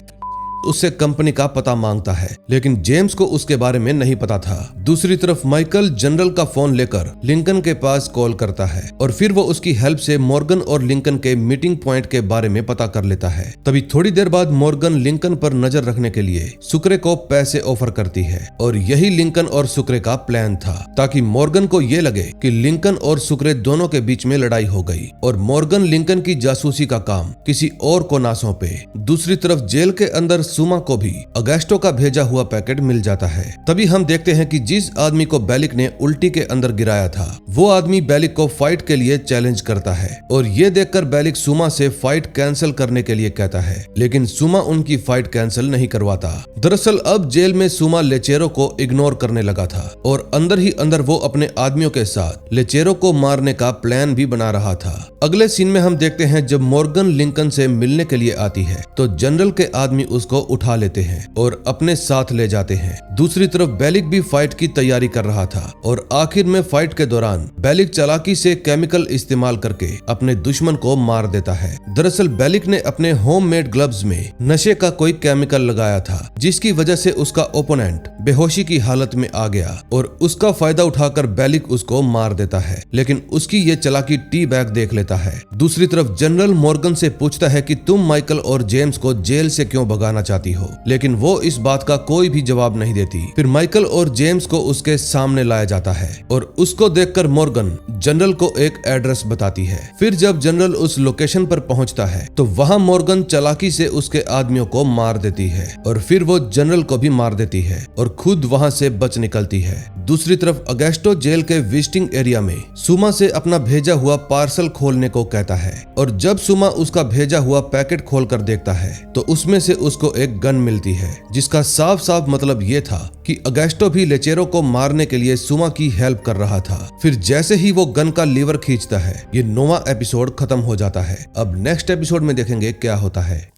उससे कंपनी का पता मांगता है, लेकिन जेम्स को उसके बारे में नहीं पता था। दूसरी तरफ माइकल जनरल का फोन लेकर लिंकन के पास कॉल करता है और फिर वो उसकी हेल्प से मॉर्गन और लिंकन के मीटिंग पॉइंट के बारे में पता कर लेता है। तभी थोड़ी देर बाद मॉर्गन लिंकन पर नजर रखने के लिए सुक्रे को पैसे ऑफर करती है और यही लिंकन और सुक्रे का प्लान था ताकि मॉर्गन को ये लगे कि लिंकन और सुक्रे दोनों के बीच में लड़ाई हो गई और मॉर्गन लिंकन की जासूसी का काम किसी और को ना सौंपे। दूसरी तरफ जेल के अंदर सुमा को भी अगस्टो का भेजा हुआ पैकेट मिल जाता है। तभी हम देखते हैं कि जिस आदमी को बेलिक ने उल्टी के अंदर गिराया था वो आदमी बेलिक को फाइट के लिए चैलेंज करता है और ये देखकर बेलिक सुमा से फाइट कैंसिल करने के लिए कहता है, लेकिन सुमा उनकी फाइट कैंसिल नहीं करवाता। दरअसल अब जेल में सुमा लेचेरो को इग्नोर करने लगा था और अंदर ही अंदर वो अपने आदमियों के साथ लेचेरो को मारने का प्लान भी बना रहा था। अगले सीन में हम देखते हैं जब मॉर्गन लिंकन से मिलने के लिए आती है तो जनरल के आदमी उसको उठा लेते हैं और अपने साथ ले जाते हैं। दूसरी तरफ बेलिक भी फाइट की तैयारी कर रहा था और आखिर में फाइट के दौरान बेलिक चालाकी से केमिकल इस्तेमाल करके अपने दुश्मन को मार देता है। दरअसल बेलिक ने अपने होममेड ग्लव्स में नशे का कोई केमिकल लगाया था, जिसकी वजह से उसका ओपोनेंट बेहोशी की हालत में आ गया और उसका फायदा उठाकर बेलिक उसको मार देता है। लेकिन उसकी ये चालाकी टी बैग देख लेता है। दूसरी तरफ जनरल मॉर्गन से पूछता है कि तुम माइकल और जेम्स को जेल से क्यों भगाना चाहती हो, लेकिन वो इस बात का कोई भी जवाब नहीं देती। फिर माइकल और जेम्स को उसके सामने लाया जाता है और उसको देखकर मॉर्गन जनरल को एक एड्रेस बताती है। फिर जब जनरल उस लोकेशन पर पहुंचता है तो वहां मॉर्गन चालाकी से उसके आदमियों को मार देती है और फिर वो जनरल को भी मार देती है और खुद वहां से बच निकलती है। दूसरी तरफ अगेस्टो जेल के विजिटिंग एरिया में सुमा से अपना भेजा हुआ पार्सल खोलने को कहता है और जब सुमा उसका भेजा हुआ पैकेट खोलकर देखता है तो उसमें से उसको एक गन मिलती है, जिसका साफ साफ मतलब ये था कि अगेस्टो भी लेचेरो को मारने के लिए सुमा की हेल्प कर रहा था। फिर जैसे ही वो गन का लीवर खींचता है, ये 9वां एपिसोड खत्म हो जाता है। अब नेक्स्ट एपिसोड में देखेंगे क्या होता है।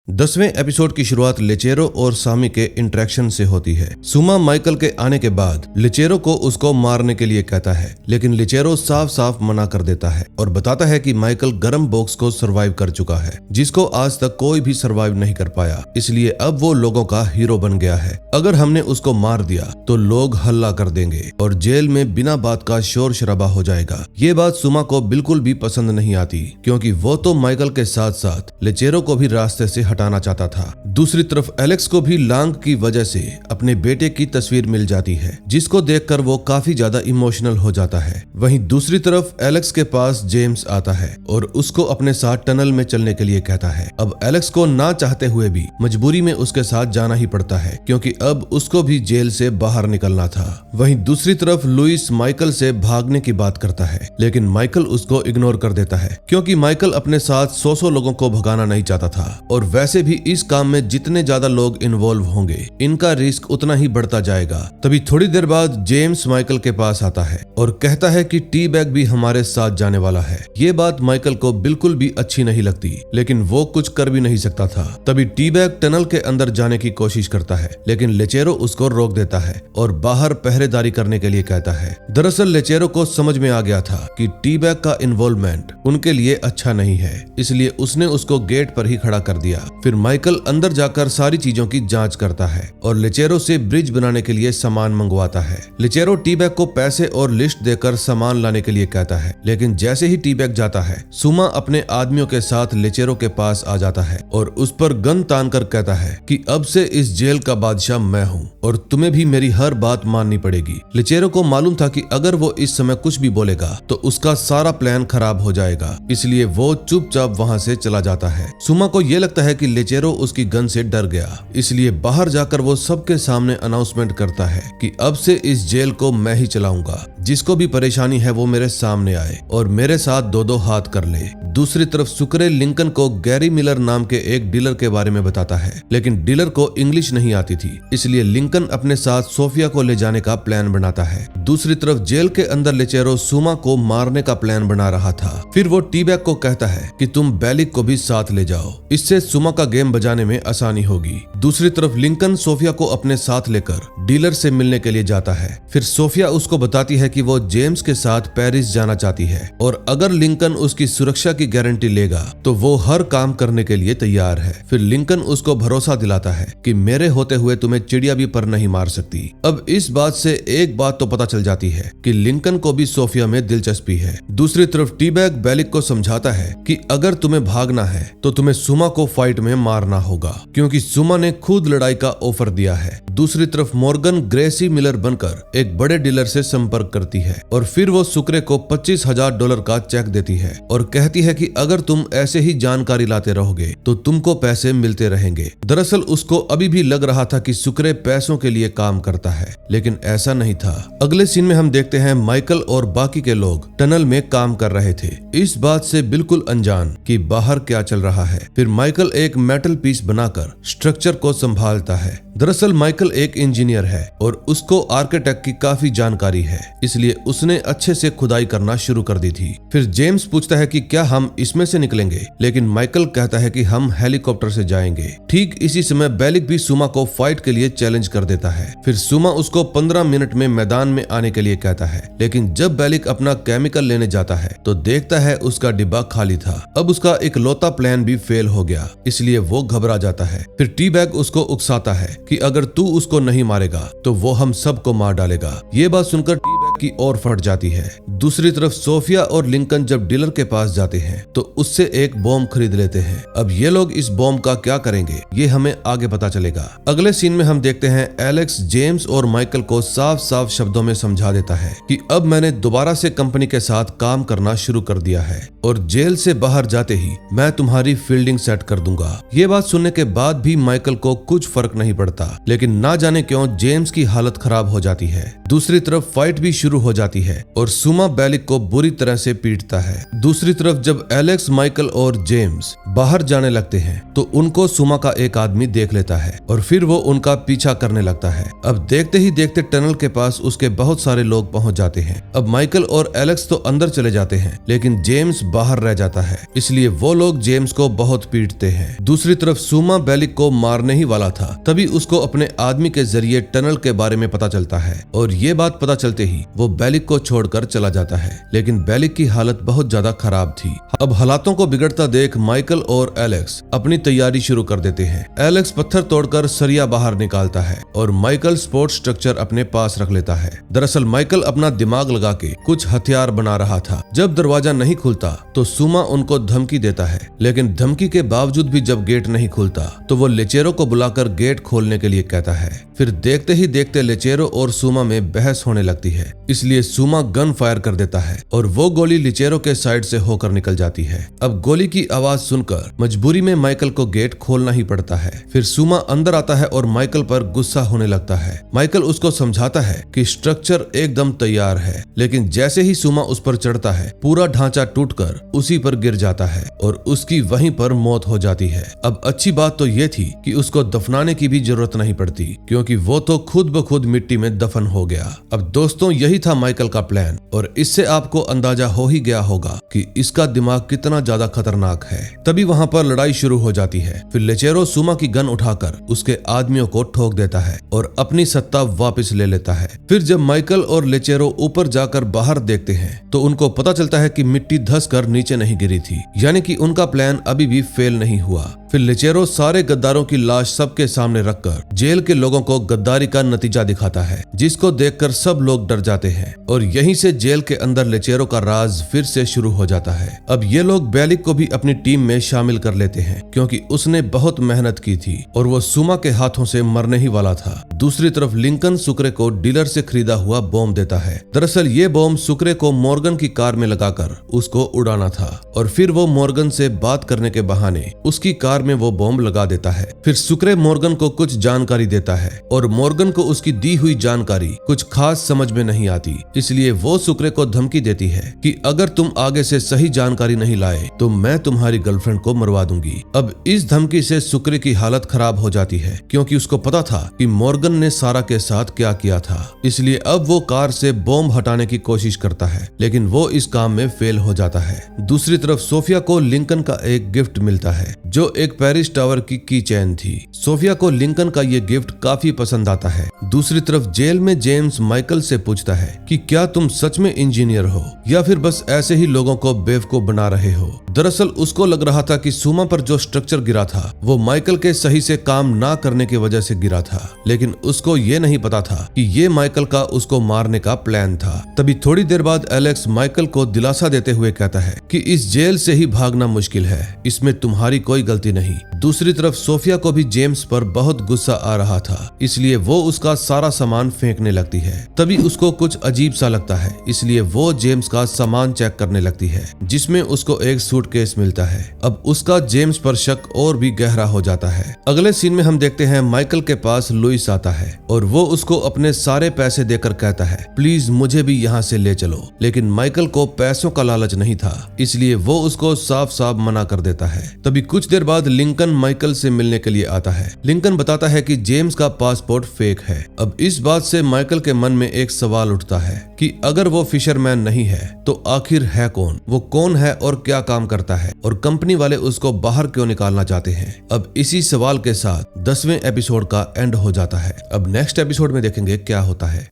10वें एपिसोड की शुरुआत लेचेरो और सामी के इंटरेक्शन से होती है। सुमा माइकल के आने के बाद लेचेरो को उसको मारने के लिए कहता है, लेकिन लेचेरो साफ साफ मना कर देता है और बताता है कि माइकल गर्म बॉक्स को सरवाइव कर चुका है, जिसको आज तक कोई भी सरवाइव नहीं कर पाया, इसलिए अब वो लोगों का हीरो बन गया है। अगर हमने उसको मार दिया तो लोग हल्ला कर देंगे और जेल में बिना बात का शोर शराबा हो जाएगा। ये बात सुमा को बिल्कुल भी पसंद नहीं आती, क्योंकि वो तो माइकल के साथ साथ लेचेरो को भी रास्ते से हटाना चाहता था। दूसरी तरफ एलेक्स को भी लांग की वजह से अपने बेटे की तस्वीर मिल जाती है, जिसको देखकर वो काफी ज्यादा इमोशनल हो जाता है। वहीं दूसरी तरफ एलेक्स के पास जेम्स आता है और उसको अपने साथ टनल में चलने के लिए कहता है। अब एलेक्स को ना चाहते हुए भी मजबूरी में उसके साथ जाना ही पड़ता है, क्योंकि अब उसको भी जेल से बाहर निकलना था। वहीं दूसरी तरफ लुइस माइकल से भागने की बात करता है, लेकिन माइकल उसको इग्नोर कर देता है, क्योंकि माइकल अपने साथ 100 लोगों को भगाना नहीं चाहता था और वैसे भी इस काम में जितने ज्यादा लोग इन्वॉल्व होंगे, इनका रिस्क उतना ही बढ़ता जाएगा। तभी थोड़ी देर बाद जेम्स माइकल के पास आता है और कहता है कि टी बैग भी हमारे साथ जाने वाला है। ये बात माइकल को बिल्कुल भी अच्छी नहीं लगती, लेकिन वो कुछ कर भी नहीं सकता था। तभी टी बैग टनल के अंदर जाने की कोशिश करता है, लेकिन लेचेरो उसको रोक देता है और बाहर पहरेदारी करने के लिए कहता है। दरअसल लेचेरो को समझ में आ गया था कि टी बैग का इन्वॉल्वमेंट उनके लिए अच्छा नहीं है, इसलिए उसने उसको गेट पर ही खड़ा कर दिया। फिर माइकल अंदर जाकर सारी चीजों की जांच करता है और लेचेरो से ब्रिज बनाने के लिए सामान मंगवाता है। लेचेरो टी बैग को पैसे और लिस्ट देकर सामान लाने के लिए कहता है, लेकिन जैसे ही टी बैग जाता है, सुमा अपने आदमियों के साथ लेचेरो के पास आ जाता है और उस पर गन तान कर कहता है कि अब से इस जेल का बादशाह मैं हूँ और तुम्हें भी मेरी हर बात माननी पड़ेगी। लेचेरो को मालूम था कि अगर वो इस समय कुछ भी बोलेगा तो उसका सारा प्लान खराब हो जाएगा, इसलिए वो चुपचाप वहाँ से चला जाता है। सुमा को ये लगता है कि लेचेरो उसकी गन से डर गया, इसलिए बाहर जाकर वो सबके सामने अनाउंसमेंट करता है कि अब से इस जेल को मैं ही चलाऊंगा, जिसको भी परेशानी है वो मेरे सामने आए और मेरे साथ दो हाथ कर ले। दूसरी तरफ सुक्रे लिंकन को गैरी मिलर नाम के एक डीलर के बारे में बताता है, लेकिन डीलर को इंग्लिश नहीं आती थी, इसलिए लिंकन अपने साथ सोफिया को ले जाने का प्लान बनाता है। दूसरी तरफ जेल के अंदर लेचेरो सुमा को मारने का प्लान बना रहा था। फिर वो टी बैग को कहता है कि तुम बेलिक को भी साथ ले जाओ, इससे सुमा का गेम बजाने में आसानी होगी। दूसरी तरफ लिंकन सोफिया को अपने साथ लेकर डीलर से मिलने के लिए जाता है। फिर सोफिया उसको बताती है कि वो जेम्स के साथ पेरिस जाना चाहती है और अगर लिंकन उसकी सुरक्षा की गारंटी लेगा तो वो हर काम करने के लिए तैयार है। फिर लिंकन उसको भरोसा दिलाता है कि मेरे होते हुए तुम्हें चिड़िया भी पर नहीं मार सकती। अब इस बात से एक बात तो पता चल जाती है कि लिंकन को भी सोफिया में दिलचस्पी है। दूसरी तरफ टी बैग बेलिक को समझाता है कि अगर तुम्हें भागना है तो तुम्हें सुमा को फाइट में मारना होगा, क्योंकि सुमा ने खुद लड़ाई का ऑफर दिया है। दूसरी तरफ मॉर्गन ग्रेसी मिलर बनकर एक बड़े डीलर से संपर्क करती है और फिर वो सुक्रे को $25,000 का चेक देती है और कहती है कि अगर तुम ऐसे ही जानकारी लाते रहोगे तो तुमको पैसे मिलते रहेंगे। दरअसल उसको अभी भी लग रहा था कि सुक्रे पैसों के लिए काम करता है, लेकिन ऐसा नहीं था। अगले सीन में हम देखते हैं माइकल और बाकी के लोग टनल में काम कर रहे थे, इस बात से बिल्कुल अनजान कि बाहर क्या चल रहा है। फिर माइकल एक मेटल पीस बनाकर स्ट्रक्चर को संभालता है दरअसल माइकल एक इंजीनियर है और उसको आर्किटेक्ट की काफी जानकारी है, इसलिए उसने अच्छे से खुदाई करना शुरू कर दी थी। फिर जेम्स पूछता है कि क्या हम इसमें से निकलेंगे, लेकिन माइकल कहता है कि हम हेलीकॉप्टर से जाएंगे। ठीक इसी समय बेलिक भी सुमा को फाइट के लिए चैलेंज कर देता है। फिर सुमा उसको 15 मिनट में मैदान में आने के लिए कहता है, लेकिन जब बेलिक अपना केमिकल लेने जाता है तो देखता है उसका डिब्बा खाली था। अब उसका इकलौता प्लान भी फेल हो गया, इसलिए वो घबरा जाता है। फिर टी बैग उसको उकसाता है कि अगर तू उसको नहीं मारेगा तो वो हम सबको मार डालेगा। ये बात सुनकर टी बैग की और फट जाती है। दूसरी तरफ सोफिया और लिंकन जब डीलर के पास जाते हैं तो उससे एक बॉम्ब खरीद लेते हैं। अब ये लोग इस बॉम्ब का क्या करेंगे ये हमें आगे पता चलेगा। अगले सीन में हम देखते हैं एलेक्स जेम्स और माइकल को साफ साफ शब्दों में समझा देता है कि अब मैंने दोबारा से कंपनी के साथ काम करना शुरू कर दिया है और जेल से बाहर जाते ही मैं तुम्हारी फील्डिंग सेट कर दूंगा। ये बात सुनने के बाद भी माइकल को कुछ फर्क नहीं पड़ता, लेकिन ना जाने क्यों जेम्स की हालत खराब हो जाती है। दूसरी तरफ फाइट भी शुरू हो जाती है और सुमा बेलिक को बुरी तरह से पीटता है। दूसरी तरफ जब एलेक्स, माइकल और जेम्स बाहर जाने लगते हैं तो उनको सुमा का एक आदमी देख लेता है और फिर वो उनका पीछा करने लगता है। अब देखते ही देखते टनल के पास उसके बहुत सारे लोग पहुंच जाते हैं। अब माइकल और एलेक्स तो अंदर चले जाते हैं, लेकिन जेम्स बाहर रह जाता है, इसलिए वो लोग जेम्स को बहुत पीटते हैं। दूसरी तरफ सुमा बेलिक को मारने ही वाला था, तभी उसको अपने आदमी के जरिए टनल के बारे में पता चलता है और ये बात पता चलते ही वो बेलिक को छोड़कर चला जाता है। लेकिन बेलिक की हालत बहुत ज्यादा खराब थी। अब हालातों को बिगड़ता देख माइकल और एलेक्स अपनी तैयारी शुरू कर देते हैं। एलेक्स पत्थर तोड़कर सरिया बाहर निकालता है और माइकल स्पोर्ट स्ट्रक्चर अपने पास रख लेता है। दरअसल माइकल अपना दिमाग लगा के कुछ हथियार बना रहा था। जब दरवाजा नहीं खुलता तो सुमा उनको धमकी देता है, लेकिन धमकी के बावजूद भी जब गेट नहीं खुलता तो वो लेचेरो को बुलाकर गेट खोलने के लिए कहता है। फिर देखते ही देखते लेचेरो और सुमा में बहस होने लगती है, इसलिए सुमा गन फायर कर देता है और वो गोली लेचेरो के साइड से होकर निकल जाती है। अब गोली की आवाज सुनकर मजबूरी में माइकल को गेट खोलना ही पड़ता है। फिर सुमा अंदर आता है और माइकल पर गुस्सा होने लगता है। माइकल उसको समझाता है कि स्ट्रक्चर एकदम तैयार है, लेकिन जैसे ही सुमा उस पर चढ़ता है पूरा ढांचा टूटकर उसी पर गिर जाता है और उसकी वहीं पर मौत हो जाती है। अब अच्छी बात तो ये थी कि उसको दफनाने की भी जरूरत नहीं पड़ती, क्योंकि वो तो खुद ब खुद मिट्टी में दफन हो गया। अब दोस्तों यही था माइकल का प्लान और इससे आपको अंदाजा हो ही गया होगा कि इसका दिमाग कितना ज्यादा खतरनाक है। तभी वहां पर लड़ाई शुरू हो जाती है। फिर लेचेरो सुमा की गन उठाकर उसके आदमियों को ठोक देता है और अपनी सत्ता वापस ले लेता है। फिर जब माइकल और लेचेरो ऊपर जाकर बाहर देखते हैं तो उनको पता चलता है कि मिट्टी धस कर नीचे नहीं गिरी थी, यानी कि उनका प्लान अभी भी फेल नहीं हुआ। फिर लेचेरो सारे गद्दारों की लाश सबके सामने रखकर जेल के लोगों को गद्दारी का नतीजा दिखाता है, जिसको देखकर सब लोग डर जाते हैं और यहीं से जेल के अंदर लेचेरो का राज फिर से शुरू हो जाता है। अब ये लोग बेलिक को भी अपनी टीम में शामिल कर लेते हैं, क्योंकि उसने बहुत मेहनत की थी और वो सुमा के हाथों से मरने ही वाला था। दूसरी तरफ लिंकन सुक्रे को डीलर से खरीदा हुआ बॉम्ब देता है। दरअसल ये बॉम्ब सुक्रे को मॉर्गन की कार में लगाकर उसको उड़ाना था और फिर वो मॉर्गन से बात करने के बहाने उसकी कार में वो बॉम्ब लगा देता है। फिर सुक्रे मॉर्गन को कुछ जानकारी देता है और मॉर्गन को उसकी दी हुई जानकारी कुछ खास समझ में नहीं आती, इसलिए वो सुक्रे को धमकी देती है कि अगर तुम आगे से सही जानकारी नहीं लाए तो मैं तुम्हारी गर्लफ्रेंड को मरवा दूंगी। अब इस धमकी से सुक्रे की हालत खराब हो जाती है, क्योंकि उसको पता था कि मॉर्गन ने सारा के साथ क्या किया था, इसलिए अब वो कार से बॉम्ब हटाने की कोशिश करता है, लेकिन वो इस काम में फेल हो जाता है। दूसरी तरफ सोफिया को लिंकन का एक गिफ्ट मिलता है, जो एक पेरिस टावर की चैन थी। सोफिया को लिंकन का ये गिफ्ट काफी पसंद आता है। दूसरी तरफ जेल में जेम्स माइकल से पूछता है कि क्या तुम सच में इंजीनियर हो या फिर बस ऐसे ही लोगों को बेवकूफ बना रहे हो। दरअसल उसको लग रहा था कि सुमा पर जो स्ट्रक्चर गिरा था वो माइकल के सही से काम ना करने की वजह से गिरा था, लेकिन उसको ये नहीं पता था कि ये माइकल का उसको मारने का प्लान था। तभी थोड़ी देर बाद एलेक्स माइकल को दिलासा देते हुए कहता है कि इस जेल से ही भागना मुश्किल है, इसमें तुम्हारी कोई गलती नहीं। दूसरी तरफ सोफिया को भी जेम्स पर बहुत गुस्सा आ रहा था, इसलिए वो उसका सारा सामान फेंकने लगती है। तभी उसको कुछ कुछ अजीब सा लगता है, इसलिए वो जेम्स का सामान चेक करने लगती है, जिसमें उसको एक सूटकेस मिलता है। अब उसका जेम्स पर शक और भी गहरा हो जाता है। अगले सीन में हम देखते हैं माइकल के पास लुइस आता है और वो उसको अपने सारे पैसे देकर कहता है, प्लीज मुझे भी यहाँ से ले चलो। लेकिन माइकल को पैसों का लालच नहीं था, इसलिए वो उसको साफ साफ मना कर देता है। तभी कुछ देर बाद लिंकन माइकल से मिलने के लिए आता है। लिंकन बताता है कि जेम्स का पासपोर्ट फेक है। अब इस बात से माइकल के मन में एक सवाल उठता है कि अगर वो फिशरमैन नहीं है तो आखिर है कौन, वो कौन है और क्या काम करता है, और कंपनी वाले उसको बाहर क्यों निकालना चाहते हैं। अब इसी सवाल के साथ 10वें एपिसोड का एंड हो जाता है। अब नेक्स्ट एपिसोड में देखेंगे क्या होता है।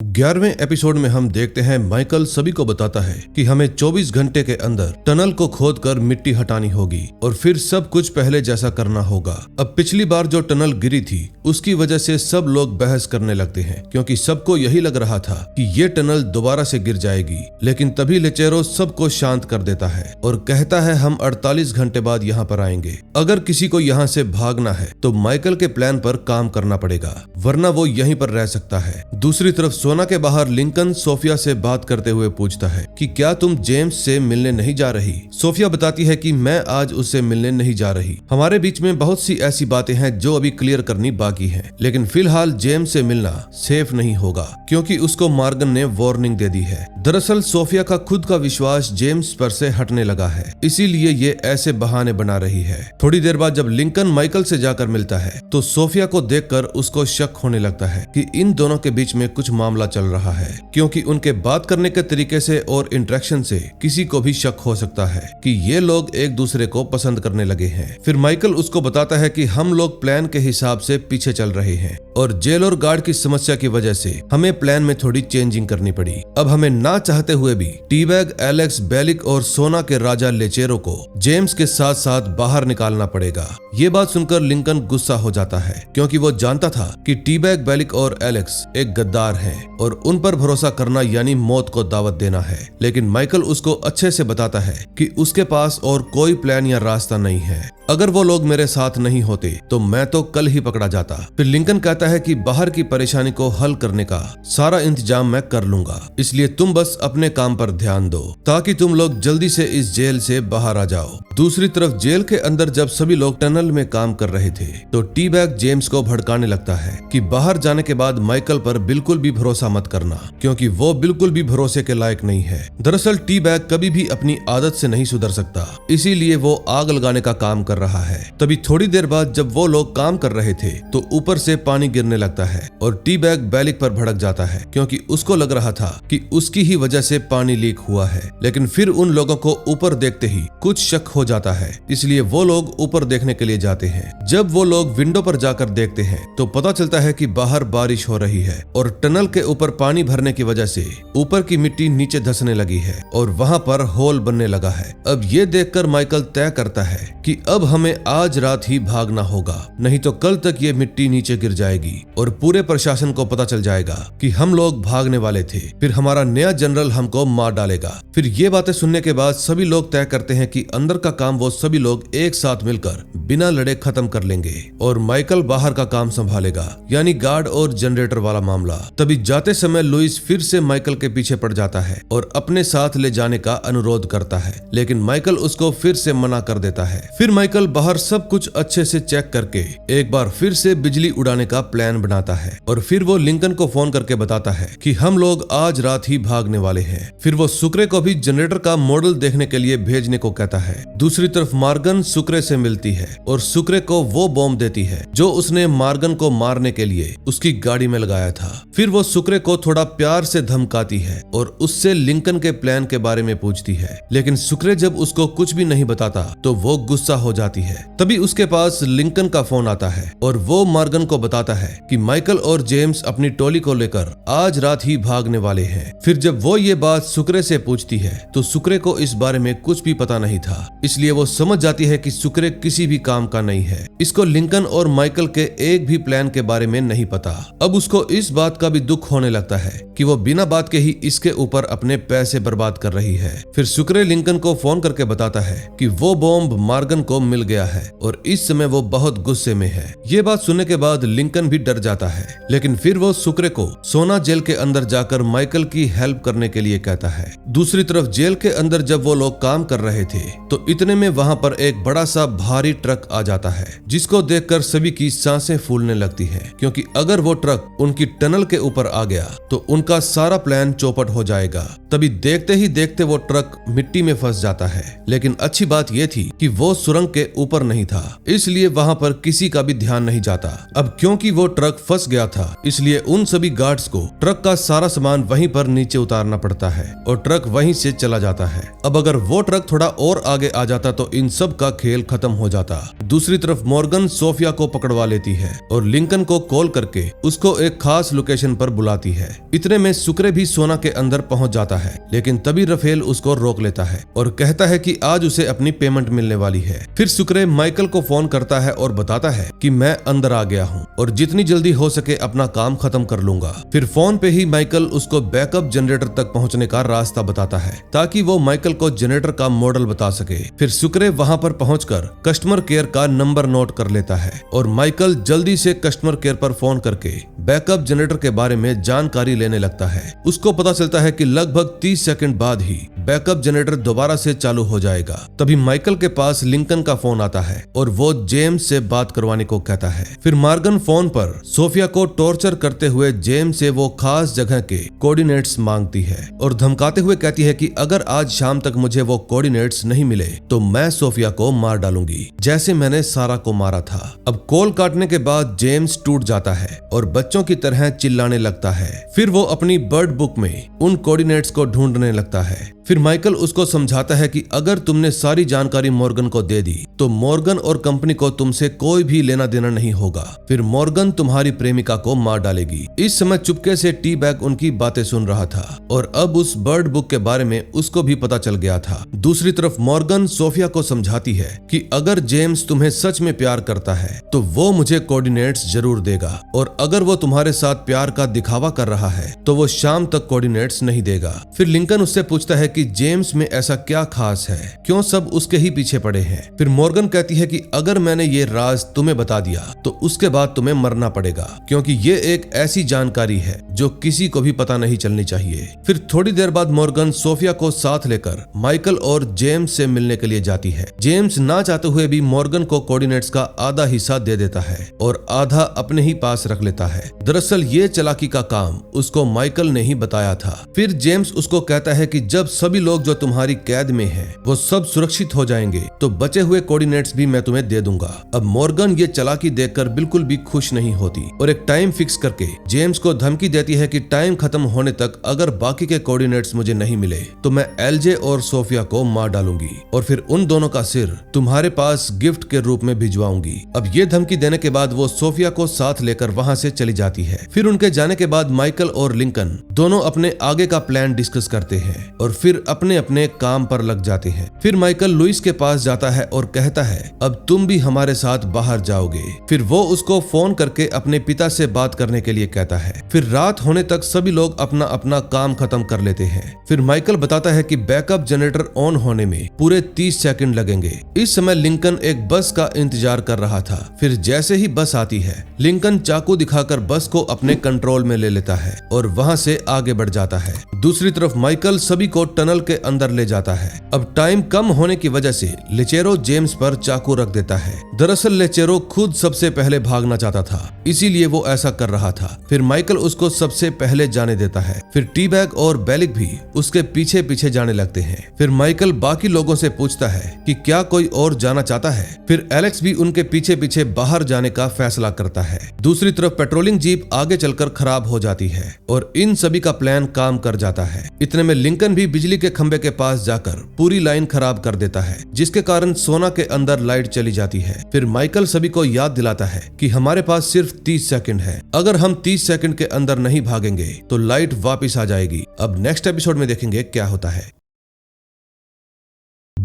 11वें एपिसोड में हम देखते हैं माइकल सभी को बताता है कि हमें 24 घंटे के अंदर टनल को खोदकर मिट्टी हटानी होगी और फिर सब कुछ पहले जैसा करना होगा। अब पिछली बार जो टनल गिरी थी उसकी वजह से सब लोग बहस करने लगते हैं, क्योंकि सबको यही लग रहा था कि ये टनल दोबारा से गिर जाएगी। लेकिन तभी लेचेरो सबको शांत कर देता है और कहता है हम 48 घंटे बाद यहाँ पर आएंगे। अगर किसी को यहाँ से भागना है तो माइकल के प्लान पर काम करना पड़ेगा, वरना वो यहीं पर रह सकता है। दूसरी तरफ सोना के बाहर लिंकन सोफिया से बात करते हुए पूछता है कि क्या तुम जेम्स से मिलने नहीं जा रही। सोफिया बताती है कि मैं आज उससे मिलने नहीं जा रही। हमारे बीच में बहुत सी ऐसी बातें हैं जो अभी क्लियर करनी बाकी है, लेकिन फिलहाल जेम्स से मिलना सेफ नहीं होगा क्योंकि उसको मॉर्गन ने वार्निंग दे दी है। दरअसल सोफिया का खुद का विश्वास जेम्स पर से हटने लगा है, इसीलिए ये ऐसे बहाने बना रही है। थोड़ी देर बाद जब लिंकन माइकल से जाकर मिलता है तो सोफिया को देखकर उसको शक होने लगता है कि इन दोनों के बीच में कुछ मामला चल रहा है, क्योंकि उनके बात करने के तरीके से और इंटरेक्शन से किसी को भी शक हो सकता है कि ये लोग एक दूसरे को पसंद करने लगे हैं। फिर माइकल उसको बताता है कि हम लोग प्लान के हिसाब से पीछे चल रहे हैं और जेल और गार्ड की समस्या की वजह से हमें प्लान में थोड़ी चेंजिंग करनी पड़ी। अब हमें ना चाहते हुए भी टीबैग, एलेक्स, बेलिक और सोना के राजा लेचेरो को जेम्स के साथ साथ बाहर निकालना पड़ेगा। ये बात सुनकर लिंकन गुस्सा हो जाता है, क्योंकि वो जानता था कि टीबैग, बेलिक और एलेक्स एक गद्दार हैं और उन पर भरोसा करना यानी मौत को दावत देना है। लेकिन माइकल उसको अच्छे से बताता है कि उसके पास और कोई प्लान या रास्ता नहीं है। अगर वो लोग मेरे साथ नहीं होते तो मैं तो कल ही पकड़ा जाता। फिर लिंकन कहता है कि बाहर की परेशानी को हल करने का सारा इंतजाम मैं कर लूंगा, इसलिए तुम बस अपने काम पर ध्यान दो ताकि तुम लोग जल्दी से इस जेल से बाहर आ जाओ। दूसरी तरफ जेल के अंदर जब सभी लोग टनल में काम कर रहे थे तो टीबैग जेम्स को भड़काने लगता है कि बाहर जाने के बाद माइकल पर बिल्कुल भी भरोसा मत करना, क्योंकि वो बिल्कुल भी भरोसे के लायक नहीं है। दरअसल टीबैग कभी भी अपनी आदत से नहीं सुधर सकता, इसीलिए वो आग लगाने का काम कर रहा है। तभी थोड़ी देर बाद जब वो लोग काम कर रहे थे तो ऊपर से पानी गिरने लगता है और टीबैग बेलिक पर भड़क जाता है, क्योंकि उसको लग रहा था कि उसकी ही वजह से पानी लीक हुआ है। लेकिन फिर उन लोगों को ऊपर देखते ही कुछ शक हो जाता है, इसलिए वो लोग ऊपर देखने के लिए जाते हैं। जब वो लोग विंडो पर जाकर देखते हैं तो पता चलता है कि बाहर बारिश हो रही है और टनल के ऊपर पानी भरने की वजह से ऊपर की मिट्टी नीचे धंसने लगी है और वहां पर होल बनने लगा है। अब ये देखकर माइकल तय करता है कि अब हमें आज रात ही भागना होगा, नहीं तो कल तक ये मिट्टी नीचे गिर जाएगी और पूरे प्रशासन को पता चल जाएगा कि हम लोग भागने वाले थे। फिर हमारा नया जनरल हमको मार डालेगा। फिर ये बातें सुनने के बाद सभी लोग तय करते हैं कि अंदर का काम वो सभी लोग एक साथ मिलकर बिना लड़े खत्म कर लेंगे और माइकल बाहर का काम संभालेगा, यानी गार्ड और जनरेटर वाला मामला। तभी जाते समय लुइस फिर से माइकल के पीछे पड़ जाता है और अपने साथ ले जाने का अनुरोध करता है, लेकिन माइकल उसको फिर से मना कर देता है। फिर माइकल बाहर सब कुछ अच्छे से चेक करके एक बार फिर से बिजली उड़ाने का प्लान बनाता है और फिर वो लिंकन को फोन करके बताता है कि हम लोग आज रात ही भागने वाले हैं। फिर वो सुक्रे को भी जनरेटर का मॉडल देखने के लिए भेजने को कहता है। दूसरी तरफ मॉर्गन सुक्रे से मिलती है और सुक्रे को वो बॉम्ब देती है जो उसने मॉर्गन को मारने के लिए उसकी गाड़ी में लगाया था। फिर वो सुक्रे को थोड़ा प्यार से धमकाती है और उससे लिंकन के प्लान के बारे में पूछती है, लेकिन सुक्रे जब उसको कुछ भी नहीं बताता तो वो गुस्सा हो जाती है। तभी उसके पास लिंकन का फोन आता है और वो मॉर्गन को बताता है कि माइकल और जेम्स अपनी टोली को लेकर आज रात ही भागने वाले हैं। फिर जब वो ये बात सुक्रे से पूछती है तो सुक्रे को इस बारे में कुछ भी पता नहीं था, इसलिए वो समझ जाती है कि सुक्रे किसी भी काम का नहीं है। इसको लिंकन और माइकल के एक भी प्लान के बारे में नहीं पता। अब उसको इस बात का भी दुख होने लगता है कि वो बिना बात के ही इसके ऊपर अपने पैसे बर्बाद कर रही है। फिर सुक्रे लिंकन को फोन करके बताता है कि वो बॉम्ब मॉर्गन को मिल गया है और इस समय वो बहुत गुस्से में है। ये बात सुनने के बाद लिंकन भी डर जाता है, लेकिन फिर वो सुक्रे को सोना जेल के अंदर जाकर माइकल की हेल्प करने के लिए कहता है। दूसरी तरफ जेल के अंदर जब वो लोग काम कर रहे थे तो इतने में वहाँ पर एक बड़ा सा भारी ट्रक आ जाता है, जिसको देखकर सभी की सांसें फूलने लगती है, क्योंकि अगर वो ट्रक उनकी टनल के ऊपर आ गया तो उनका सारा प्लान चौपट हो जाएगा। तभी देखते ही देखते वो ट्रक मिट्टी में फंस जाता है, लेकिन अच्छी बात ये थी कि वो सुरंग के ऊपर नहीं था, इसलिए वहाँ पर किसी का भी ध्यान नहीं जाता। अब क्योंकि वो ट्रक फंस गया था, इसलिए उन सभी गार्ड्स को ट्रक का सारा सामान वहीं पर नीचे उतारना पड़ता है और ट्रक वहीं से चला जाता है। अब अगर वो ट्रक थोड़ा और आगे आ जाता तो इन सब का खेल खत्म हो जाता। दूसरी तरफ मॉर्गन सोफिया को पकड़वा लेती है और लिंकन को कॉल करके उसको एक खास लोकेशन पर बुलाती है। इतने में सुक्रे भी सोना के अंदर पहुंच जाता है, लेकिन तभी रफेल उसको रोक लेता है और कहता है कि आज उसे अपनी पेमेंट मिलने वाली है। फिर सुक्रे माइकल को फोन करता है और बताता है कि मैं अंदर आ गया हूँ और जितनी जल्दी हो सके अपना काम खत्म कर लूंगा। फिर फोन पे ही माइकल उसको बैकअप जनरेटर तक पहुंचने का रास्ता बताता है ताकि वो माइकल को जनरेटर का मॉडल बता सके। फिर सुक्रे वहां पर पहुंचकर कस्टमर केयर का नंबर नोट कर लेता है और माइकल जल्दी से कस्टमर केयर पर फोन करके बैकअप जनरेटर के बारे में जानकारी लेने लगता है। उसको पता चलता है कि लगभग 30 सेकंड बाद ही बैकअप जनरेटर दोबारा से चालू हो जाएगा। तभी माइकल के पास लिंकन का फोन आता है और वो जेम्स से बात करवाने को कहता है। फिर मॉर्गन फोन पर सोफिया को टॉर्चर करते हुए जेम्स से वो खास जगह के कोऑर्डिनेट्स मांगती है और धमकाते हुए कहती है कि अगर आज शाम तक मुझे वो कोऑर्डिनेट्स नहीं मिले तो मैं सोफिया को मार डालूंगी, जैसे मैंने सारा को मारा था। अब कॉल काटने के बाद जेम्स टूट जाता है और बच्चों की तरह चिल्लाने लगता है। फिर वो अपनी बर्ड बुक में उन कोऑर्डिनेट्स को ढूंढने लगता है। फिर माइकल उसको समझाता है कि अगर तुमने सारी जानकारी मॉर्गन को दे दी तो मॉर्गन और कंपनी को तुमसे कोई भी लेना देना नहीं होगा। फिर मॉर्गन तुम्हारी प्रेमिका को मार डालेगी। इस समय चुपके से टी बैग उनकी बातें सुन रहा था और अब उस बर्ड बुक के बारे में उसको भी पता चल गया था। दूसरी तरफ मॉर्गन सोफिया को समझाती है कि अगर जेम्स तुम्हें सच में प्यार करता है तो वो मुझे कोऑर्डिनेट्स जरूर देगा, और अगर वो तुम्हारे साथ प्यार का दिखावा कर रहा है तो वो शाम तक कोऑर्डिनेट्स नहीं देगा। फिर लिंकन उससे पूछता है कि जेम्स में ऐसा क्या खास है, क्यों सब उसके ही पीछे पड़े हैं। फिर मॉर्गन कहती है कि अगर मैंने ये राज तुम्हें बता दिया तो उसके बाद तुम्हें मरना पड़ेगा, क्योंकि ये एक ऐसी जानकारी है जो किसी को भी पता नहीं चलनी चाहिए। फिर थोड़ी देर बाद मॉर्गन सोफिया को साथ लेकर माइकल और जेम्स से मिलने के लिए जाती है। जेम्स ना चाहते हुए भी मॉर्गन को कोऑर्डिनेट्स का आधा हिस्सा दे देता है और आधा अपने ही पास रख लेता है। दरअसल ये चालाकी का काम उसको माइकल ने ही बताया था। फिर जेम्स उसको कहता है कि जब सभी लोग जो तुम्हारी कैद में हैं वो सब सुरक्षित हो जाएंगे तो बचे हुए कोऑर्डिनेट्स भी मैं तुम्हें दे दूंगा। अब मॉर्गन ये चालाकी देखकर बिल्कुल भी खुश नहीं होती और एक टाइम फिक्स करके जेम्स को धमकी देती है कि टाइम खत्म होने तक अगर बाकी के कोऑर्डिनेट्स मुझे नहीं मिले तो मैं एलजे और सोफिया को मार डालूंगी और फिर उन दोनों का सिर तुम्हारे पास गिफ्ट के रूप में भिजवाऊंगी। अब ये धमकी देने के बाद वो सोफिया को साथ लेकर वहां से चली जाती है। फिर उनके जाने के बाद माइकल और लिंकन दोनों अपने आगे का प्लान डिस्कस करते हैं और फिर अपने अपने काम पर लग जाते हैं। फिर माइकल लुइस के पास जाता है और कहता है अब तुम भी हमारे साथ बाहर जाओगे। फिर वो उसको फोन करके अपने पिता से बात करने के लिए कहता है। फिर रात होने तक सभी लोग अपना अपना काम खत्म कर लेते हैं। फिर माइकल बताता है कि बैकअप जनरेटर ऑन होने में पूरे 30 सेकंड लगेंगे। इस समय लिंकन एक बस का इंतजार कर रहा था। फिर जैसे ही बस आती है लिंकन चाकू दिखाकर बस को अपने कंट्रोल में ले लेता है और वहां से आगे बढ़ जाता है। दूसरी तरफ माइकल सभी को टनल के अंदर ले जाता है। अब टाइम कम होने की वजह से लेचेरो जेम्स पर चाकू रख देता है। दरअसल लेचेरो खुद सबसे पहले भागना चाहता था, इसीलिए वो ऐसा कर रहा था। फिर माइकल उसको सबसे पहले जाने देता है। फिर टी बैग और बेलिक भी उसके पीछे पीछे जाने लगते हैं। फिर माइकल बाकी लोगों से पूछता है कि क्या कोई और जाना चाहता है। फिर एलेक्स भी उनके पीछे पीछे बाहर जाने का फैसला करता है। दूसरी तरफ पेट्रोलिंग जीप आगे चलकर खराब हो जाती है और इन सभी का प्लान काम कर जाता है। इतने में लिंकन भी बिजली के खंबे के पास जाकर पूरी लाइन खराब कर देता है, जिसके कारण सोना के अंदर लाइट चली जाती है। फिर माइकल सभी को याद दिलाता है कि हमारे पास सिर्फ 30 सेकंड है, अगर हम 30 सेकंड के अंदर नहीं भागेंगे तो लाइट वापस आ जाएगी। अब नेक्स्ट एपिसोड में देखेंगे क्या होता है।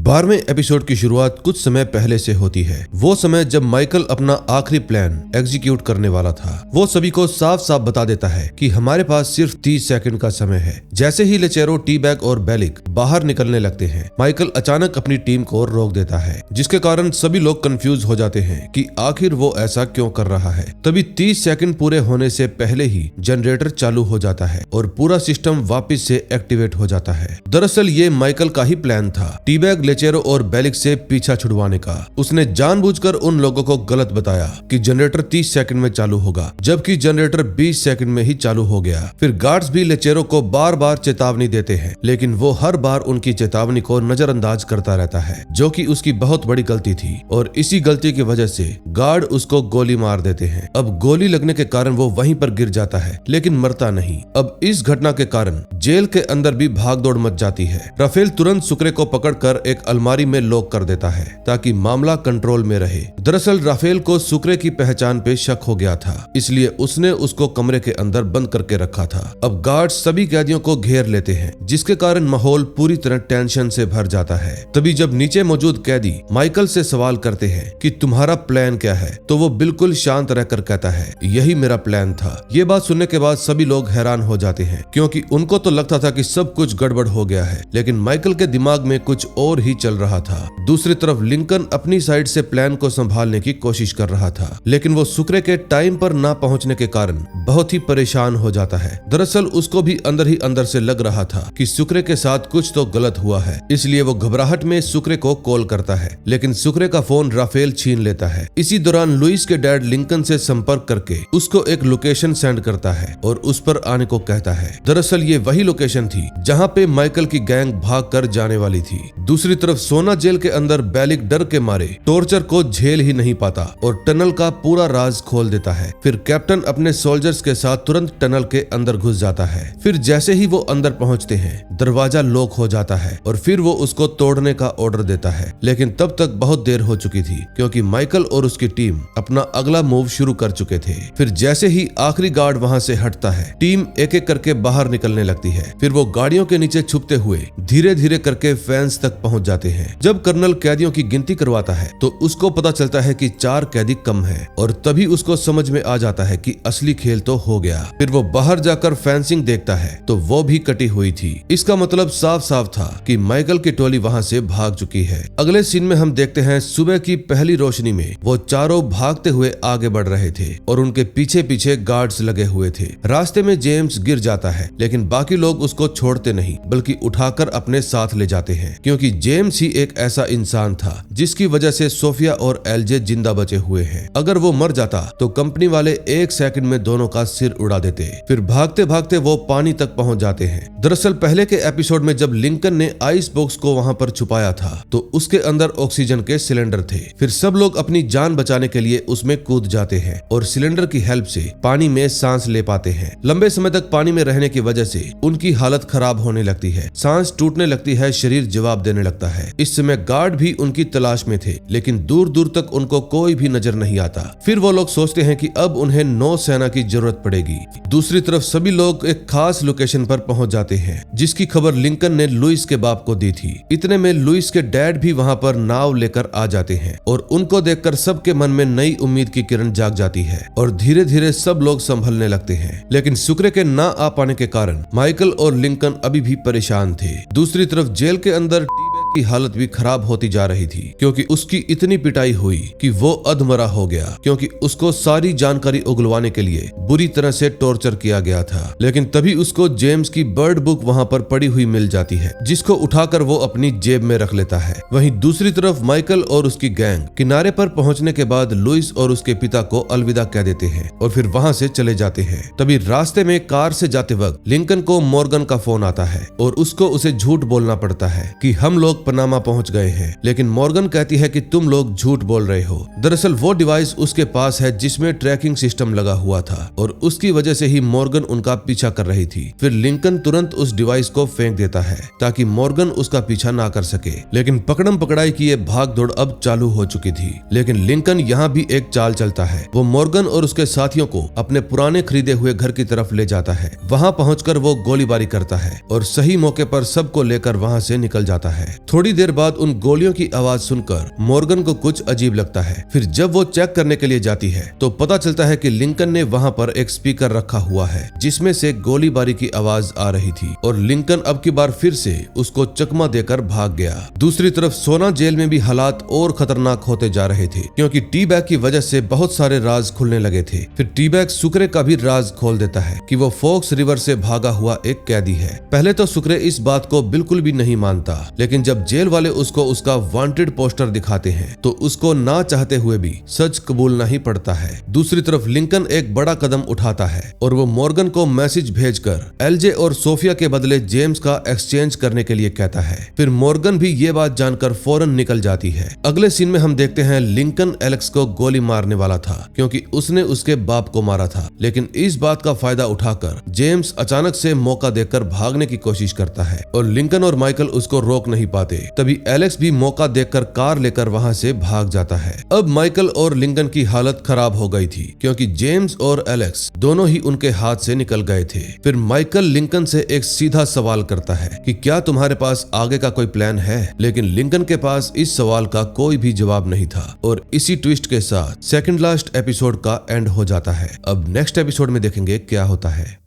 12वें एपिसोड की शुरुआत कुछ समय पहले से होती है। वो समय जब माइकल अपना आखिरी प्लान एग्जीक्यूट करने वाला था। वो सभी को साफ साफ बता देता है कि हमारे पास सिर्फ 30 सेकंड का समय है। जैसे ही लेचेरो, टी-बैग और बेलिक बाहर निकलने लगते हैं, माइकल अचानक अपनी टीम को रोक देता है, जिसके कारण सभी लोग कंफ्यूज हो जाते हैं कि आखिर वो ऐसा क्यों कर रहा है। तभी 30 सेकंड पूरे होने से पहले ही जनरेटर चालू हो जाता है और पूरा सिस्टम वापस से एक्टिवेट हो जाता है। दरअसल ये माइकल का ही प्लान था, टी-बैग, लेचेरो और बेलिक से पीछा छुड़वाने का। उसने जानबूझकर उन लोगों को गलत बताया कि जनरेटर 30 सेकंड में चालू होगा, जबकि जनरेटर 20 सेकंड में ही चालू हो गया। फिर गार्ड्स भी लेचेरो को बार बार चेतावनी देते हैं, लेकिन वो हर बार उनकी चेतावनी को नजरअंदाज करता रहता है, जो कि उसकी बहुत बड़ी गलती थी। और इसी गलती की वजह से गार्ड उसको गोली मार देते हैं। अब गोली लगने के कारण वो वहीं पर गिर जाता है, लेकिन मरता नहीं। अब इस घटना के कारण जेल के अंदर भी भागदौड़ मच जाती है। राफेल तुरंत सुक्रे को पकड़कर एक अलमारी में लॉक कर देता है ताकि मामला कंट्रोल में रहे। दरअसल राफेल को सुक्रे की पहचान पे शक हो गया था, इसलिए उसने उसको कमरे के अंदर बंद करके रखा था। अब गार्ड्स सभी कैदियों को घेर लेते हैं, जिसके कारण माहौल पूरी तरह टेंशन से भर जाता है। तभी जब नीचे मौजूद कैदी माइकल से सवाल करते हैं कि तुम्हारा प्लान क्या है, तो वो बिल्कुल शांत रहकर कहता है, यही मेरा प्लान था। ये बात सुनने के बाद सभी लोग हैरान हो जाते हैं, क्योंकि उनको तो लगता था कि सब कुछ गड़बड़ हो गया है, लेकिन माइकल के दिमाग में कुछ और ही चल रहा था। दूसरी तरफ लिंकन अपनी साइड से प्लान को संभालने की कोशिश कर रहा था, लेकिन वो सुक्रे के टाइम पर ना पहुंचने के कारण बहुत ही परेशान हो जाता है। दरअसल उसको भी अंदर ही अंदर से लग रहा था कि सुक्रे के साथ कुछ तो गलत हुआ है, इसलिए वो घबराहट में सुक्रे को कॉल करता है, लेकिन सुक्रे का फोन राफेल छीन लेता है। इसी दौरान लुइस के डैड लिंकन से संपर्क करके उसको एक लोकेशन सेंड करता है और उस पर आने को कहता है। दरअसल ये वही लोकेशन थी जहाँ पे माइकल की गैंग भाग कर जाने वाली थी। दूसरी तरफ सोना जेल के अंदर बेलिक डर के मारे टॉर्चर को झेल ही नहीं पाता और टनल का पूरा राज खोल देता है। फिर कैप्टन अपने सोल्जर्स के साथ तुरंत टनल के अंदर घुस जाता है। फिर जैसे ही वो अंदर पहुंचते हैं, दरवाजा लॉक हो जाता है और फिर वो उसको तोड़ने का ऑर्डर देता है, लेकिन तब तक बहुत देर हो चुकी थी, क्योंकि माइकल और उसकी टीम अपना अगला मूव शुरू कर चुके थे। फिर जैसे ही आखिरी गार्ड वहां से हटता है, टीम एक एक करके बाहर निकलने लगती है। फिर वो गाड़ियों के नीचे छुपते हुए धीरे धीरे करके फैंस तक पहुंच जाते हैं। जब कर्नल कैदियों की गिनती करवाता है तो उसको पता चलता है कि 4 कैदी कम है, और तभी उसको समझ में आ जाता है कि असली खेल तो हो गया। फिर वो बाहर जाकर फेंसिंग देखता है तो वो भी कटी हुई थी। इसका मतलब साफ साफ था कि माइकल की टोली वहां से भाग चुकी है। अगले सीन में हम देखते हैं सुबह की पहली रोशनी में वो चारों भागते हुए आगे बढ़ रहे थे और उनके पीछे पीछे गार्ड्स लगे हुए थे। रास्ते में जेम्स गिर जाता है, लेकिन बाकी लोग उसको छोड़ते नहीं बल्कि उठाकर अपने साथ ले जाते हैं, क्योंकि जेम्स ही एक ऐसा इंसान था जिसकी वजह से सोफिया और एलजे जिंदा बचे हुए हैं। अगर वो मर जाता तो कंपनी वाले 1 सेकंड में दोनों का सिर उड़ा देते। फिर भागते भागते वो पानी तक पहुंच जाते हैं। दरअसल पहले के एपिसोड में जब लिंकन ने आइस बॉक्स को वहां पर छुपाया था तो उसके अंदर ऑक्सीजन के सिलेंडर थे। फिर सब लोग अपनी जान बचाने के लिए उसमें कूद जाते हैं और सिलेंडर की हेल्प से पानी में सांस ले पाते हैं। लंबे समय तक पानी में रहने की वजह से उनकी हालत खराब होने लगती है, सांस टूटने लगती है, शरीर जवाब देने लगता है। इस समय गार्ड भी उनकी तलाश में थे, लेकिन दूर दूर तक उनको कोई भी नजर नहीं आता। फिर वो लोग सोचते हैं कि अब उन्हें नौसेना की जरूरत पड़ेगी। दूसरी तरफ सभी लोग एक खास लोकेशन पर पहुंच जाते हैं, जिसकी खबर लिंकन ने लुइस के बाप को दी थी। इतने में लुइस के डैड भी वहां पर नाव लेकर आ जाते हैं और उनको देखकर सबके मन में नई उम्मीद की किरण जाग जाती है और धीरे धीरे सब लोग संभलने लगते हैं। लेकिन सुक्रे के ना आ पाने के कारण माइकल और लिंकन अभी भी परेशान थे। दूसरी तरफ जेल के अंदर की हालत भी खराब होती जा रही थी, क्योंकि उसकी इतनी पिटाई हुई कि वो अधमरा हो गया, क्योंकि उसको सारी जानकारी उगलवाने के लिए बुरी तरह से टॉर्चर किया गया था। लेकिन तभी उसको जेम्स की बर्ड बुक वहां पर पड़ी हुई मिल जाती है, जिसको उठाकर वो अपनी जेब में रख लेता है। वहीं दूसरी तरफ माइकल और उसकी गैंग किनारे पर पहुंचने के बाद लुइस और उसके पिता को अलविदा कह देते हैं और फिर वहां से चले जाते हैं। तभी रास्ते में कार से जाते वक्त लिंकन को मॉर्गन का फोन आता है और उसको उसे झूठ बोलना पड़ता है कि हम लोग पनामा पहुंच गए हैं, लेकिन मॉर्गन कहती है कि तुम लोग झूठ बोल रहे हो। दरअसल वो डिवाइस उसके पास है जिसमें ट्रैकिंग सिस्टम लगा हुआ था और उसकी वजह से ही मॉर्गन उनका पीछा कर रही थी। फिर लिंकन तुरंत उस डिवाइस को फेंक देता है ताकि मॉर्गन उसका पीछा ना कर सके, लेकिन पकड़म पकड़ाई की ये भाग दौड़ अब चालू हो चुकी थी। लेकिन लिंकन यहाँ भी एक चाल चलता है। वो मॉर्गन और उसके साथियों को अपने पुराने खरीदे हुए घर की तरफ ले जाता है। वहाँ पहुंचकर वो गोलीबारी करता है और सही मौके पर सबको लेकर वहाँ से निकल जाता है। थोड़ी देर बाद उन गोलियों की आवाज सुनकर मॉर्गन को कुछ अजीब लगता है। फिर जब वो चेक करने के लिए जाती है तो पता चलता है कि लिंकन ने वहाँ पर एक स्पीकर रखा हुआ है जिसमें से गोलीबारी की आवाज आ रही थी और लिंकन अब की बार फिर से उसको चकमा देकर भाग गया। दूसरी तरफ सोना जेल में भी हालात और खतरनाक होते जा रहे थे क्योंकि टी बैग की वजह से बहुत सारे राज खुलने लगे थे। फिर टी बैग सुक्रे का भी राज खोल देता है कि वो फोक्स रिवर से भागा हुआ एक कैदी है। पहले तो सुक्रे इस बात को बिल्कुल भी नहीं मानता, लेकिन जब जेल वाले उसको उसका वांटेड पोस्टर दिखाते हैं तो उसको ना चाहते हुए भी सच कबूलना ही पड़ता है। दूसरी तरफ लिंकन एक बड़ा कदम उठाता है और वो मॉर्गन को मैसेज भेजकर एलजे और सोफिया के बदले जेम्स का एक्सचेंज करने के लिए कहता है। फिर मॉर्गन भी ये बात जानकर फौरन निकल जाती है। अगले सीन में हम देखते हैं लिंकन एलेक्स को गोली मारने वाला था क्योंकि उसने उसके बाप को मारा था, लेकिन इस बात का फायदा उठाकर जेम्स अचानक से मौका देकर भागने की कोशिश करता है और लिंकन और माइकल उसको रोक नहीं पाते। तभी एलेक्स भी मौका देखकर कार लेकर वहां से भाग जाता है। अब माइकल और लिंकन की हालत खराब हो गई थी क्योंकि जेम्स और एलेक्स दोनों ही उनके हाथ से निकल गए थे। फिर माइकल लिंकन से एक सीधा सवाल करता है कि क्या तुम्हारे पास आगे का कोई प्लान है, लेकिन लिंकन के पास इस सवाल का कोई भी जवाब नहीं था और इसी ट्विस्ट के साथ सेकंड लास्ट एपिसोड का एंड हो जाता है। अब नेक्स्ट एपिसोड में देखेंगे क्या होता है।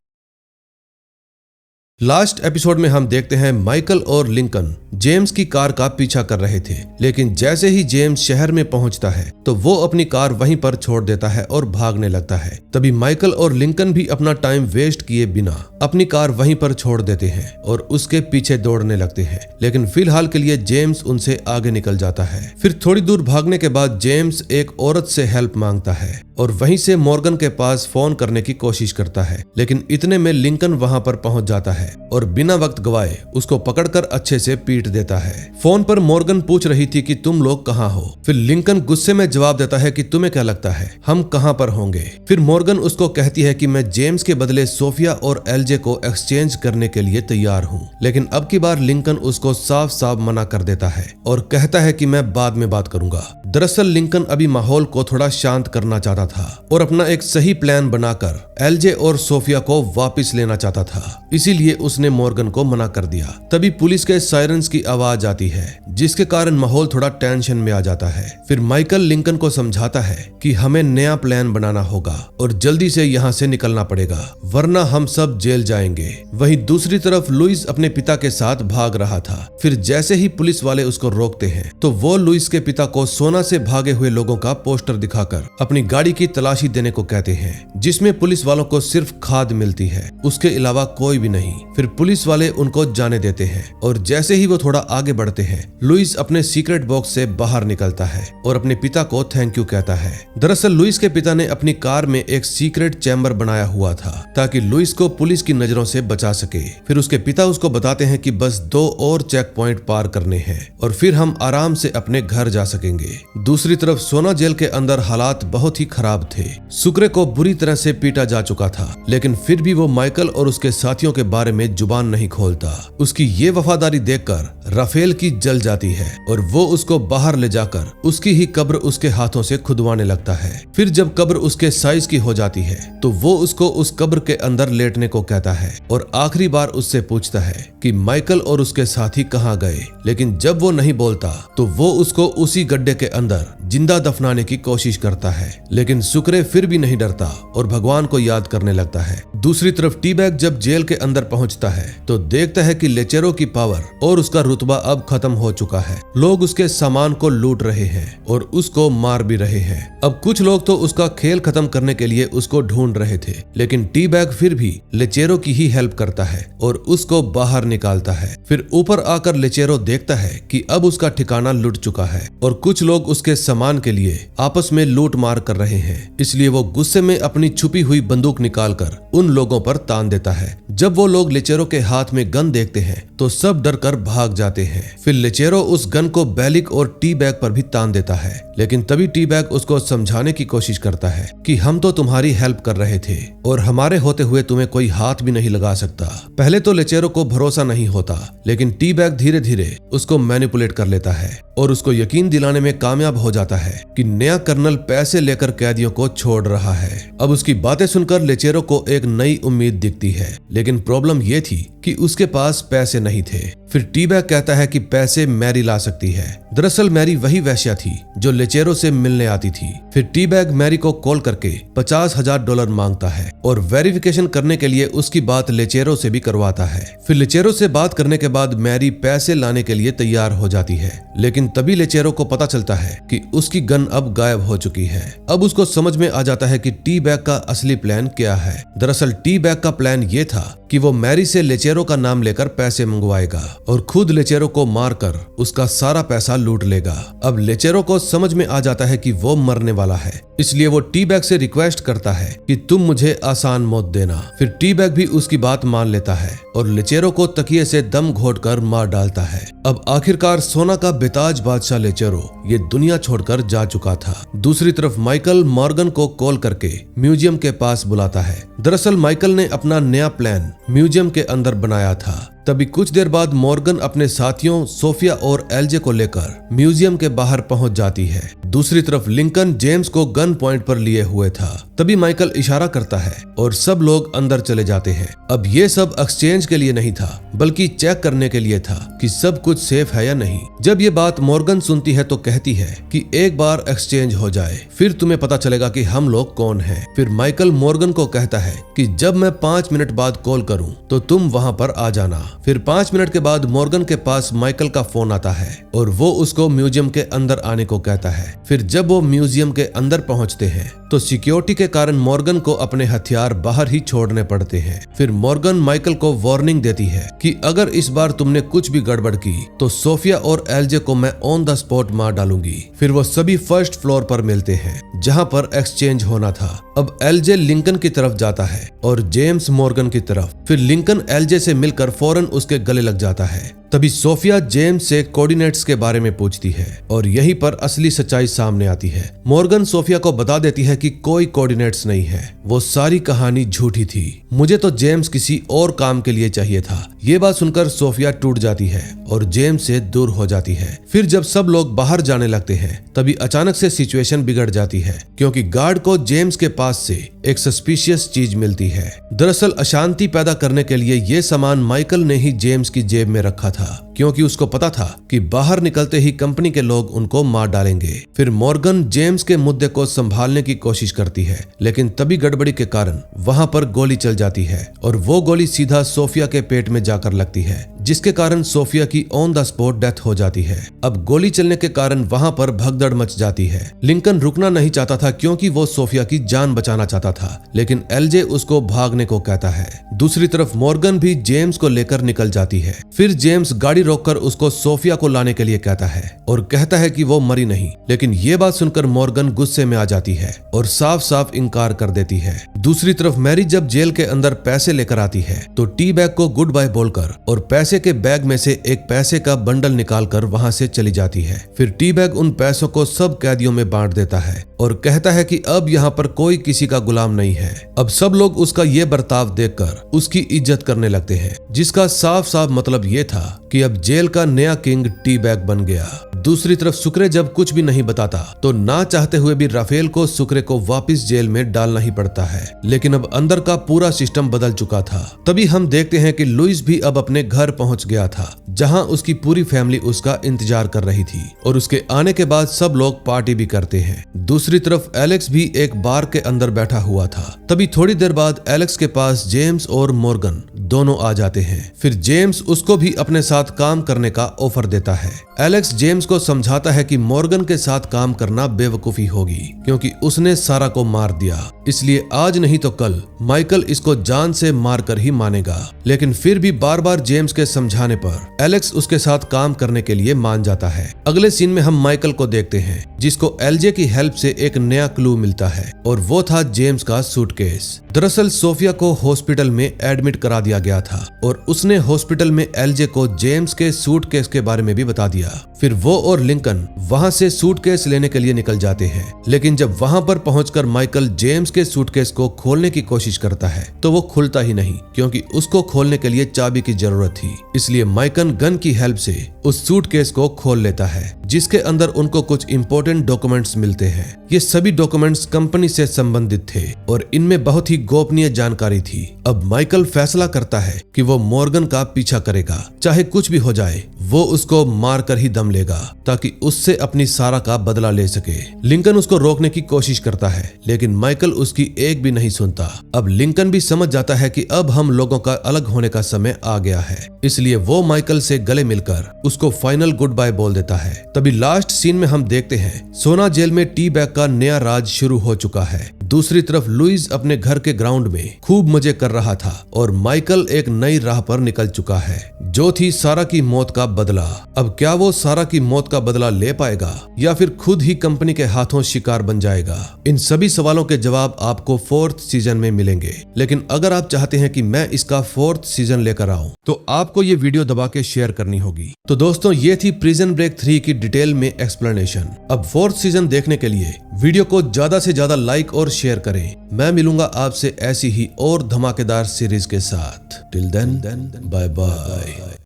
लास्ट एपिसोड में हम देखते हैं माइकल और लिंकन जेम्स की कार का पीछा कर रहे थे, लेकिन जैसे ही जेम्स शहर में पहुंचता है तो वो अपनी कार वहीं पर छोड़ देता है और भागने लगता है। तभी माइकल और लिंकन भी अपना टाइम वेस्ट किए बिना अपनी कार वहीं पर छोड़ देते हैं और उसके पीछे दौड़ने लगते हैं, लेकिन फिलहाल के लिए जेम्स उनसे आगे निकल जाता है। फिर थोड़ी दूर भागने के बाद जेम्स एक औरत से हेल्प मांगता है और वहीं से मॉर्गन के पास फोन करने की कोशिश करता है, लेकिन इतने में लिंकन वहां पर पहुंच जाता है और बिना वक्त गवाए उसको पकड़कर अच्छे से पीट देता है। फोन पर मॉर्गन पूछ रही थी कि तुम लोग कहाँ हो। फिर लिंकन गुस्से में जवाब देता है कि तुम्हें क्या लगता है हम कहाँ पर होंगे। फिर मॉर्गन उसको कहती है कि मैं जेम्स के बदले सोफिया और एलजे को एक्सचेंज करने के लिए तैयार हूँ, लेकिन अब की बार लिंकन उसको साफ साफ मना कर देता है और कहता है कि मैं बाद में बात करूंगा। दरअसल लिंकन अभी माहौल को थोड़ा शांत करना चाहता था और अपना एक सही प्लान बनाकर एलजे और सोफिया को वापस लेना चाहता था, इसीलिए उसने मॉर्गन को मना कर दिया। तभी पुलिस के सायरन्स की आवाज आती है जिसके कारण माहौल थोड़ा टेंशन में आ जाता है। फिर माइकल लिंकन को समझाता है कि हमें नया प्लान बनाना होगा और जल्दी से यहाँ से निकलना पड़ेगा वरना हम सब जेल जाएंगे। वहीं दूसरी तरफ लुइस अपने पिता के साथ भाग रहा था। फिर जैसे ही पुलिस वाले उसको रोकते हैं तो वो लुइस के पिता को सोना से भागे हुए लोगों का पोस्टर दिखाकर अपनी गाड़ी की तलाशी देने को कहते हैं, जिसमें पुलिस वालों को सिर्फ खाद मिलती है, उसके अलावा कोई भी नहीं। फिर पुलिस वाले उनको जाने देते हैं और जैसे ही वो थोड़ा आगे बढ़ते हैं लुइस अपने सीक्रेट बॉक्स से बाहर निकलता है और अपने पिता को थैंक यू कहता है। दरअसल लुइस के पिता ने अपनी कार में एक सीक्रेट चैम्बर बनाया हुआ था ताकि लुइस को पुलिस की नजरों से बचा सके। फिर उसके पिता उसको बताते हैं कि बस 2 और चेक पॉइंट पार करने हैं और फिर हम आराम से अपने घर जा सकेंगे। दूसरी तरफ सोना जेल के अंदर हालात बहुत ही खराब थे। सुक्रे को बुरी तरह से पीटा जा चुका था, लेकिन फिर भी वो माइकल और उसके साथियों के बारे में जुबान नहीं खोलता। उसकी ये वफादारी देखकर राफेल की जल जाती है और वो उसको बाहर ले जाकर उसकी ही कब्र उसके हाथों से खुदवाने लगता है। फिर जब कब्र उसके साइज की हो जाती है तो वो उसको उस कब्र के अंदर लेटने को कहता है और आखिरी बार उससे पूछता है कि माइकल और उसके साथी कहाँ गए। लेकिन जब वो नहीं बोलता तो वो उसको उसी गड्ढे के अंदर जिंदा दफनाने की कोशिश करता है, लेकिन सुक्रे फिर भी नहीं डरता और भगवान को याद करने लगता है। दूसरी तरफ टी बैग जब जेल के अंदर पहुंचता है तो देखता है कि लेचेरो की पावर और उसका रुतबा अब खत्म हो चुका है। लोग उसके सामान को लूट रहे हैं और उसको मार भी रहे हैं। अब कुछ लोग तो उसका खेल खत्म करने के लिए उसको ढूंढ रहे थे, लेकिन टी बैग फिर भी लेचेरो की ही हेल्प करता है और उसको बाहर निकालता है। फिर ऊपर आकर लेचेरो देखता है कि अब उसका ठिकाना लुट चुका है और कुछ लोग उसके सामान के लिए आपस में लूट मार कर रहे हैं, इसलिए वो गुस्से में अपनी छुपी हुई बंदूक निकालकर उन लोगों पर तान देता है। जब वो लोग लेचेरो के हाथ में गन देखते हैं तो सब डर कर भाग जाते हैं। फिर लेचेरो उस गन को बेलिक और टी बैग पर भी तान देता है, लेकिन तभी टी बैग उसको समझाने की कोशिश करता है कि हम तो तुम्हारी हेल्प कर रहे थे और हमारे होते हुए तुम्हें कोई हाथ भी नहीं लगा सकता। पहले तो लेचेरो को भरोसा नहीं होता, लेकिन टी बैग धीरे धीरे उसको मैनिपुलेट कर लेता है और उसको यकीन दिलाने में कामयाब हो जाता है कि नया कर्नल पैसे लेकर कैदियों को छोड़ रहा है। अब उसकी बातें सुनकर लेचेरो को एक नई उम्मीद दिखती है, लेकिन प्रॉब्लम ये थी कि उसके पास पैसे नहीं थे। फिर टी-बैग कहता है कि पैसे मैरी ला सकती है। दरअसल मैरी वही वेश्या थी जो लेचेरो से मिलने आती थी। फिर टी-बैग मैरी को कॉल करके $50,000 मांगता है और वेरिफिकेशन करने के लिए उसकी बात लेचेरो से भी करवाता है। फिर लेचेरो से बात करने के बाद मैरी पैसे लाने के लिए तैयार हो जाती है, लेकिन तभी लेचेरो को पता चलता है कि उसकी गन अब गायब हो चुकी है। अब उसको समझ में आ जाता है कि टी-बैग का असली प्लान क्या है। दरअसल टी-बैग का प्लान ये था कि वो मैरी से लेचेरो का नाम लेकर पैसे मंगवाएगा और खुद लेचेरो को मारकर उसका सारा पैसा लूट लेगा। अब लेचेरो को समझ में आ जाता है कि वो मरने वाला है, इसलिए वो टी-बैग से रिक्वेस्ट करता है कि तुम मुझे आसान मौत देना। फिर टी-बैग भी उसकी बात मान लेता है और लेचेरो को तकिए से दम घोटकर मार डालता है। अब आखिरकार सोना का बेताज बादशाह लेचेरो ये दुनिया छोड़कर जा चुका था। दूसरी तरफ माइकल मॉर्गन को कॉल करके म्यूजियम के पास बुलाता है। दरअसल माइकल ने अपना नया प्लान म्यूजियम के अंदर बनाया था। तभी कुछ देर बाद मॉर्गन अपने साथियों सोफिया और एलजे को लेकर म्यूजियम के बाहर पहुंच जाती है। दूसरी तरफ लिंकन जेम्स को गन पॉइंट पर लिए हुए था। तभी माइकल इशारा करता है और सब लोग अंदर चले जाते हैं। अब ये सब एक्सचेंज के लिए नहीं था, बल्कि चेक करने के लिए था कि सब कुछ सेफ है या नहीं। जब ये बात मॉर्गन सुनती है तो कहती है कि एक बार एक्सचेंज हो जाए फिर तुम्हें पता चलेगा कि हम लोग कौन हैं। फिर माइकल मॉर्गन को कहता है कि जब मैं 5 मिनट बाद कॉल करूं तो तुम वहां पर आ जाना। फिर 5 मिनट के बाद मॉर्गन के पास माइकल का फोन आता है और वो उसको म्यूजियम के अंदर आने को कहता है। फिर जब वो म्यूजियम के अंदर पहुंचते हैं तो सिक्योरिटी के कारण मॉर्गन को अपने हथियार बाहर ही छोड़ने पड़ते हैं। फिर मॉर्गन माइकल को वार्निंग देती है कि अगर इस बार तुमने कुछ भी गड़बड़ की तो सोफिया और एलजे को मैं ऑन द स्पॉट मार डालूंगी। फिर वो सभी फर्स्ट फ्लोर पर मिलते हैं जहां पर एक्सचेंज होना था। अब एलजे लिंकन की तरफ जाता है और जेम्स मॉर्गन की तरफ। फिर लिंकन एलजे से मिलकर फौरन उसके गले लग जाता है। तभी सोफिया जेम्स से कोऑर्डिनेट्स के बारे में पूछती है और यहीं पर असली सच्चाई सामने आती है। मॉर्गन सोफिया को बता देती है कि कोई कोऑर्डिनेट्स नहीं है, वो सारी कहानी झूठी थी। मुझे तो जेम्स किसी और काम के लिए चाहिए था। ये बात सुनकर सोफिया टूट जाती है और जेम्स से दूर हो जाती है। फिर जब सब लोग बाहर जाने लगते हैं तभी अचानक से सिचुएशन बिगड़ जाती है, क्योंकि गार्ड को जेम्स के पास से एक सस्पिशियस चीज मिलती है। दरअसल अशांति पैदा करने के लिए ये सामान माइकल ने ही जेम्स की जेब में रखा था, क्योंकि उसको पता था कि बाहर निकलते ही कंपनी के लोग उनको मार डालेंगे। फिर मॉर्गन जेम्स के मुद्दे को संभालने की कोशिश करती है, लेकिन तभी गड़बड़ी के कारण वहां पर गोली चल जाती है और वो गोली सीधा सोफिया के पेट में जाकर लगती है, जिसके कारण सोफिया की ऑन द स्पॉट डेथ हो जाती है। अब गोली चलने के कारण वहां पर भगदड़ मच जाती है। लिंकन रुकना नहीं चाहता था क्योंकि वो सोफिया की जान बचाना चाहता था, लेकिन एलजे उसको भागने को कहता है। दूसरी तरफ मॉर्गन भी जेम्स को लेकर निकल जाती है। फिर जेम्स गाड़ी रोककर उसको सोफिया को लाने के लिए कहता है और कहता है कि वो मरी नहीं, लेकिन ये बात सुनकर मॉर्गन गुस्से में आ जाती है और साफ साफ इनकार कर देती है। दूसरी तरफ मैरी जब जेल के अंदर पैसे लेकर आती है तो टी-बैग को गुड बाय बोलकर और पैसे के बैग में से एक पैसे का बंडल निकालकर वहां से चली जाती है। फिर टी-बैग उन पैसों को सब कैदियों में बांट देता है और कहता है कि अब यहाँ पर कोई किसी का गुलाम नहीं है। अब सब लोग उसका ये बर्ताव देखकर उसकी इज्जत करने लगते हैं, जिसका साफ साफ मतलब ये था कि अब जेल का नया किंग टी-बैग बन गया। दूसरी तरफ सुक्रे जब कुछ भी नहीं बताता तो ना चाहते हुए भी राफेल को सुक्रे को वापस जेल में डालना ही पड़ता है, लेकिन अब अंदर का पूरा सिस्टम बदल चुका था। तभी हम देखते हैं कि लुइस भी अब अपने घर पहुंच गया था, जहां उसकी पूरी फैमिली उसका इंतजार कर रही थी और उसके आने के बाद सब लोग पार्टी भी करते हैं। दूसरी तरफ एलेक्स भी एक बार के अंदर बैठा हुआ था। तभी थोड़ी देर बाद एलेक्स के पास जेम्स और मॉर्गन दोनों आ जाते हैं। फिर जेम्स उसको भी अपने साथ काम करने का ऑफर देता है। एलेक्स जेम्स को समझाता है कि मॉर्गन के साथ काम करना बेवकूफी होगी, क्योंकि उसने सारा को मार दिया, इसलिए आज नहीं तो कल माइकल इसको जान से मारकर ही मानेगा। लेकिन फिर भी बार बार जेम्स के समझाने पर एलेक्स उसके साथ काम करने के लिए मान जाता है। अगले सीन में हम माइकल को देखते हैं, जिसको एलजे की हेल्प से एक नया क्लू मिलता है और वो था जेम्स का सूटकेस। दरअसल सोफिया को हॉस्पिटल में एडमिट करा दिया गया था और उसने हॉस्पिटल में एलजे को जेम्स के सूटकेस के बारे में भी बता दिया। फिर वो और लिंकन वहां से सूटकेस लेने के लिए निकल जाते हैं, लेकिन जब वहां पर पहुंचकर माइकल जेम्स के सूटकेस को खोलने की कोशिश करता है तो वो खुलता ही नहीं, क्योंकि उसको खोलने के लिए चाबी की जरूरत थी। इसलिए माइकल गन की हेल्प से उस सूटकेस को खोल लेता है। जिसके अंदर उनको कुछ इंपॉर्टेंट डॉक्यूमेंट्स मिलते हैं। ये सभी डॉक्यूमेंट्स कंपनी से संबंधित थे और इनमें बहुत ही गोपनीय जानकारी थी। अब माइकल फैसला करता है कि वो मॉर्गन का पीछा करेगा, चाहे कुछ भी हो जाए वो उसको मार कर ही दम लेगा ताकि उससे अपनी सारा का बदला ले सके। लिंकन उसको रोकने की कोशिश करता है लेकिन माइकल उसकी एक भी नहीं सुनता। अब लिंकन भी समझ जाता है कि अब हम लोगों का अलग होने का समय आ गया है, इसलिए वो माइकल से गले मिलकर उसको फाइनल गुड बाय बोल देता है। तभी लास्ट सीन में हम देखते हैं सोना जेल में टी बैग का नया राज शुरू हो चुका है। दूसरी तरफ लुइस अपने घर के ग्राउंड में खूब मजे कर रहा था और माइकल एक नई राह पर निकल चुका है, जो थी सारा की मौत का बदला। अब क्या वो सारा की मौत का बदला ले पाएगा या फिर खुद ही कंपनी के हाथों शिकार बन जाएगा? इन सभी सवालों के जवाब आपको 4th सीजन में मिलेंगे। लेकिन अगर आप चाहते हैं कि मैं इसका 4th सीजन लेकर आऊं तो आपको ये वीडियो दबा के शेयर करनी होगी। तो दोस्तों ये थी प्रिजन ब्रेक 3 की डिटेल में एक्सप्लेनेशन। अब 4th सीजन देखने के लिए वीडियो को ज्यादा से ज्यादा लाइक और शेयर करें। मैं मिलूंगा आपसे ऐसी ही और धमाकेदार सीरीज के साथ। Till then bye bye.